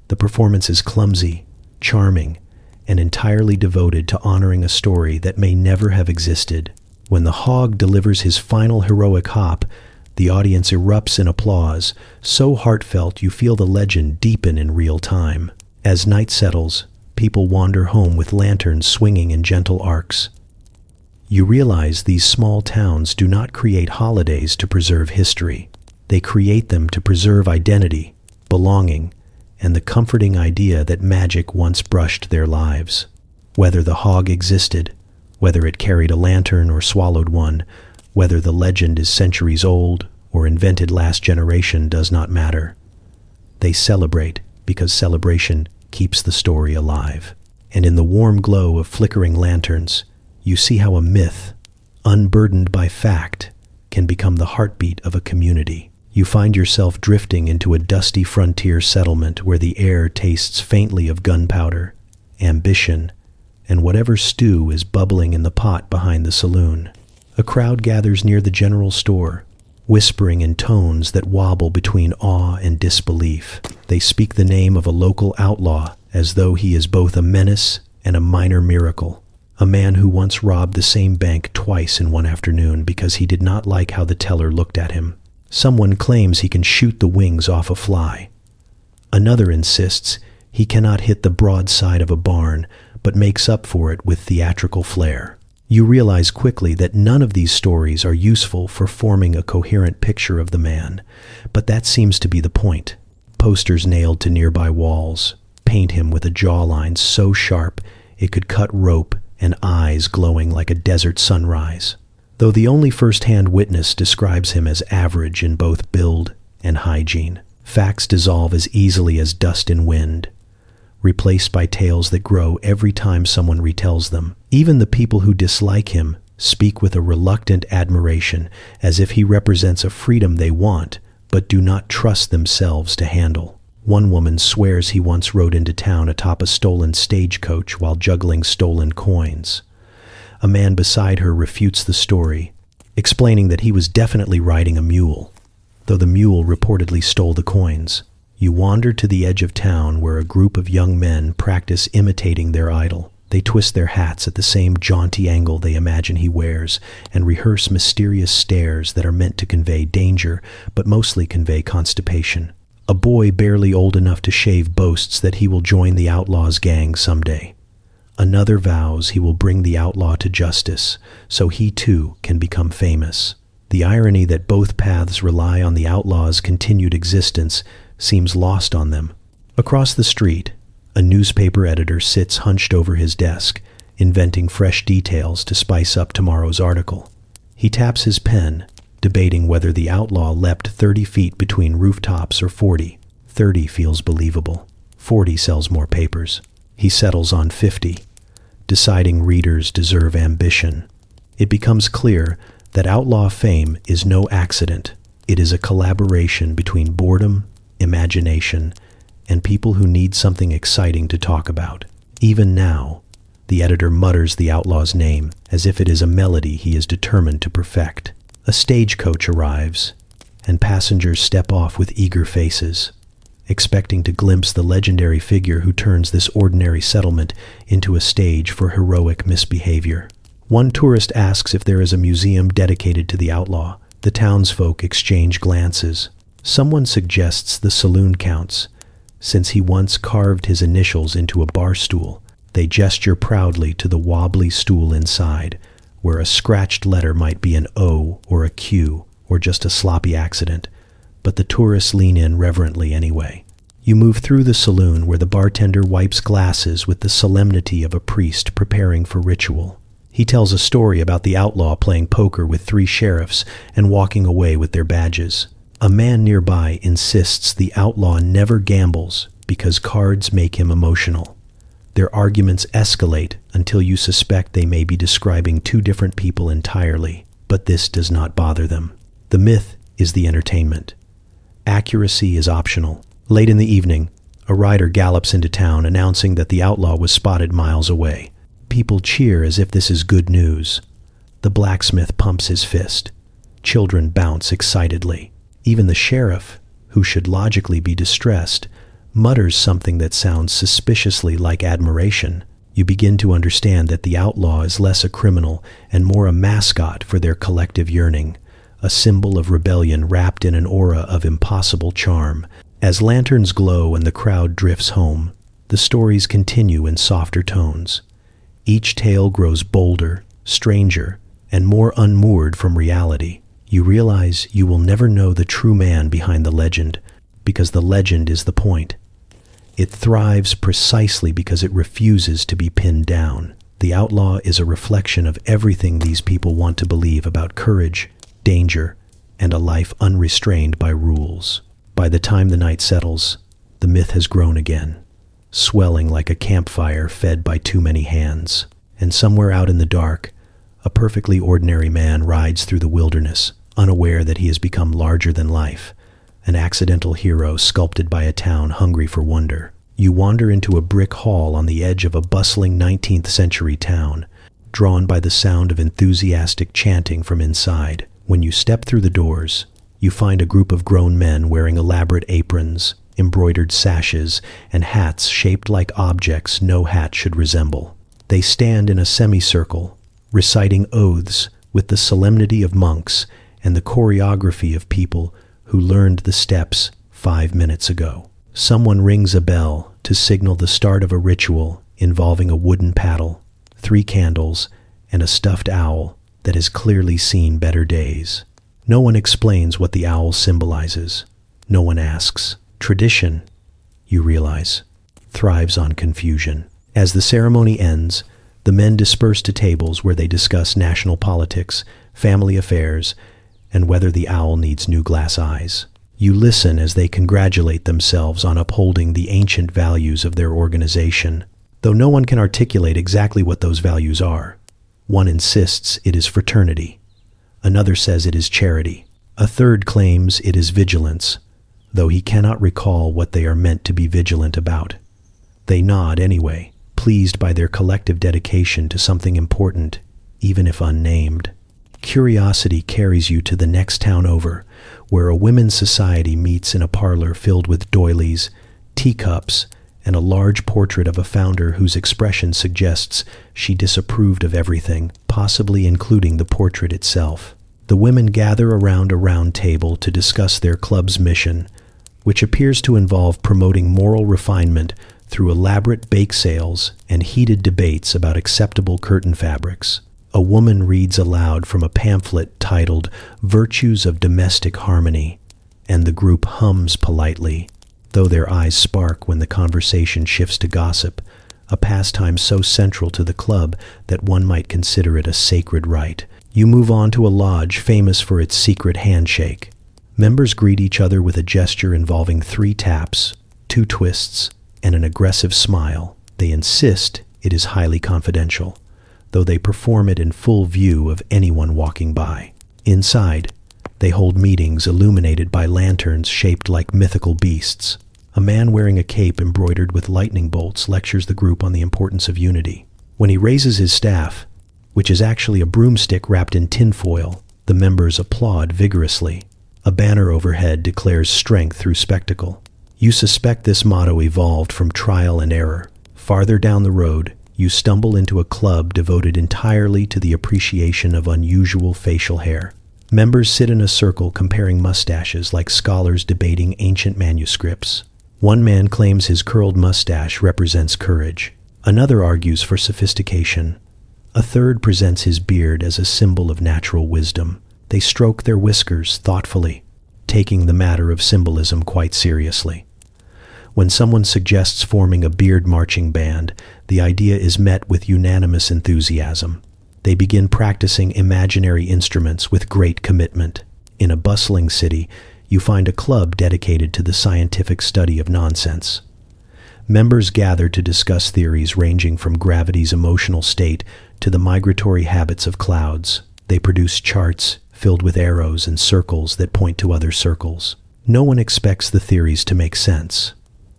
The performance is clumsy, charming, and entirely devoted to honoring a story that may never have existed. When the hog delivers his final heroic hop, the audience erupts in applause, so heartfelt you feel the legend deepen in real time. As night settles, people wander home with lanterns swinging in gentle arcs. You realize these small towns do not create holidays to preserve history. They create them to preserve identity, belonging, and the comforting idea that magic once brushed their lives. Whether the hog existed, whether it carried a lantern or swallowed one, whether the legend is centuries old or invented last generation does not matter. They celebrate because celebration keeps the story alive. And in the warm glow of flickering lanterns, you see how a myth, unburdened by fact, can become the heartbeat of a community. You find yourself drifting into a dusty frontier settlement where the air tastes faintly of gunpowder, ambition, and whatever stew is bubbling in the pot behind the saloon. A crowd gathers near the general store, whispering in tones that wobble between awe and disbelief. They speak the name of a local outlaw as though he is both a menace and a minor miracle. A man who once robbed the same bank twice in one afternoon because he did not like how the teller looked at him. Someone claims he can shoot the wings off a fly. Another insists he cannot hit the broadside of a barn, but makes up for it with theatrical flair. You realize quickly that none of these stories are useful for forming a coherent picture of the man, but that seems to be the point. Posters nailed to nearby walls paint him with a jawline so sharp it could cut rope and eyes glowing like a desert sunrise. Though the only first-hand witness describes him as average in both build and hygiene, facts dissolve as easily as dust in wind, replaced by tales that grow every time someone retells them. Even the people who dislike him speak with a reluctant admiration, as if he represents a freedom they want, but do not trust themselves to handle. One woman swears he once rode into town atop a stolen stagecoach while juggling stolen coins. A man beside her refutes the story, explaining that he was definitely riding a mule, though the mule reportedly stole the coins. You wander to the edge of town where a group of young men practice imitating their idol. They twist their hats at the same jaunty angle they imagine he wears and rehearse mysterious stares that are meant to convey danger, but mostly convey constipation. A boy barely old enough to shave boasts that he will join the outlaws' gang someday. Another vows he will bring the outlaw to justice, so he too can become famous. The irony that both paths rely on the outlaw's continued existence seems lost on them. Across the street, a newspaper editor sits hunched over his desk, inventing fresh details to spice up tomorrow's article. He taps his pen, debating whether the outlaw leapt 30 feet between rooftops or 40. 30 feels believable. 40 sells more papers. He settles on 50, deciding readers deserve ambition. It becomes clear that outlaw fame is no accident. It is a collaboration between boredom, imagination, and people who need something exciting to talk about. Even now, the editor mutters the outlaw's name as if it is a melody he is determined to perfect. A stagecoach arrives, and passengers step off with eager faces, expecting to glimpse the legendary figure who turns this ordinary settlement into a stage for heroic misbehavior. One tourist asks if there is a museum dedicated to the outlaw. The townsfolk exchange glances. Someone suggests the saloon counts, since he once carved his initials into a bar stool. They gesture proudly to the wobbly stool inside, where a scratched letter might be an O or a Q or just a sloppy accident. but the tourists lean in reverently anyway. You move through the saloon where the bartender wipes glasses with the solemnity of a priest preparing for ritual. He tells a story about the outlaw playing poker with 3 sheriffs and walking away with their badges. A man nearby insists the outlaw never gambles because cards make him emotional. Their arguments escalate until you suspect they may be describing 2 different people entirely, but this does not bother them. The myth is the entertainment. Accuracy is optional. Late in the evening, a rider gallops into town announcing that the outlaw was spotted miles away. People cheer as if this is good news. The blacksmith pumps his fist. Children bounce excitedly. Even the sheriff, who should logically be distressed, mutters something that sounds suspiciously like admiration. You begin to understand that the outlaw is less a criminal and more a mascot for their collective yearning, a symbol of rebellion wrapped in an aura of impossible charm. As lanterns glow and the crowd drifts home, the stories continue in softer tones. Each tale grows bolder, stranger, and more unmoored from reality. You realize you will never know the true man behind the legend, because the legend is the point. It thrives precisely because it refuses to be pinned down. The outlaw is a reflection of everything these people want to believe about courage, danger, and a life unrestrained by rules. By the time the night settles, the myth has grown again, swelling like a campfire fed by too many hands. And somewhere out in the dark, a perfectly ordinary man rides through the wilderness, unaware that he has become larger than life, an accidental hero sculpted by a town hungry for wonder. You wander into a brick hall on the edge of a bustling 19th century town, drawn by the sound of enthusiastic chanting from inside. When you step through the doors, you find a group of grown men wearing elaborate aprons, embroidered sashes, and hats shaped like objects no hat should resemble. They stand in a semicircle, reciting oaths with the solemnity of monks and the choreography of people who learned the steps 5 minutes ago. Someone rings a bell to signal the start of a ritual involving a wooden paddle, 3 candles, and a stuffed owl that has clearly seen better days. No one explains what the owl symbolizes. No one asks. Tradition, you realize, thrives on confusion. As the ceremony ends, the men disperse to tables where they discuss national politics, family affairs, and whether the owl needs new glass eyes. You listen as they congratulate themselves on upholding the ancient values of their organization, though no one can articulate exactly what those values are. One insists it is fraternity. Another says it is charity. A third claims it is vigilance, though he cannot recall what they are meant to be vigilant about. They nod anyway, pleased by their collective dedication to something important, even if unnamed. Curiosity carries you to the next town over, where a women's society meets in a parlor filled with doilies, teacups, and a large portrait of a founder whose expression suggests she disapproved of everything, possibly including the portrait itself. The women gather around a round table to discuss their club's mission, which appears to involve promoting moral refinement through elaborate bake sales and heated debates about acceptable curtain fabrics. A woman reads aloud from a pamphlet titled Virtues of Domestic Harmony, and the group hums politely, though their eyes spark when the conversation shifts to gossip, a pastime so central to the club that one might consider it a sacred rite. You move on to a lodge famous for its secret handshake. Members greet each other with a gesture involving 3 taps, 2 twists, and an aggressive smile. They insist it is highly confidential, though they perform it in full view of anyone walking by. Inside, they hold meetings illuminated by lanterns shaped like mythical beasts. A man wearing a cape embroidered with lightning bolts lectures the group on the importance of unity. When he raises his staff, which is actually a broomstick wrapped in tinfoil, the members applaud vigorously. A banner overhead declares strength through spectacle. You suspect this motto evolved from trial and error. Farther down the road, you stumble into a club devoted entirely to the appreciation of unusual facial hair. Members sit in a circle comparing mustaches like scholars debating ancient manuscripts. One man claims his curled mustache represents courage. Another argues for sophistication. A third presents his beard as a symbol of natural wisdom. They stroke their whiskers thoughtfully. taking the matter of symbolism quite seriously. When someone suggests forming a beard marching band, the idea is met with unanimous enthusiasm. They begin practicing imaginary instruments with great commitment. In a bustling city, you find a club dedicated to the scientific study of nonsense. Members gather to discuss theories ranging from gravity's emotional state to the migratory habits of clouds. They produce charts filled with arrows and circles that point to other circles. No one expects the theories to make sense.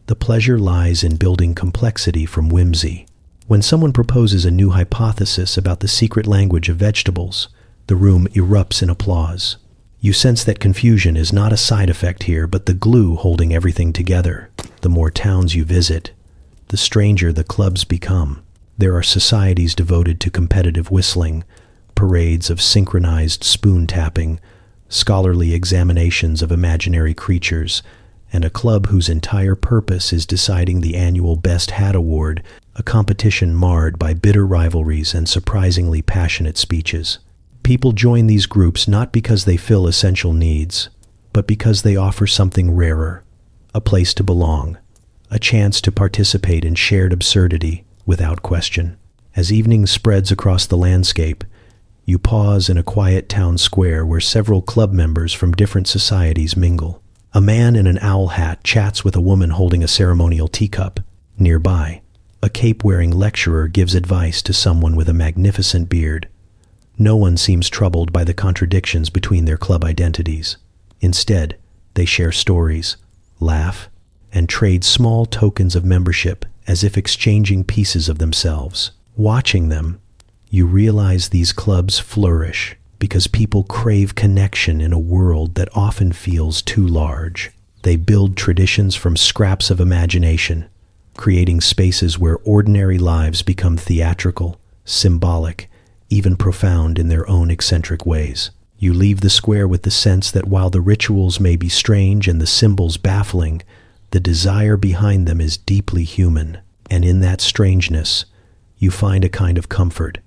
The pleasure lies in building complexity from whimsy. When someone proposes a new hypothesis about the secret language of vegetables, the room erupts in applause. You sense that confusion is not a side effect here, but the glue holding everything together. The more towns you visit, the stranger the clubs become. There are societies devoted to competitive whistling, parades of synchronized spoon tapping, scholarly examinations of imaginary creatures, and a club whose entire purpose is deciding the annual Best Hat Award, a competition marred by bitter rivalries and surprisingly passionate speeches. People join these groups not because they fill essential needs, but because they offer something rarer, a place to belong, a chance to participate in shared absurdity without question. As evening spreads across the landscape, you pause in a quiet town square where several club members from different societies mingle. A man in an owl hat chats with a woman holding a ceremonial teacup. Nearby, a cape-wearing lecturer gives advice to someone with a magnificent beard. No one seems troubled by the contradictions between their club identities. Instead, they share stories, laugh, and trade small tokens of membership as if exchanging pieces of themselves. Watching them, you realize these clubs flourish because people crave connection in a world that often feels too large. They build traditions from scraps of imagination, creating spaces where ordinary lives become theatrical, symbolic, even profound in their own eccentric ways. You leave the square with the sense that while the rituals may be strange and the symbols baffling, the desire behind them is deeply human. And in that strangeness, you find a kind of comfort,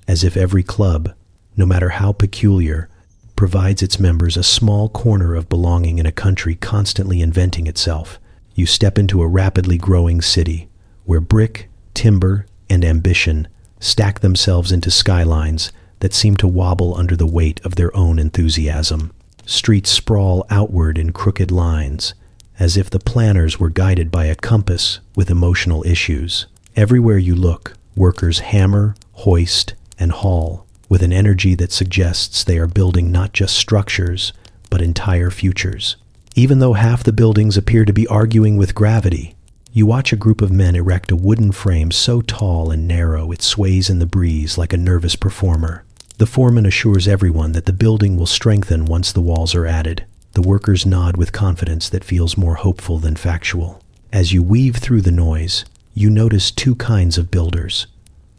as if every club, no matter how peculiar, provides its members a small corner of belonging in a country constantly inventing itself. You step into a rapidly growing city, where brick, timber, and ambition stack themselves into skylines that seem to wobble under the weight of their own enthusiasm. Streets sprawl outward in crooked lines, as if the planners were guided by a compass with emotional issues. Everywhere you look, workers hammer, hoist, and haul with an energy that suggests they are building not just structures, but entire futures. Even though half the buildings appear to be arguing with gravity, you watch a group of men erect a wooden frame so tall and narrow it sways in the breeze like a nervous performer. The foreman assures everyone that the building will strengthen once the walls are added. The workers nod with confidence that feels more hopeful than factual. As you weave through the noise, you notice two kinds of builders: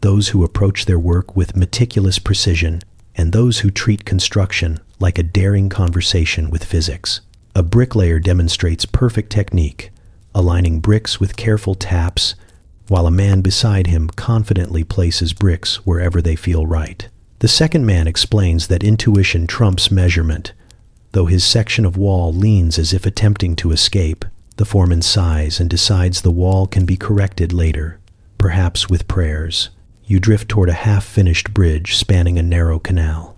those who approach their work with meticulous precision, and those who treat construction like a daring conversation with physics. A bricklayer demonstrates perfect technique, aligning bricks with careful taps, while a man beside him confidently places bricks wherever they feel right. The second man explains that intuition trumps measurement. Though his section of wall leans as if attempting to escape, the foreman sighs and decides the wall can be corrected later, perhaps with prayers. You drift toward a half-finished bridge spanning a narrow canal.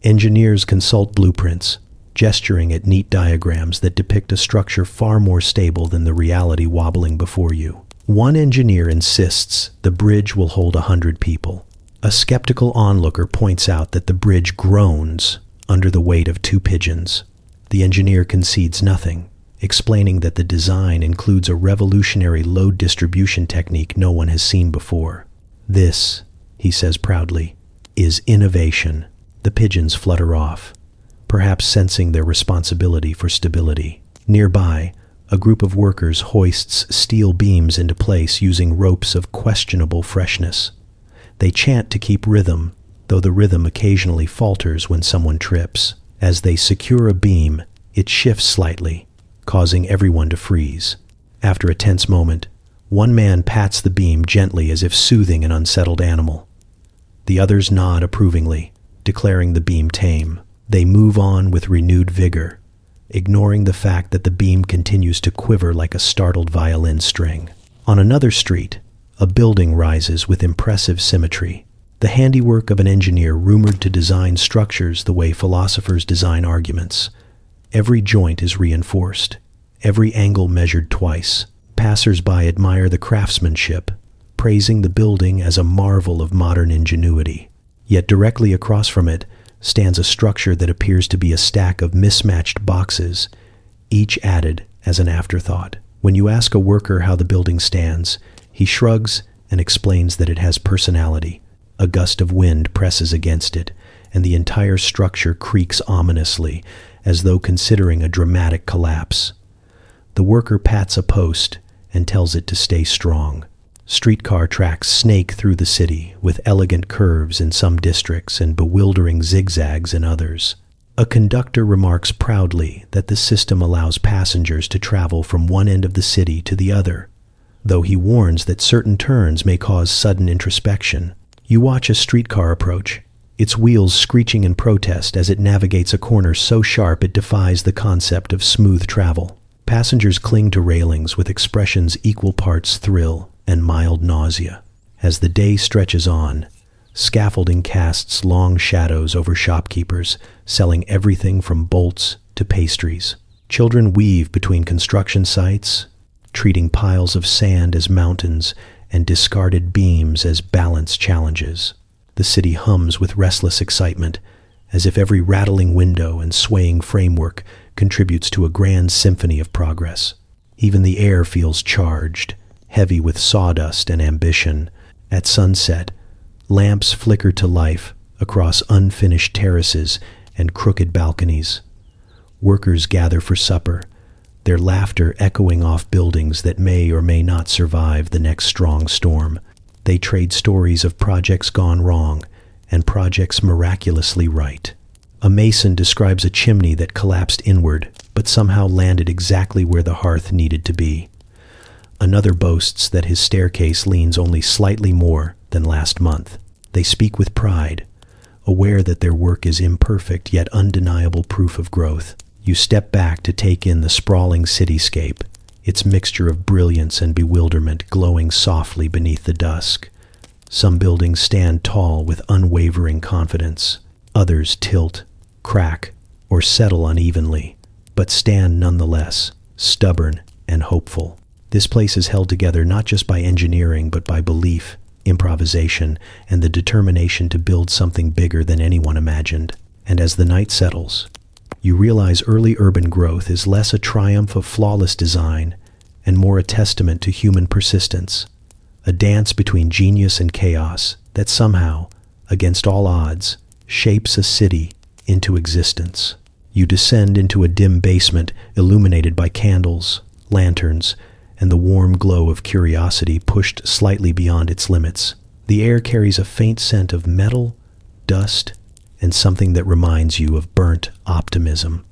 Engineers consult blueprints, gesturing at neat diagrams that depict a structure far more stable than the reality wobbling before you. One engineer insists the bridge will hold 100 people. A skeptical onlooker points out that the bridge groans under the weight of 2 pigeons. The engineer concedes nothing, explaining that the design includes a revolutionary load distribution technique no one has seen before. This, he says proudly, is innovation. The pigeons flutter off, perhaps sensing their responsibility for stability. Nearby, a group of workers hoists steel beams into place using ropes of questionable freshness. They chant to keep rhythm, though the rhythm occasionally falters when someone trips. As they secure a beam, it shifts slightly, causing everyone to freeze. After a tense moment, one man pats the beam gently as if soothing an unsettled animal. The others nod approvingly, declaring the beam tame. They move on with renewed vigor, ignoring the fact that the beam continues to quiver like a startled violin string. On another street, a building rises with impressive symmetry, the handiwork of an engineer rumored to design structures the way philosophers design arguments. Every joint is reinforced, every angle measured twice. Passers-by admire the craftsmanship, praising the building as a marvel of modern ingenuity. Yet directly across from it stands a structure that appears to be a stack of mismatched boxes, each added as an afterthought. When you ask a worker how the building stands, he shrugs and explains that it has personality. A gust of wind presses against it, and the entire structure creaks ominously, as though considering a dramatic collapse. The worker pats a post and tells it to stay strong. Streetcar tracks snake through the city, with elegant curves in some districts and bewildering zigzags in others. A conductor remarks proudly that the system allows passengers to travel from one end of the city to the other, though he warns that certain turns may cause sudden introspection. You watch a streetcar approach, its wheels screeching in protest as it navigates a corner so sharp it defies the concept of smooth travel. Passengers cling to railings with expressions equal parts thrill and mild nausea. As the day stretches on, scaffolding casts long shadows over shopkeepers, selling everything from bolts to pastries. Children weave between construction sites, treating piles of sand as mountains and discarded beams as balance challenges. The city hums with restless excitement, as if every rattling window and swaying framework contributes to a grand symphony of progress. Even the air feels charged, heavy with sawdust and ambition. At sunset, lamps flicker to life across unfinished terraces and crooked balconies. Workers gather for supper, their laughter echoing off buildings that may or may not survive the next strong storm. They trade stories of projects gone wrong and projects miraculously right. A mason describes a chimney that collapsed inward, but somehow landed exactly where the hearth needed to be. Another boasts that his staircase leans only slightly more than last month. They speak with pride, aware that their work is imperfect yet undeniable proof of growth. You step back to take in the sprawling cityscape, its mixture of brilliance and bewilderment glowing softly beneath the dusk. Some buildings stand tall with unwavering confidence. Others tilt, crack, or settle unevenly, but stand nonetheless, stubborn and hopeful. This place is held together not just by engineering, but by belief, improvisation, and the determination to build something bigger than anyone imagined. And as the night settles, you realize early urban growth is less a triumph of flawless design and more a testament to human persistence, a dance between genius and chaos that somehow, against all odds, shapes a city into existence. You descend into a dim basement illuminated by candles, lanterns, and the warm glow of curiosity pushed slightly beyond its limits. The air carries a faint scent of metal, dust, and something that reminds you of burnt optimism.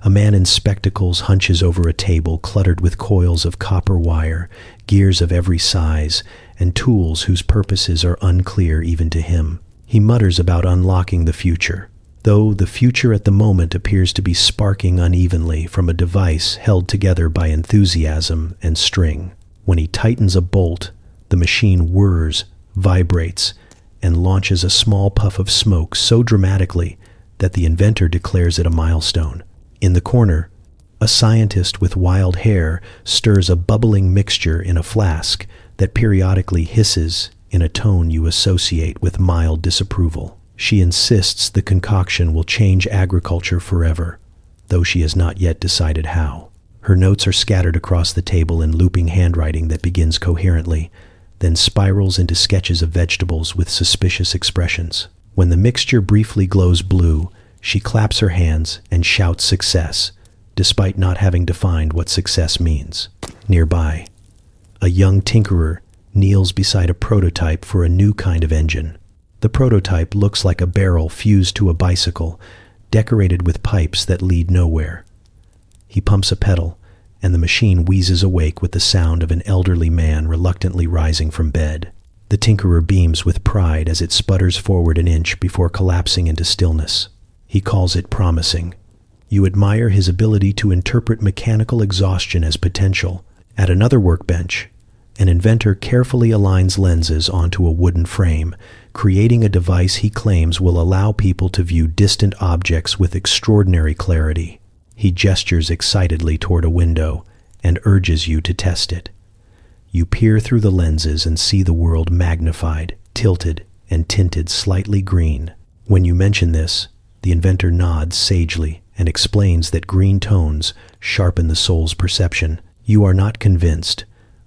A man in spectacles hunches over a table cluttered with coils of copper wire, gears of every size, and tools whose purposes are unclear even to him. He mutters about unlocking the future, though the future at the moment appears to be sparking unevenly from a device held together by enthusiasm and string. When he tightens a bolt, the machine whirs, vibrates, and launches a small puff of smoke so dramatically that the inventor declares it a milestone. In the corner, a scientist with wild hair stirs a bubbling mixture in a flask that periodically hisses in a tone you associate with mild disapproval. She insists the concoction will change agriculture forever, though she has not yet decided how. Her notes are scattered across the table in looping handwriting that begins coherently, then spirals into sketches of vegetables with suspicious expressions. When the mixture briefly glows blue, she claps her hands and shouts success, despite not having defined what success means. Nearby, a young tinkerer kneels beside a prototype for a new kind of engine. The prototype looks like a barrel fused to a bicycle, decorated with pipes that lead nowhere. He pumps a pedal, and the machine wheezes awake with the sound of an elderly man reluctantly rising from bed. The tinkerer beams with pride as it sputters forward an inch before collapsing into stillness. He calls it promising, You admire his ability to interpret mechanical exhaustion as potential. At another workbench, an inventor carefully aligns lenses onto a wooden frame, creating a device he claims will allow people to view distant objects with extraordinary clarity. He gestures excitedly toward a window and urges you to test it. You peer through the lenses and see the world magnified, tilted, and tinted slightly green. When you mention this, the inventor nods sagely and explains that green tones sharpen the soul's perception. You are not convinced,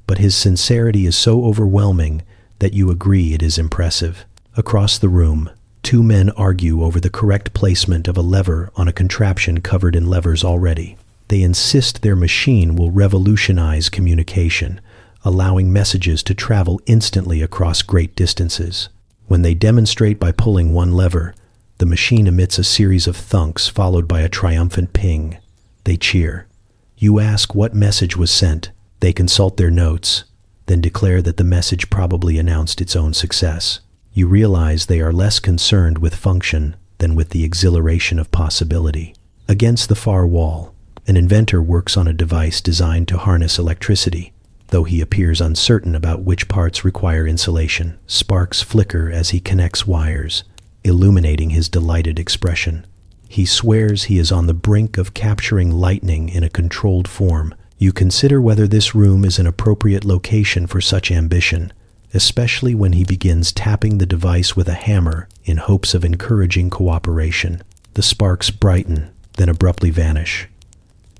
but his sincerity is so overwhelming that you agree it is impressive. Across the room, two men argue over the correct placement of a lever on a contraption covered in levers already. They insist their machine will revolutionize communication, allowing messages to travel instantly across great distances. When they demonstrate by pulling one lever, the machine emits a series of thunks followed by a triumphant ping. They cheer. You ask what message was sent. They consult their notes, then declare that the message probably announced its own success. You realize they are less concerned with function than with the exhilaration of possibility. Against the far wall, an inventor works on a device designed to harness electricity. Though he appears uncertain about which parts require insulation, sparks flicker as he connects wires, illuminating his delighted expression. He swears he is on the brink of capturing lightning in a controlled form. You consider whether this room is an appropriate location for such ambition, especially when he begins tapping the device with a hammer in hopes of encouraging cooperation. The sparks brighten, then abruptly vanish.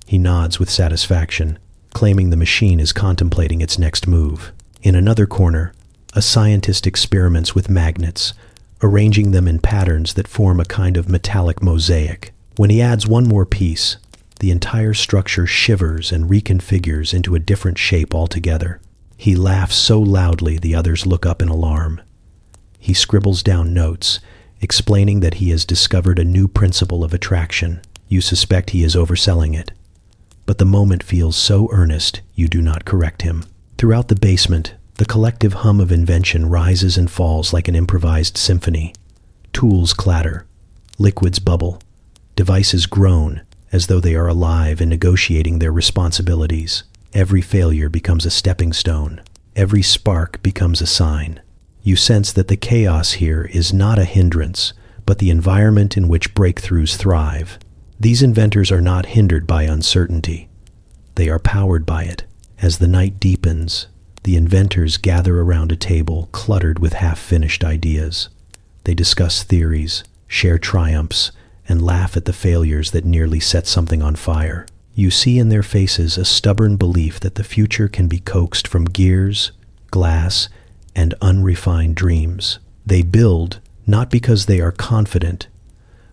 He nods with satisfaction, claiming the machine is contemplating its next move. In another corner, a scientist experiments with magnets, arranging them in patterns that form a kind of metallic mosaic. When he adds one more piece, the entire structure shivers and reconfigures into a different shape altogether. He laughs so loudly the others look up in alarm. He scribbles down notes, explaining that he has discovered a new principle of attraction. You suspect he is overselling it, but the moment feels so earnest you do not correct him. Throughout the basement, the collective hum of invention rises and falls like an improvised symphony. Tools clatter, liquids bubble, devices groan as though they are alive and negotiating their responsibilities. Every failure becomes a stepping stone. Every spark becomes a sign. You sense that the chaos here is not a hindrance, but the environment in which breakthroughs thrive. These inventors are not hindered by uncertainty. They are powered by it. As the night deepens, the inventors gather around a table cluttered with half-finished ideas. They discuss theories, share triumphs, and laugh at the failures that nearly set something on fire. You see in their faces a stubborn belief that the future can be coaxed from gears, glass, and unrefined dreams. They build not because they are confident,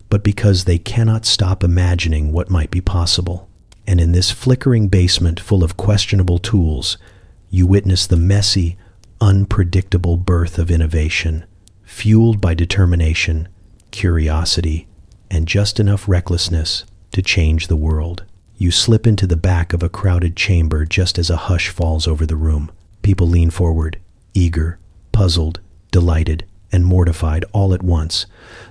but because they cannot stop imagining what might be possible. And in this flickering basement full of questionable tools, you witness the messy, unpredictable birth of innovation, fueled by determination, curiosity, and just enough recklessness to change the world. You slip into the back of a crowded chamber just as a hush falls over the room. People lean forward, eager, puzzled, delighted, and mortified all at once,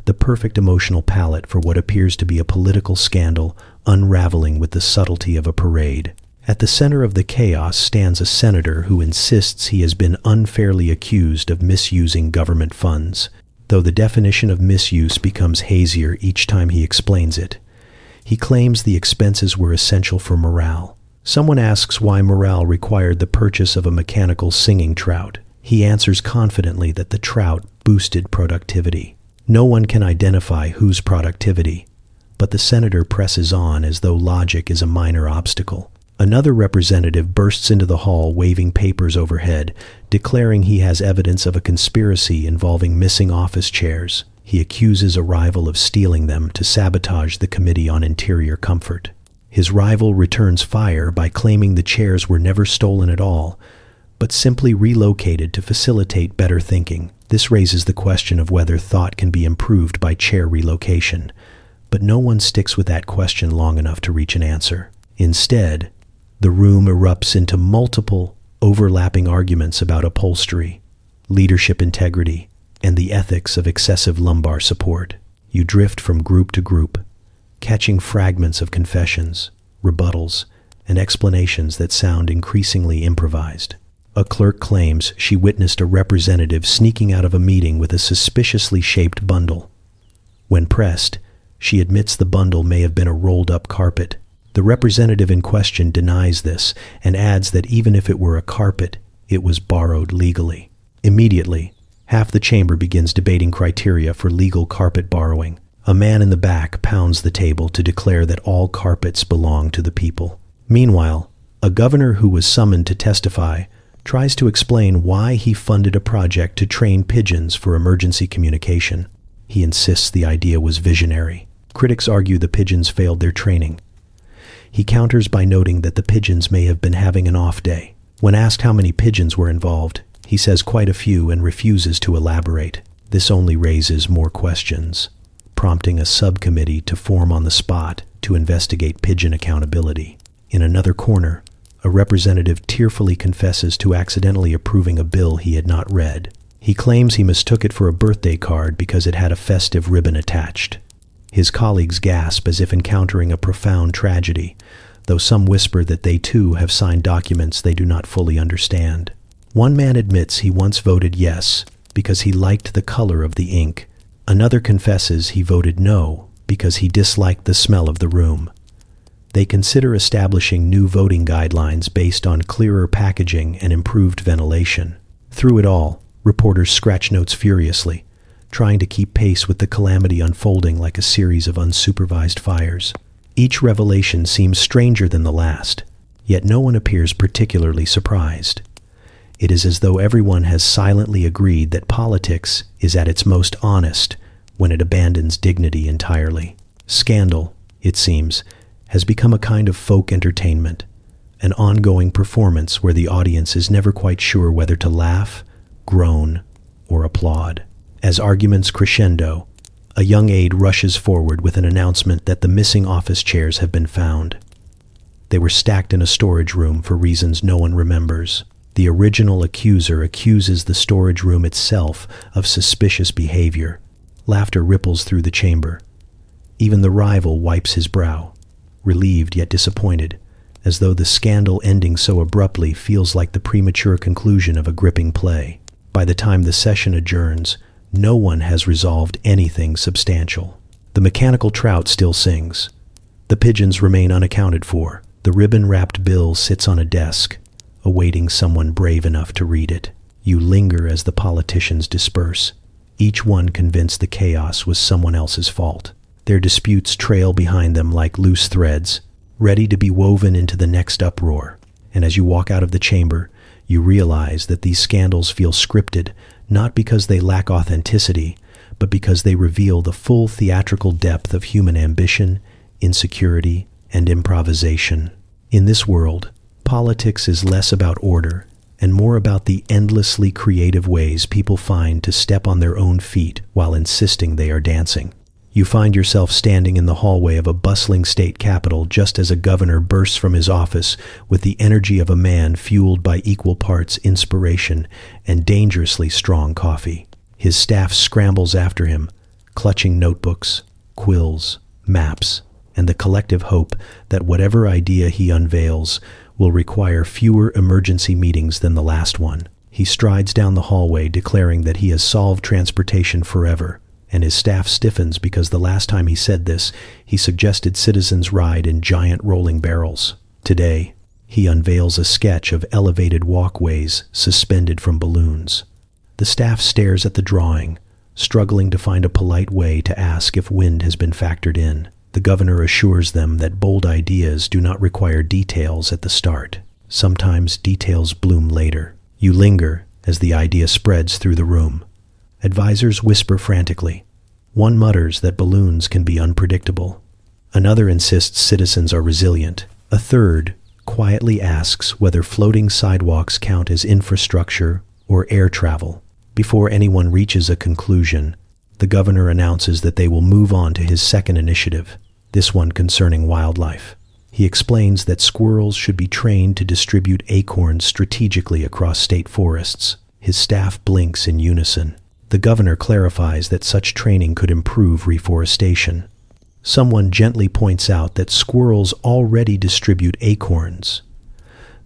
the perfect emotional palette for what appears to be a political scandal unraveling with the subtlety of a parade. At the center of the chaos stands a senator who insists he has been unfairly accused of misusing government funds, though the definition of misuse becomes hazier each time he explains it. He claims the expenses were essential for morale. Someone asks why morale required the purchase of a mechanical singing trout. He answers confidently that the trout boosted productivity. No one can identify whose productivity, but the senator presses on as though logic is a minor obstacle. Another representative bursts into the hall waving papers overhead, declaring he has evidence of a conspiracy involving missing office chairs. He accuses a rival of stealing them to sabotage the Committee on Interior Comfort. His rival returns fire by claiming the chairs were never stolen at all, but simply relocated to facilitate better thinking. This raises the question of whether thought can be improved by chair relocation, but no one sticks with that question long enough to reach an answer. Instead, the room erupts into multiple, overlapping arguments about upholstery, leadership integrity, and the ethics of excessive lumbar support. You drift from group to group, catching fragments of confessions, rebuttals, and explanations that sound increasingly improvised. A clerk claims she witnessed a representative sneaking out of a meeting with a suspiciously shaped bundle. When pressed, she admits the bundle may have been a rolled-up carpet. The representative in question denies this and adds that even if it were a carpet, it was borrowed legally. Immediately, half the chamber begins debating criteria for legal carpet borrowing. A man in the back pounds the table to declare that all carpets belong to the people. Meanwhile, a governor who was summoned to testify tries to explain why he funded a project to train pigeons for emergency communication. He insists the idea was visionary. Critics argue the pigeons failed their training. He counters by noting that the pigeons may have been having an off day. When asked how many pigeons were involved, he says quite a few and refuses to elaborate. This only raises more questions, prompting a subcommittee to form on the spot to investigate pigeon accountability. In another corner, a representative tearfully confesses to accidentally approving a bill he had not read. He claims he mistook it for a birthday card because it had a festive ribbon attached. His colleagues gasp as if encountering a profound tragedy, though some whisper that they too have signed documents they do not fully understand. One man admits he once voted yes because he liked the color of the ink. Another confesses he voted no because he disliked the smell of the room. They consider establishing new voting guidelines based on clearer packaging and improved ventilation. Through it all, reporters scratch notes furiously, trying to keep pace with the calamity unfolding like a series of unsupervised fires. Each revelation seems stranger than the last, yet no one appears particularly surprised. It is as though everyone has silently agreed that politics is at its most honest when it abandons dignity entirely. Scandal, it seems, has become a kind of folk entertainment, an ongoing performance where the audience is never quite sure whether to laugh, groan, or applaud. As arguments crescendo, a young aide rushes forward with an announcement that the missing office chairs have been found. They were stacked in a storage room for reasons no one remembers. The original accuser accuses the storage room itself of suspicious behavior. Laughter ripples through the chamber. Even the rival wipes his brow, relieved yet disappointed, as though the scandal ending so abruptly feels like the premature conclusion of a gripping play. By the time the session adjourns, no one has resolved anything substantial. The mechanical trout still sings. The pigeons remain unaccounted for. The ribbon-wrapped bill sits on a desk, awaiting someone brave enough to read it. You linger as the politicians disperse, each one convinced the chaos was someone else's fault. Their disputes trail behind them like loose threads, ready to be woven into the next uproar. And as you walk out of the chamber, you realize that these scandals feel scripted, not because they lack authenticity, but because they reveal the full theatrical depth of human ambition, insecurity, and improvisation. In this world, politics is less about order and more about the endlessly creative ways people find to step on their own feet while insisting they are dancing. You find yourself standing in the hallway of a bustling state capitol just as a governor bursts from his office with the energy of a man fueled by equal parts inspiration and dangerously strong coffee. His staff scrambles after him, clutching notebooks, quills, maps, and the collective hope that whatever idea he unveils will require fewer emergency meetings than the last one. He strides down the hallway declaring that he has solved transportation forever, and his staff stiffens because the last time he said this, he suggested citizens ride in giant rolling barrels. Today, he unveils a sketch of elevated walkways suspended from balloons. The staff stares at the drawing, struggling to find a polite way to ask if wind has been factored in. The governor assures them that bold ideas do not require details at the start. Sometimes details bloom later. You linger as the idea spreads through the room. Advisors whisper frantically. One mutters that balloons can be unpredictable. Another insists citizens are resilient. A third quietly asks whether floating sidewalks count as infrastructure or air travel. Before anyone reaches a conclusion, the governor announces that they will move on to his second initiative, this one concerning wildlife. He explains that squirrels should be trained to distribute acorns strategically across state forests. His staff blinks in unison. The governor clarifies that such training could improve reforestation. Someone gently points out that squirrels already distribute acorns.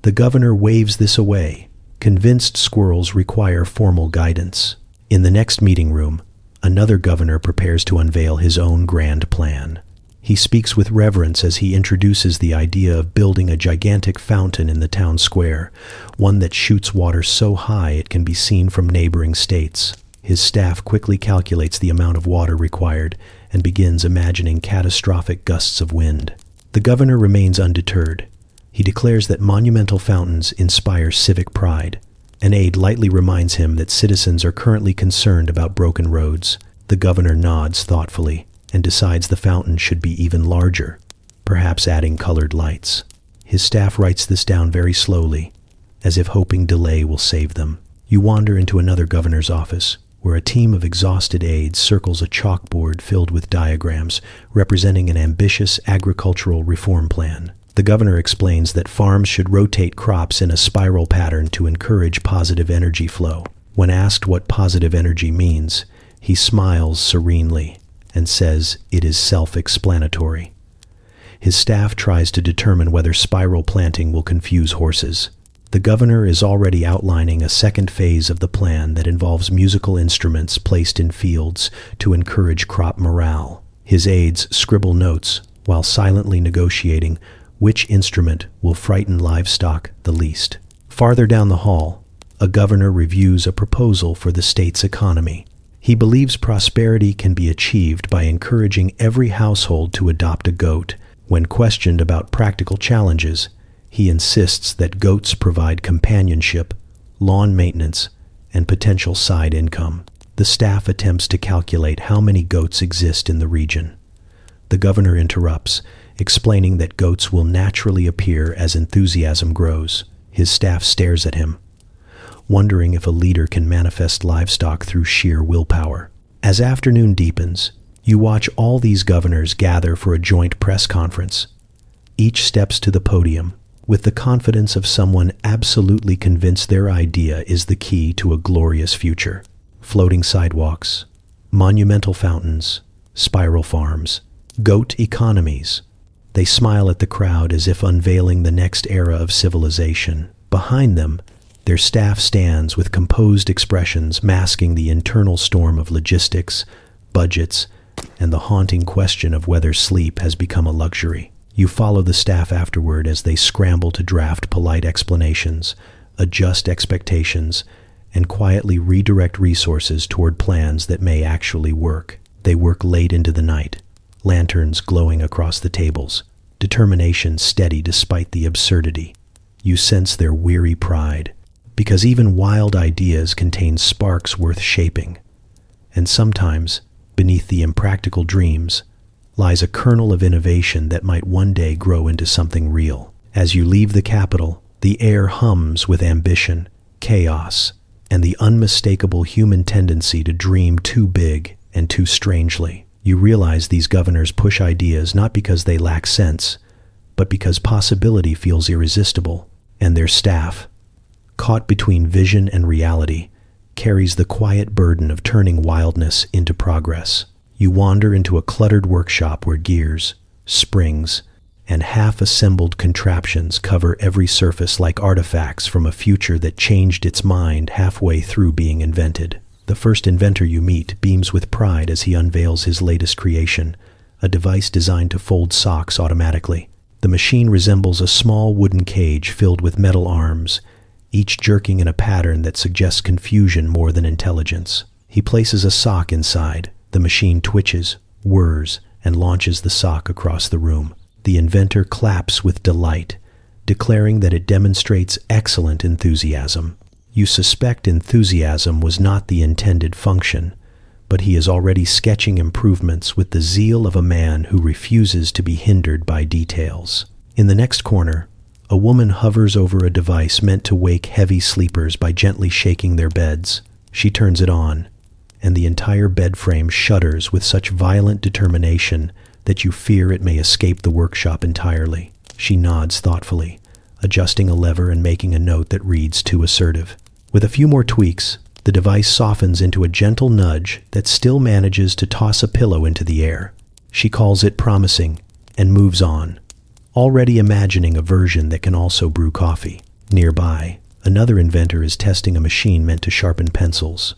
The governor waves this away, convinced squirrels require formal guidance. In the next meeting room, another governor prepares to unveil his own grand plan. He speaks with reverence as he introduces the idea of building a gigantic fountain in the town square, one that shoots water so high it can be seen from neighboring states. His staff quickly calculates the amount of water required and begins imagining catastrophic gusts of wind. The governor remains undeterred. He declares that monumental fountains inspire civic pride. An aide lightly reminds him that citizens are currently concerned about broken roads. The governor nods thoughtfully and decides the fountain should be even larger, perhaps adding colored lights. His staff writes this down very slowly, as if hoping delay will save them. You wander into another governor's office, where a team of exhausted aides circles a chalkboard filled with diagrams representing an ambitious agricultural reform plan. The governor explains that farms should rotate crops in a spiral pattern to encourage positive energy flow. When asked what positive energy means, he smiles serenely and says it is self-explanatory. His staff tries to determine whether spiral planting will confuse horses. The governor is already outlining a second phase of the plan that involves musical instruments placed in fields to encourage crop morale. His aides scribble notes while silently negotiating which instrument will frighten livestock the least. Farther down the hall, a governor reviews a proposal for the state's economy. He believes prosperity can be achieved by encouraging every household to adopt a goat. When questioned about practical challenges, he insists that goats provide companionship, lawn maintenance, and potential side income. The staff attempts to calculate how many goats exist in the region. The governor interrupts, explaining that goats will naturally appear as enthusiasm grows. His staff stares at him, wondering if a leader can manifest livestock through sheer willpower. As afternoon deepens, you watch all these governors gather for a joint press conference. Each steps to the podium with the confidence of someone absolutely convinced their idea is the key to a glorious future. Floating sidewalks, monumental fountains, spiral farms, goat economies. They smile at the crowd as if unveiling the next era of civilization. Behind them, their staff stands with composed expressions masking the internal storm of logistics, budgets, and the haunting question of whether sleep has become a luxury. You follow the staff afterward as they scramble to draft polite explanations, adjust expectations, and quietly redirect resources toward plans that may actually work. They work late into the night, lanterns glowing across the tables, determination steady despite the absurdity. You sense their weary pride, because even wild ideas contain sparks worth shaping. And sometimes, beneath the impractical dreams, lies a kernel of innovation that might one day grow into something real. As you leave the capital, the air hums with ambition, chaos, and the unmistakable human tendency to dream too big and too strangely. You realize these governors push ideas not because they lack sense, but because possibility feels irresistible, and their staff, caught between vision and reality, carries the quiet burden of turning wildness into progress. You wander into a cluttered workshop where gears, springs, and half-assembled contraptions cover every surface like artifacts from a future that changed its mind halfway through being invented. The first inventor you meet beams with pride as he unveils his latest creation, a device designed to fold socks automatically. The machine resembles a small wooden cage filled with metal arms, each jerking in a pattern that suggests confusion more than intelligence. He places a sock inside. The machine twitches, whirs, and launches the sock across the room. The inventor claps with delight, declaring that it demonstrates excellent enthusiasm. You suspect enthusiasm was not the intended function, but he is already sketching improvements with the zeal of a man who refuses to be hindered by details. In the next corner, a woman hovers over a device meant to wake heavy sleepers by gently shaking their beds. She turns it on, and the entire bed frame shudders with such violent determination that you fear it may escape the workshop entirely. She nods thoughtfully, adjusting a lever and making a note that reads too assertive. With a few more tweaks, the device softens into a gentle nudge that still manages to toss a pillow into the air. She calls it promising and moves on, already imagining a version that can also brew coffee. Nearby, another inventor is testing a machine meant to sharpen pencils.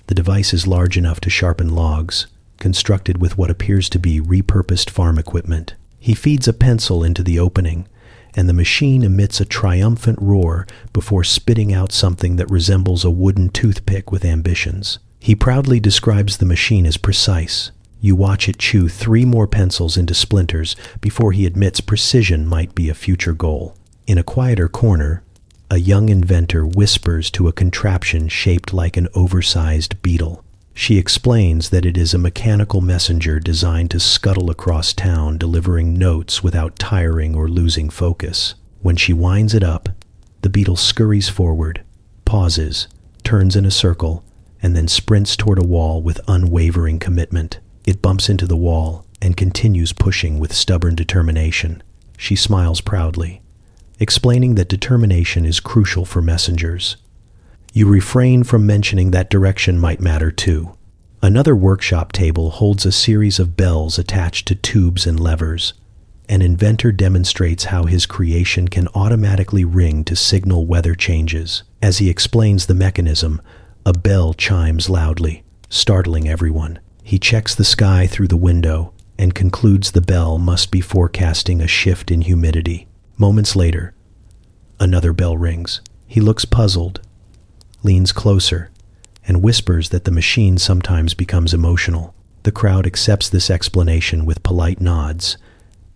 The device is large enough to sharpen logs, constructed with what appears to be repurposed farm equipment. He feeds a pencil into the opening, and the machine emits a triumphant roar before spitting out something that resembles a wooden toothpick with ambitions. He proudly describes the machine as precise. You watch it chew 3 more pencils into splinters before he admits precision might be a future goal. In a quieter corner, a young inventor whispers to a contraption shaped like an oversized beetle. She explains that it is a mechanical messenger designed to scuttle across town, delivering notes without tiring or losing focus. When she winds it up, the beetle scurries forward, pauses, turns in a circle, and then sprints toward a wall with unwavering commitment. It bumps into the wall and continues pushing with stubborn determination. She smiles proudly, explaining that determination is crucial for messengers. You refrain from mentioning that direction might matter too. Another workshop table holds a series of bells attached to tubes and levers. An inventor demonstrates how his creation can automatically ring to signal weather changes. As he explains the mechanism, a bell chimes loudly, startling everyone. He checks the sky through the window and concludes the bell must be forecasting a shift in humidity. Moments later, another bell rings. He looks puzzled, leans closer, and whispers that the machine sometimes becomes emotional. The crowd accepts this explanation with polite nods,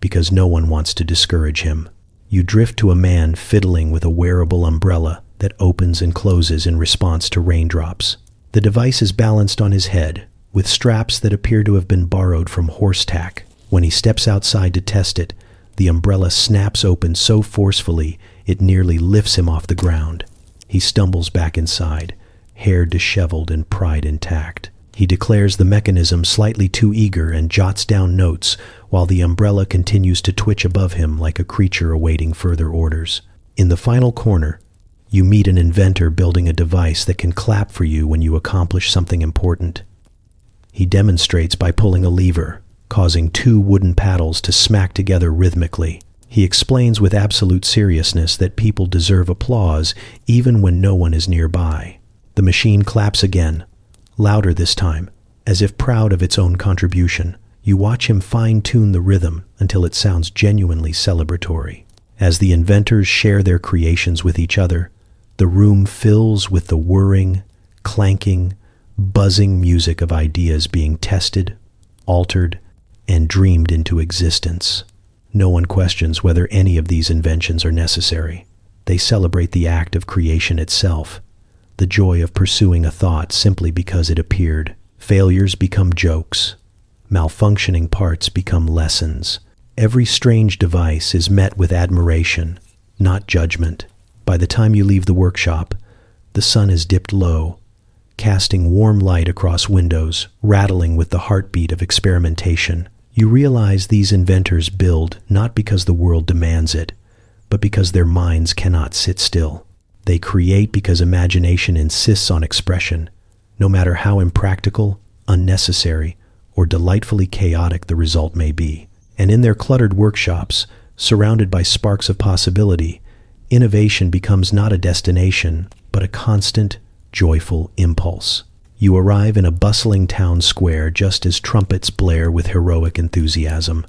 because no one wants to discourage him. You drift to a man fiddling with a wearable umbrella that opens and closes in response to raindrops. The device is balanced on his head, with straps that appear to have been borrowed from horse tack. When he steps outside to test it, the umbrella snaps open so forcefully it nearly lifts him off the ground. He stumbles back inside, hair disheveled and pride intact. He declares the mechanism slightly too eager and jots down notes while the umbrella continues to twitch above him like a creature awaiting further orders. In the final corner, you meet an inventor building a device that can clap for you when you accomplish something important. He demonstrates by pulling a lever, causing 2 wooden paddles to smack together rhythmically. He explains with absolute seriousness that people deserve applause even when no one is nearby. The machine claps again, louder this time, as if proud of its own contribution. You watch him fine-tune the rhythm until it sounds genuinely celebratory. As the inventors share their creations with each other, the room fills with the whirring, clanking, buzzing music of ideas being tested, altered, and dreamed into existence. No one questions whether any of these inventions are necessary. They celebrate the act of creation itself, the joy of pursuing a thought simply because it appeared. Failures become jokes. Malfunctioning parts become lessons. Every strange device is met with admiration, not judgment. By the time you leave the workshop, the sun has dipped low, casting warm light across windows, rattling with the heartbeat of experimentation. You realize these inventors build not because the world demands it, but because their minds cannot sit still. They create because imagination insists on expression, no matter how impractical, unnecessary, or delightfully chaotic the result may be. And in their cluttered workshops, surrounded by sparks of possibility, innovation becomes not a destination, but a constant, joyful impulse. You arrive in a bustling town square just as trumpets blare with heroic enthusiasm,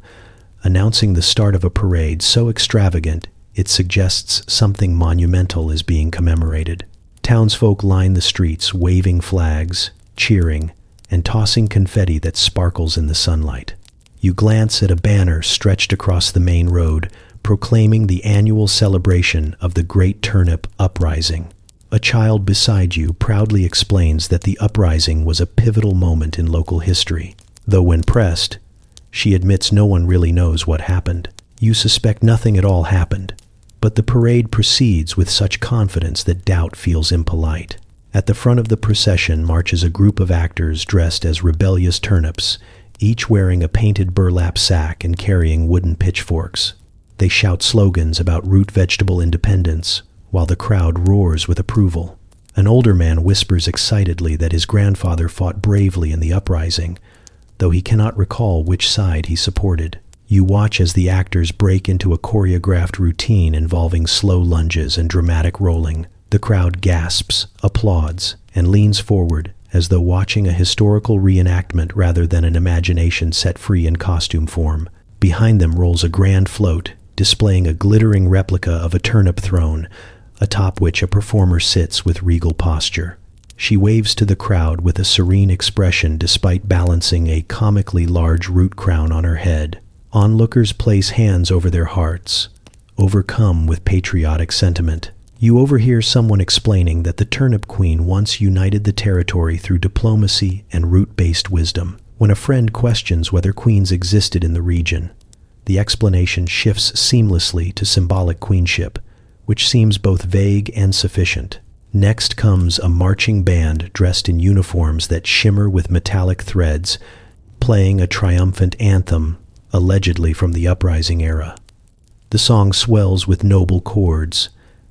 announcing the start of a parade so extravagant it suggests something monumental is being commemorated. Townsfolk line the streets, waving flags, cheering, and tossing confetti that sparkles in the sunlight. You glance at a banner stretched across the main road, proclaiming the annual celebration of the Great Turnip Uprising. A child beside you proudly explains that the uprising was a pivotal moment in local history. Though when pressed, she admits no one really knows what happened. You suspect nothing at all happened, but the parade proceeds with such confidence that doubt feels impolite. At the front of the procession marches a group of actors dressed as rebellious turnips, each wearing a painted burlap sack and carrying wooden pitchforks. They shout slogans about root vegetable independence, while the crowd roars with approval. An older man whispers excitedly that his grandfather fought bravely in the uprising, though he cannot recall which side he supported. You watch as the actors break into a choreographed routine involving slow lunges and dramatic rolling. The crowd gasps, applauds, and leans forward as though watching a historical reenactment rather than an imagination set free in costume form. Behind them rolls a grand float, displaying a glittering replica of a turnip throne, atop which a performer sits with regal posture. She waves to the crowd with a serene expression despite balancing a comically large root crown on her head. Onlookers place hands over their hearts, overcome with patriotic sentiment. You overhear someone explaining that the Turnip Queen once united the territory through diplomacy and root-based wisdom. When a friend questions whether queens existed in the region, the explanation shifts seamlessly to symbolic queenship, which seems both vague and sufficient. Next comes a marching band dressed in uniforms that shimmer with metallic threads, playing a triumphant anthem, allegedly from the uprising era. The song swells with noble chords,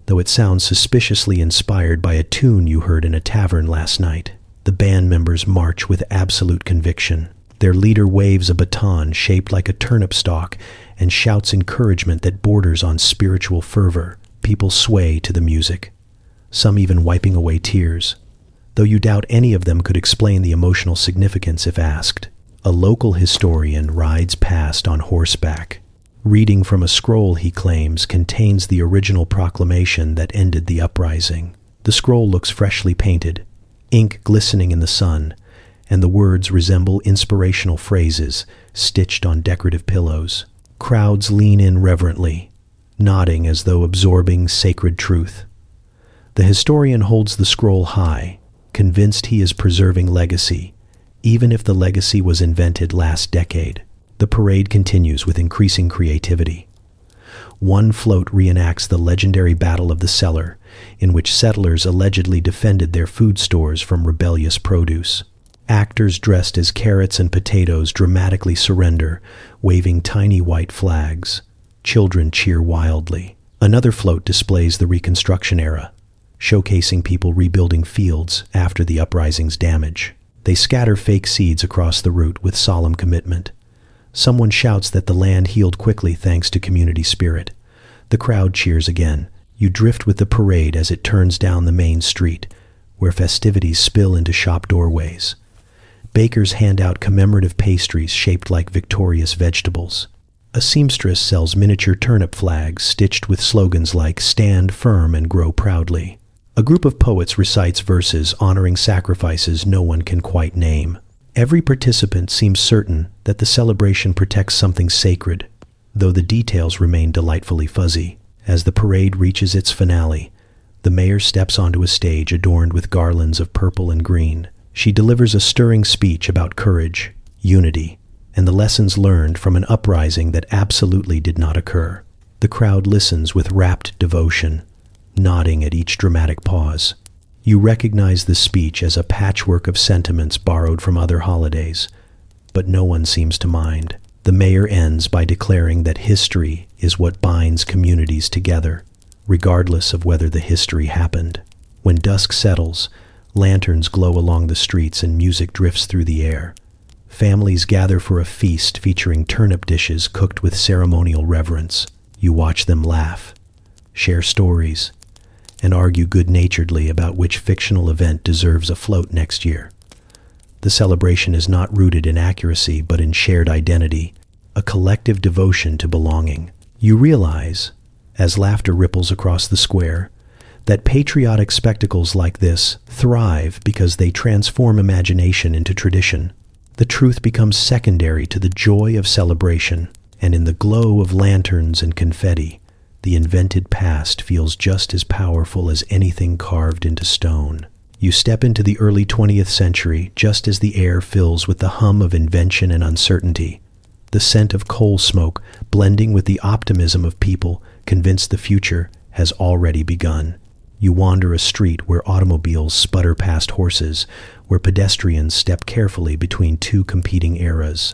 though it sounds suspiciously inspired by a tune you heard in a tavern last night. The band members march with absolute conviction. Their leader waves a baton shaped like a turnip stalk and shouts encouragement that borders on spiritual fervor. People sway to the music, some even wiping away tears, though you doubt any of them could explain the emotional significance if asked. A local historian rides past on horseback. Reading from a scroll he claims contains the original proclamation that ended the uprising. The scroll looks freshly painted, ink glistening in the sun, and the words resemble inspirational phrases stitched on decorative pillows. Crowds lean in reverently, nodding as though absorbing sacred truth. The historian holds the scroll high, convinced he is preserving legacy, even if the legacy was invented last decade. The parade continues with increasing creativity. One float reenacts the legendary Battle of the Cellar, in which settlers allegedly defended their food stores from rebellious produce. Actors dressed as carrots and potatoes dramatically surrender, waving tiny white flags. Children cheer wildly. Another float displays the Reconstruction era, showcasing people rebuilding fields after the uprising's damage. They scatter fake seeds across the route with solemn commitment. Someone shouts that the land healed quickly thanks to community spirit. The crowd cheers again. You drift with the parade as it turns down the main street, where festivities spill into shop doorways. Bakers hand out commemorative pastries shaped like victorious vegetables. A seamstress sells miniature turnip flags stitched with slogans like "Stand firm and grow proudly." A group of poets recites verses honoring sacrifices no one can quite name. Every participant seems certain that the celebration protects something sacred, though the details remain delightfully fuzzy. As the parade reaches its finale, the mayor steps onto a stage adorned with garlands of purple and green. She delivers a stirring speech about courage, unity, and the lessons learned from an uprising that absolutely did not occur. The crowd listens with rapt devotion, nodding at each dramatic pause. You recognize the speech as a patchwork of sentiments borrowed from other holidays, but no one seems to mind. The mayor ends by declaring that history is what binds communities together, regardless of whether the history happened. When dusk settles, lanterns glow along the streets and music drifts through the air. Families gather for a feast featuring turnip dishes cooked with ceremonial reverence. You watch them laugh, share stories, and argue good-naturedly about which fictional event deserves a float next year. The celebration is not rooted in accuracy but in shared identity, a collective devotion to belonging. You realize, as laughter ripples across the square, that patriotic spectacles like this thrive because they transform imagination into tradition. The truth becomes secondary to the joy of celebration, and in the glow of lanterns and confetti, the invented past feels just as powerful as anything carved into stone. You step into the early 20th century just as the air fills with the hum of invention and uncertainty. The scent of coal smoke blending with the optimism of people convinced the future has already begun. You wander a street where automobiles sputter past horses, where pedestrians step carefully between two competing eras,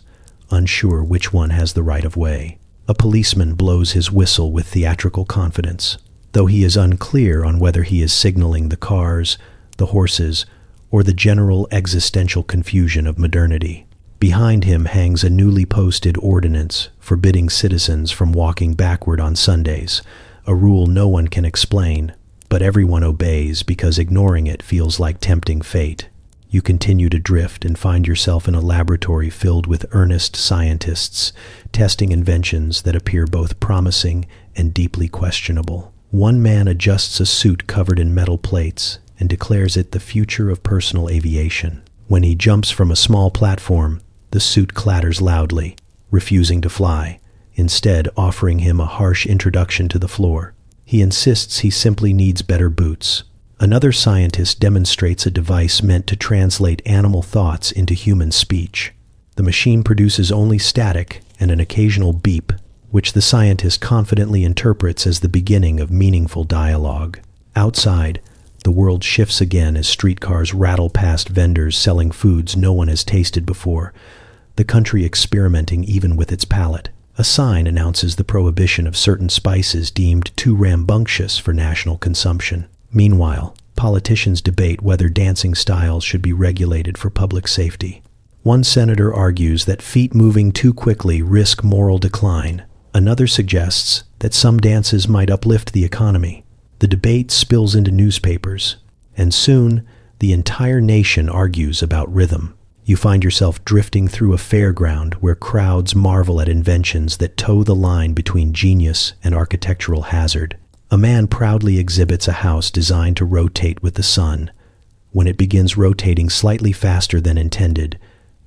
unsure which one has the right of way. A policeman blows his whistle with theatrical confidence, though he is unclear on whether he is signaling the cars, the horses, or the general existential confusion of modernity. Behind him hangs a newly posted ordinance forbidding citizens from walking backward on Sundays, a rule no one can explain, but everyone obeys because ignoring it feels like tempting fate. You continue to drift and find yourself in a laboratory filled with earnest scientists, testing inventions that appear both promising and deeply questionable. One man adjusts a suit covered in metal plates and declares it the future of personal aviation. When he jumps from a small platform, the suit clatters loudly, refusing to fly, instead offering him a harsh introduction to the floor. He insists he simply needs better boots. Another scientist demonstrates a device meant to translate animal thoughts into human speech. The machine produces only static and an occasional beep, which the scientist confidently interprets as the beginning of meaningful dialogue. Outside, the world shifts again as streetcars rattle past vendors selling foods no one has tasted before, the country experimenting even with its palate. A sign announces the prohibition of certain spices deemed too rambunctious for national consumption. Meanwhile, politicians debate whether dancing styles should be regulated for public safety. One senator argues that feet moving too quickly risk moral decline. Another suggests that some dances might uplift the economy. The debate spills into newspapers, and soon the entire nation argues about rhythm. You find yourself drifting through a fairground where crowds marvel at inventions that toe the line between genius and architectural hazard. A man proudly exhibits a house designed to rotate with the sun. When it begins rotating slightly faster than intended,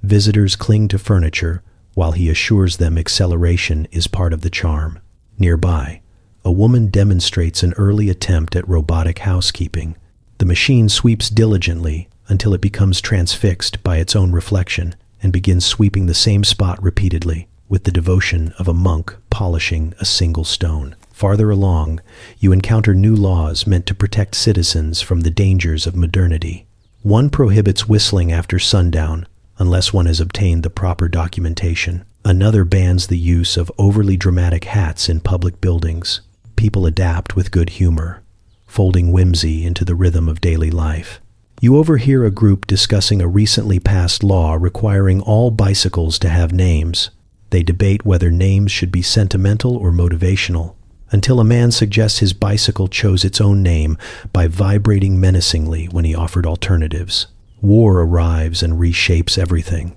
visitors cling to furniture while he assures them acceleration is part of the charm. Nearby, a woman demonstrates an early attempt at robotic housekeeping. The machine sweeps diligently until it becomes transfixed by its own reflection and begins sweeping the same spot repeatedly, with the devotion of a monk polishing a single stone. Farther along, you encounter new laws meant to protect citizens from the dangers of modernity. One prohibits whistling after sundown, unless one has obtained the proper documentation. Another bans the use of overly dramatic hats in public buildings. People adapt with good humor, folding whimsy into the rhythm of daily life. You overhear a group discussing a recently passed law requiring all bicycles to have names. They debate whether names should be sentimental or motivational, until a man suggests his bicycle chose its own name by vibrating menacingly when he offered alternatives. War arrives and reshapes everything.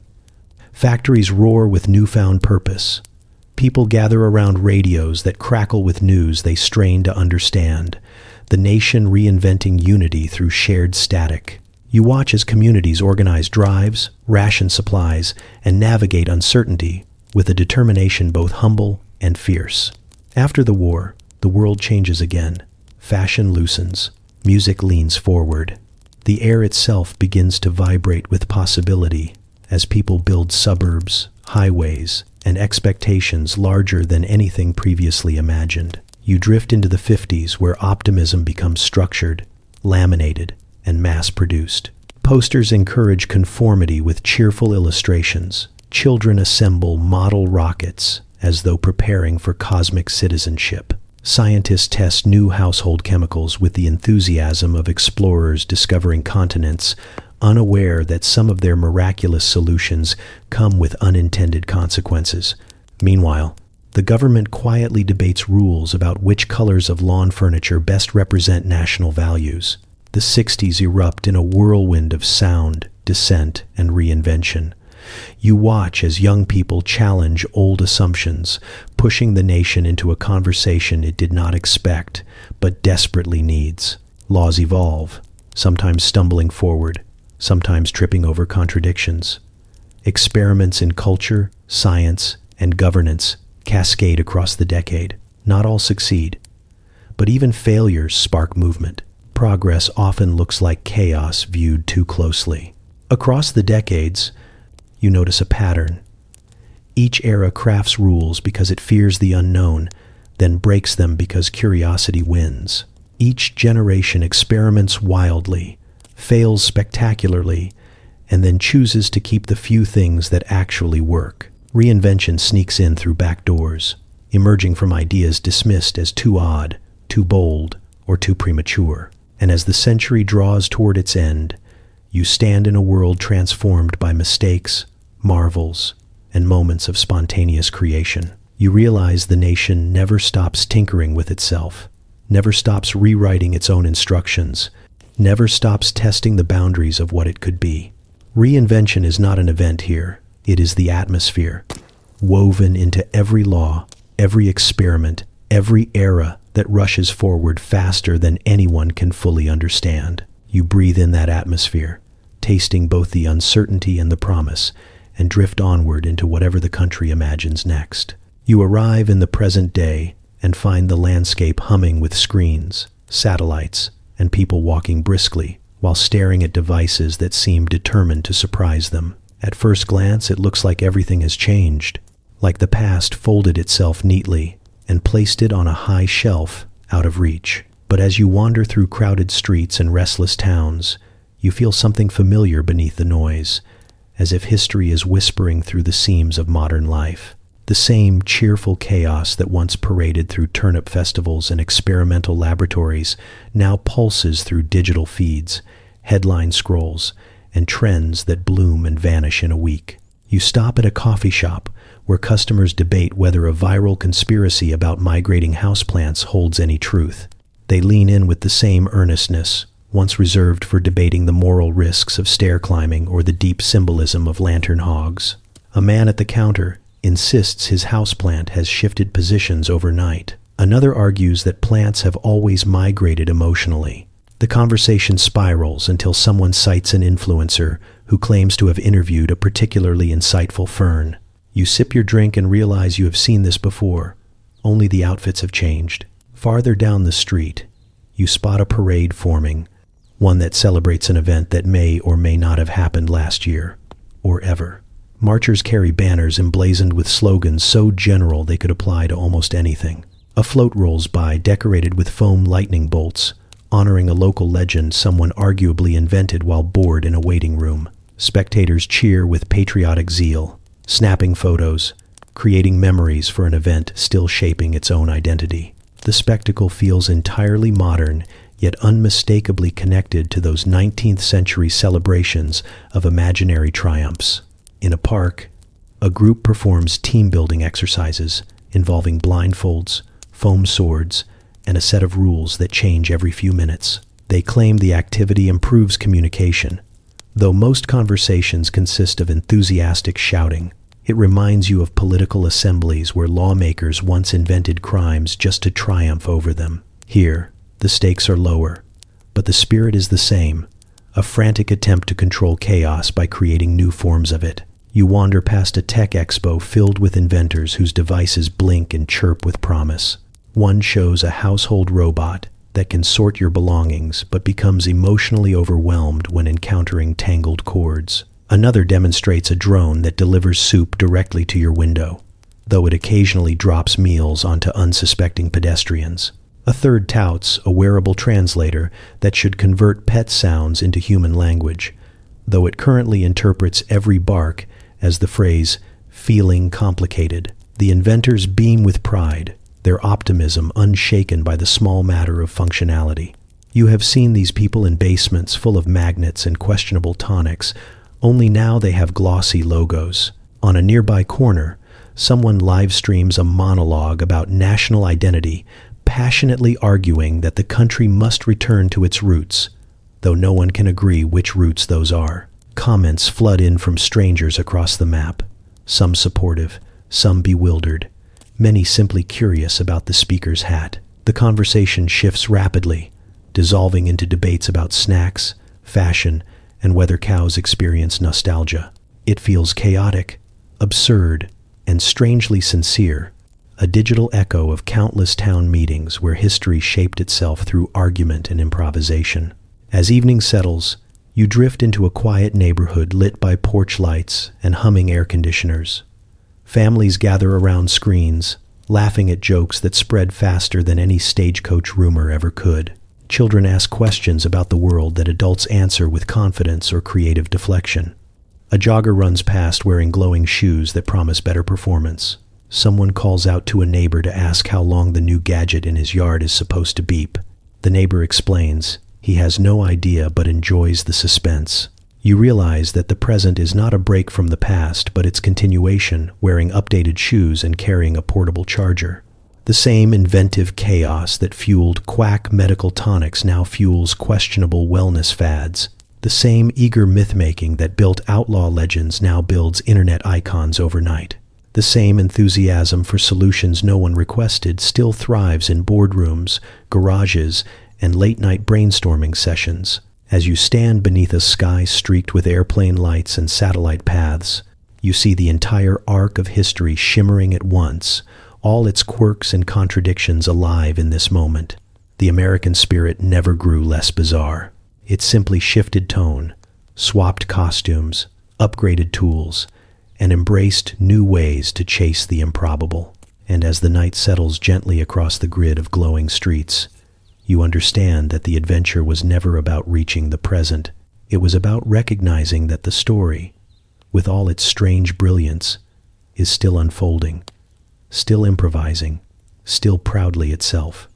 Factories roar with newfound purpose. People gather around radios that crackle with news they strain to understand, the nation reinventing unity through shared static. You watch as communities organize drives, ration supplies, and navigate uncertainty with a determination both humble and fierce. After the war, the world changes again. Fashion loosens. Music leans forward. The air itself begins to vibrate with possibility as people build suburbs, highways, and expectations larger than anything previously imagined. You drift into the 50s where optimism becomes structured, laminated, and mass-produced. Posters encourage conformity with cheerful illustrations. Children assemble model rockets as though preparing for cosmic citizenship. Scientists test new household chemicals with the enthusiasm of explorers discovering continents, unaware that some of their miraculous solutions come with unintended consequences. Meanwhile, the government quietly debates rules about which colors of lawn furniture best represent national values. The 60s erupt in a whirlwind of sound, dissent, and reinvention. You watch as young people challenge old assumptions, pushing the nation into a conversation it did not expect, but desperately needs. Laws evolve, sometimes stumbling forward, sometimes tripping over contradictions. Experiments in culture, science, and governance cascade across the decade. Not all succeed, but even failures spark movement. Progress often looks like chaos viewed too closely. Across the decades, you notice a pattern. Each era crafts rules because it fears the unknown, then breaks them because curiosity wins. Each generation experiments wildly, fails spectacularly, and then chooses to keep the few things that actually work. Reinvention sneaks in through back doors, emerging from ideas dismissed as too odd, too bold, or too premature. And as the century draws toward its end, you stand in a world transformed by mistakes, marvels, and moments of spontaneous creation. You realize the nation never stops tinkering with itself, never stops rewriting its own instructions, never stops testing the boundaries of what it could be. Reinvention is not an event here, it is the atmosphere, woven into every law, every experiment, every era that rushes forward faster than anyone can fully understand. You breathe in that atmosphere, tasting both the uncertainty and the promise, and drift onward into whatever the country imagines next. You arrive in the present day and find the landscape humming with screens, satellites, and people walking briskly while staring at devices that seem determined to surprise them. At first glance, it looks like everything has changed, like the past folded itself neatly and placed it on a high shelf out of reach. But as you wander through crowded streets and restless towns, you feel something familiar beneath the noise, as if history is whispering through the seams of modern life. The same cheerful chaos that once paraded through turnip festivals and experimental laboratories now pulses through digital feeds, headline scrolls, and trends that bloom and vanish in a week. You stop at a coffee shop where customers debate whether a viral conspiracy about migrating houseplants holds any truth. They lean in with the same earnestness, once reserved for debating the moral risks of stair climbing or the deep symbolism of lantern hogs. A man at the counter insists his houseplant has shifted positions overnight. Another argues that plants have always migrated emotionally. The conversation spirals until someone cites an influencer who claims to have interviewed a particularly insightful fern. You sip your drink and realize you have seen this before, only the outfits have changed. Farther down the street, you spot a parade forming, one that celebrates an event that may or may not have happened last year, or ever. Marchers carry banners emblazoned with slogans so general they could apply to almost anything. A float rolls by decorated with foam lightning bolts, honoring a local legend someone arguably invented while bored in a waiting room. Spectators cheer with patriotic zeal, snapping photos, creating memories for an event still shaping its own identity. The spectacle feels entirely modern, yet unmistakably connected to those 19th century celebrations of imaginary triumphs. In a park, a group performs team-building exercises involving blindfolds, foam swords, and a set of rules that change every few minutes. They claim the activity improves communication. Though most conversations consist of enthusiastic shouting, it reminds you of political assemblies where lawmakers once invented crimes just to triumph over them. Here, the stakes are lower, but the spirit is the same, a frantic attempt to control chaos by creating new forms of it. You wander past a tech expo filled with inventors whose devices blink and chirp with promise. One shows a household robot that can sort your belongings but becomes emotionally overwhelmed when encountering tangled cords. Another demonstrates a drone that delivers soup directly to your window, though it occasionally drops meals onto unsuspecting pedestrians. A third touts a wearable translator that should convert pet sounds into human language, though it currently interprets every bark as the phrase, "feeling complicated." The inventors beam with pride, their optimism unshaken by the small matter of functionality. You have seen these people in basements full of magnets and questionable tonics, only now they have glossy logos. On a nearby corner, someone live streams a monologue about national identity, passionately arguing that the country must return to its roots, though no one can agree which roots those are. Comments flood in from strangers across the map, some supportive, some bewildered, many simply curious about the speaker's hat. The conversation shifts rapidly, dissolving into debates about snacks, fashion, and whether cows experience nostalgia. It feels chaotic, absurd, and strangely sincere, a digital echo of countless town meetings where history shaped itself through argument and improvisation. As evening settles, you drift into a quiet neighborhood lit by porch lights and humming air conditioners. Families gather around screens, laughing at jokes that spread faster than any stagecoach rumor ever could. Children ask questions about the world that adults answer with confidence or creative deflection. A jogger runs past wearing glowing shoes that promise better performance. Someone calls out to a neighbor to ask how long the new gadget in his yard is supposed to beep. The neighbor explains he has no idea but enjoys the suspense. You realize that the present is not a break from the past, but its continuation, wearing updated shoes and carrying a portable charger. The same inventive chaos that fueled quack medical tonics now fuels questionable wellness fads. The same eager myth-making that built outlaw legends now builds internet icons overnight. The same enthusiasm for solutions no one requested still thrives in boardrooms, garages, and late-night brainstorming sessions. As you stand beneath a sky streaked with airplane lights and satellite paths, you see the entire arc of history shimmering at once, all its quirks and contradictions alive in this moment. The American spirit never grew less bizarre. It simply shifted tone, swapped costumes, upgraded tools, and embraced new ways to chase the improbable. And as the night settles gently across the grid of glowing streets, you understand that the adventure was never about reaching the present. It was about recognizing that the story, with all its strange brilliance, is still unfolding, still improvising, still proudly itself.